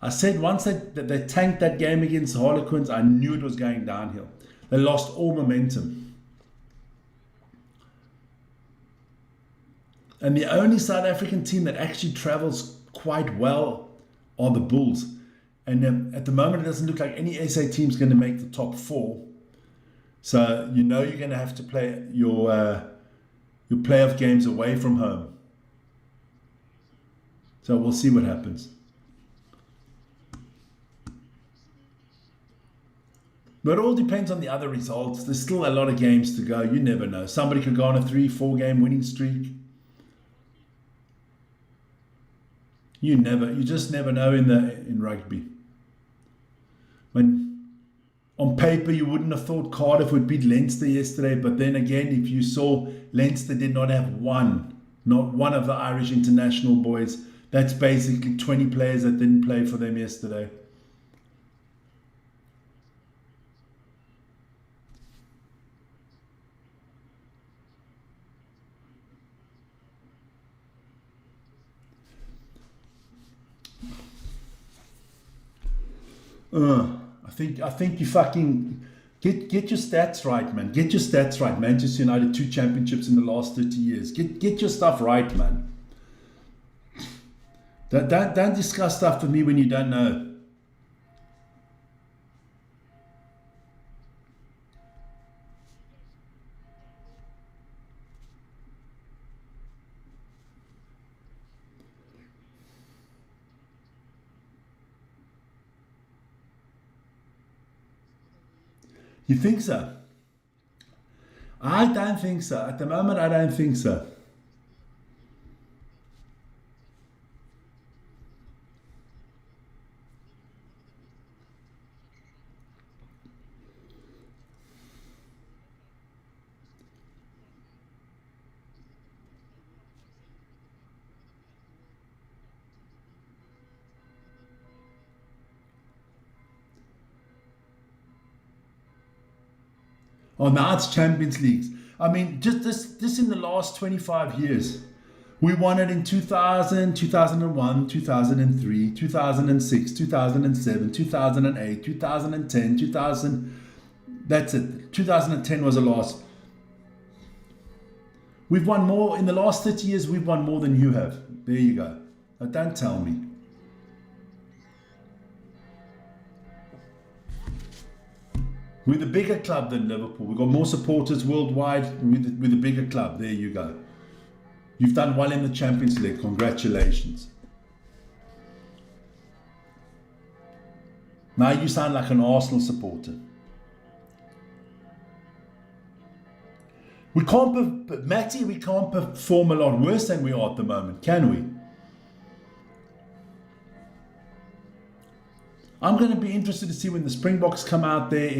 I said once they tanked that game against the Harlequins, I knew it was going downhill. They lost all momentum. And the only South African team that actually travels quite well are the Bulls. And at the moment, it doesn't look like any SA team's going to make the top 4. So you know you're going to have to play your playoff games away from home. So we'll see what happens. But it all depends on the other results. There's still a lot of games to go. You never know. Somebody could go on a 3-4 game winning streak. You just never know in rugby. When on paper you wouldn't have thought Cardiff would beat Leinster yesterday, but then again, if you saw Leinster did not have not one of the Irish international boys, that's basically 20 players that didn't play for them yesterday. I think you fucking get your stats right, man. Get your stats right. Manchester United 2 championships in the last 30 years. Get your stuff right, man. Don't discuss stuff with me when you don't know. You think so? I don't think so. At the moment, I don't think so. Oh, now it's Champions Leagues. I mean, just this in the last 25 years. We won it in 2000, 2001, 2003, 2006, 2007, 2008, 2010, 2000. That's it. 2010 was the last. We've won more in the last 30 years. We've won more than you have. There you go. Now, don't tell me. We're the bigger club than Liverpool. We've got more supporters worldwide. We're the bigger club. There you go. You've done well in the Champions League. Congratulations. Now you sound like an Arsenal supporter. Matty, we can't perform a lot worse than we are at the moment, can we? I'm going to be interested to see when the Springboks come out there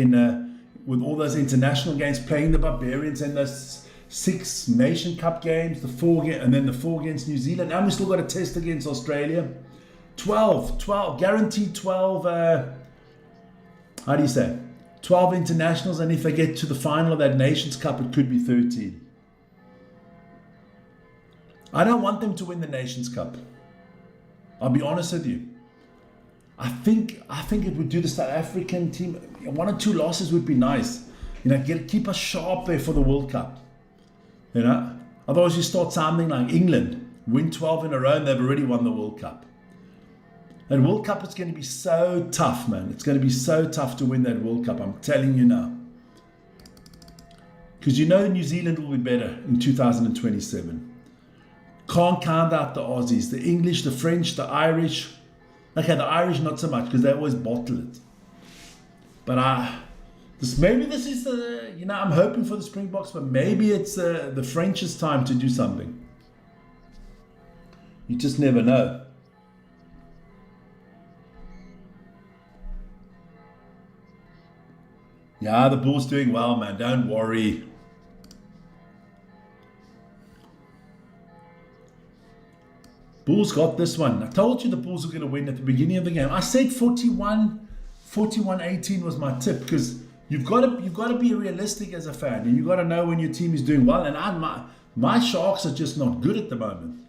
with all those international games, playing the Barbarians and those 6 Nation Cup games, and then the 4 against New Zealand. And we still got a test against Australia. 12, guaranteed 12, how do you say? 12 internationals, and if they get to the final of that Nations Cup, it could be 13. I don't want them to win the Nations Cup. I'll be honest with you. I think it would do the South African team. 1 or 2 losses would be nice. You know, keep us sharp there for the World Cup. You know, otherwise you start something like England, win 12 in a row, and they've already won the World Cup. That World Cup is going to be so tough, man. It's going to be so tough to win that World Cup. I'm telling you now. Because you know New Zealand will be better in 2027. Can't count out the Aussies, the English, the French, the Irish. Okay, the Irish not so much because they always bottle it. But Maybe this is the, I'm hoping for the Springboks, but maybe it's the French's time to do something. You just never know. Yeah, the Bulls doing well, man. Don't worry. Bulls got this one. I told you the Bulls were going to win at the beginning of the game. I said 41-18 was my tip, because you've got to be realistic as a fan, and you've got to know when your team is doing well. And my Sharks are just not good at the moment.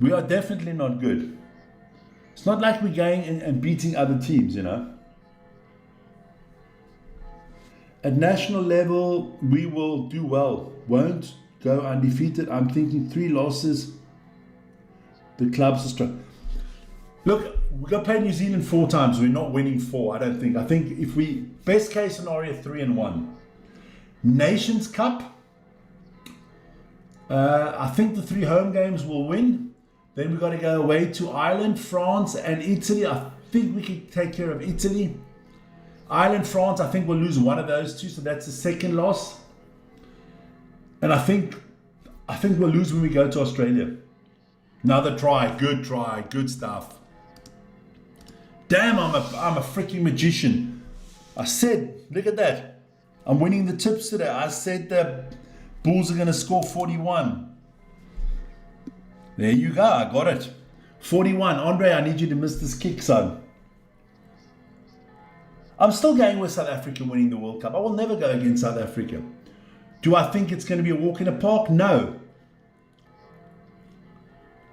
We are definitely not good. It's not like we're going and beating other teams, At national level, we will do well. Won't go undefeated. I'm thinking 3 losses. The clubs are strong. Look, we got played New Zealand 4 times. We're not winning 4, I don't think. I think if we, best case scenario, 3-1. Nations Cup, I think the 3 home games will win. Then we've got to go away to Ireland, France, and Italy. I think we can take care of Italy. Ireland, France, I think we'll lose one of those 2, so that's the second loss. And I think we'll lose when we go to Australia. Another try, good stuff. Damn, I'm a freaking magician. I said, look at that. I'm winning the tips today. I said the Bulls are going to score 41. There you go, I got it. 41. Andre, I need you to miss this kick, son. I'm still going with South Africa winning the World Cup. I will never go against South Africa. Do I think it's going to be a walk in the park? No.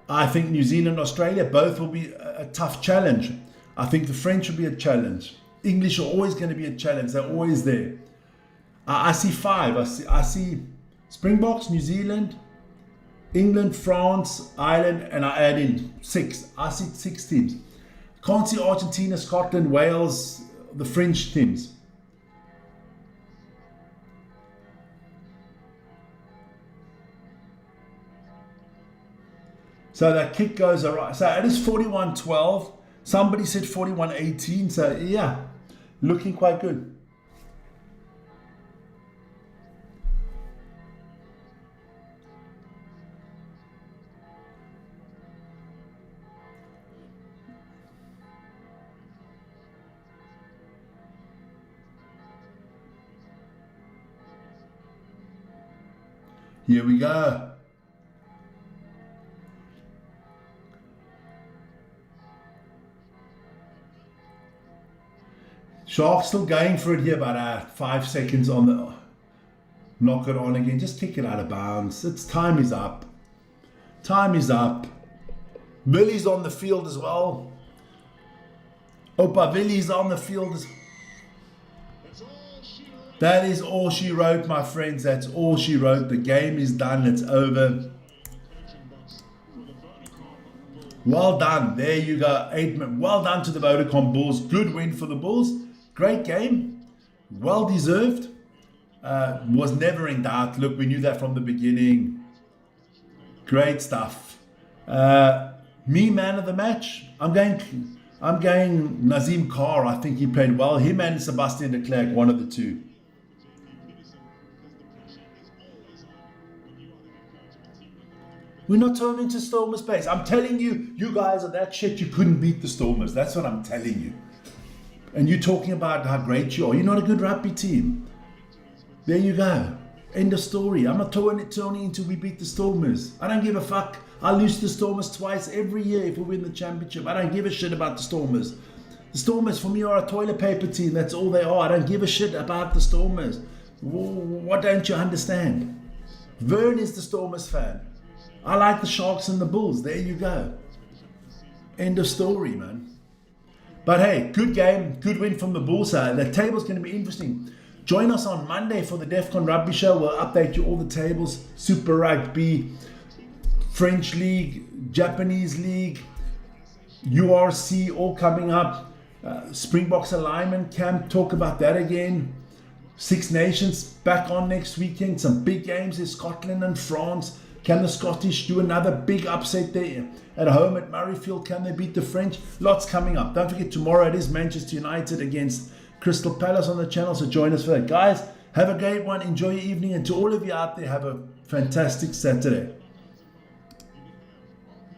I think New Zealand and Australia both will be a tough challenge. I think the French will be a challenge. English are always going to be a challenge. They're always there. I see 5. I see Springboks, New Zealand, England, France, Ireland, and I add in 6. I see 6 teams. Can't see Argentina, Scotland, Wales, the French teams. So that kick goes around. So it is 41-12. Somebody said 41-18. So yeah, looking quite good. Here we go. Sharks still going for it here, but 5 seconds on the knock it on again. Just kick it out of bounds. Time is up. Time is up. Billy's on the field as well. Opa Billy's on the field as well. That is all she wrote, my friends. That's all she wrote. The game is done. It's over. Well done. There you go. 8 minutes. Well done to the Vodacom Bulls. Good win for the Bulls. Great game. Well deserved. Was never in doubt. Look, we knew that from the beginning. Great stuff. Me, man of the match. I'm going Nazim Carr. I think he played well. Him and Sebastian de Klerk, one of the 2. We're not turning to Stormers pace. I'm telling you, you guys are that shit. You couldn't beat the Stormers. That's what I'm telling you. And you're talking about how great you are. You're not a good rugby team. There you go. End of story. I'm not turning into we beat the Stormers. I don't give a fuck. I lose to the Stormers twice every year if we win the championship. I don't give a shit about the Stormers. The Stormers for me are a toilet paper team. That's all they are. I don't give a shit about the Stormers. What don't you understand? Vern is the Stormers fan. I like the Sharks and the Bulls. There you go. End of story, man. But hey, good game. Good win from the Bulls. The table's going to be interesting. Join us on Monday for the DEFCON Rugby Show. We'll update you all the tables. Super Rugby, French League, Japanese League, URC all coming up. Springboks alignment camp. Talk about that again. 6 Nations back on next weekend. Some big games in Scotland and France. Can the Scottish do another big upset there at home at Murrayfield? Can they beat the French? Lots coming up. Don't forget, tomorrow it is Manchester United against Crystal Palace on the channel, so join us for that. Guys, have a great one. Enjoy your evening, and to all of you out there, have a fantastic Saturday.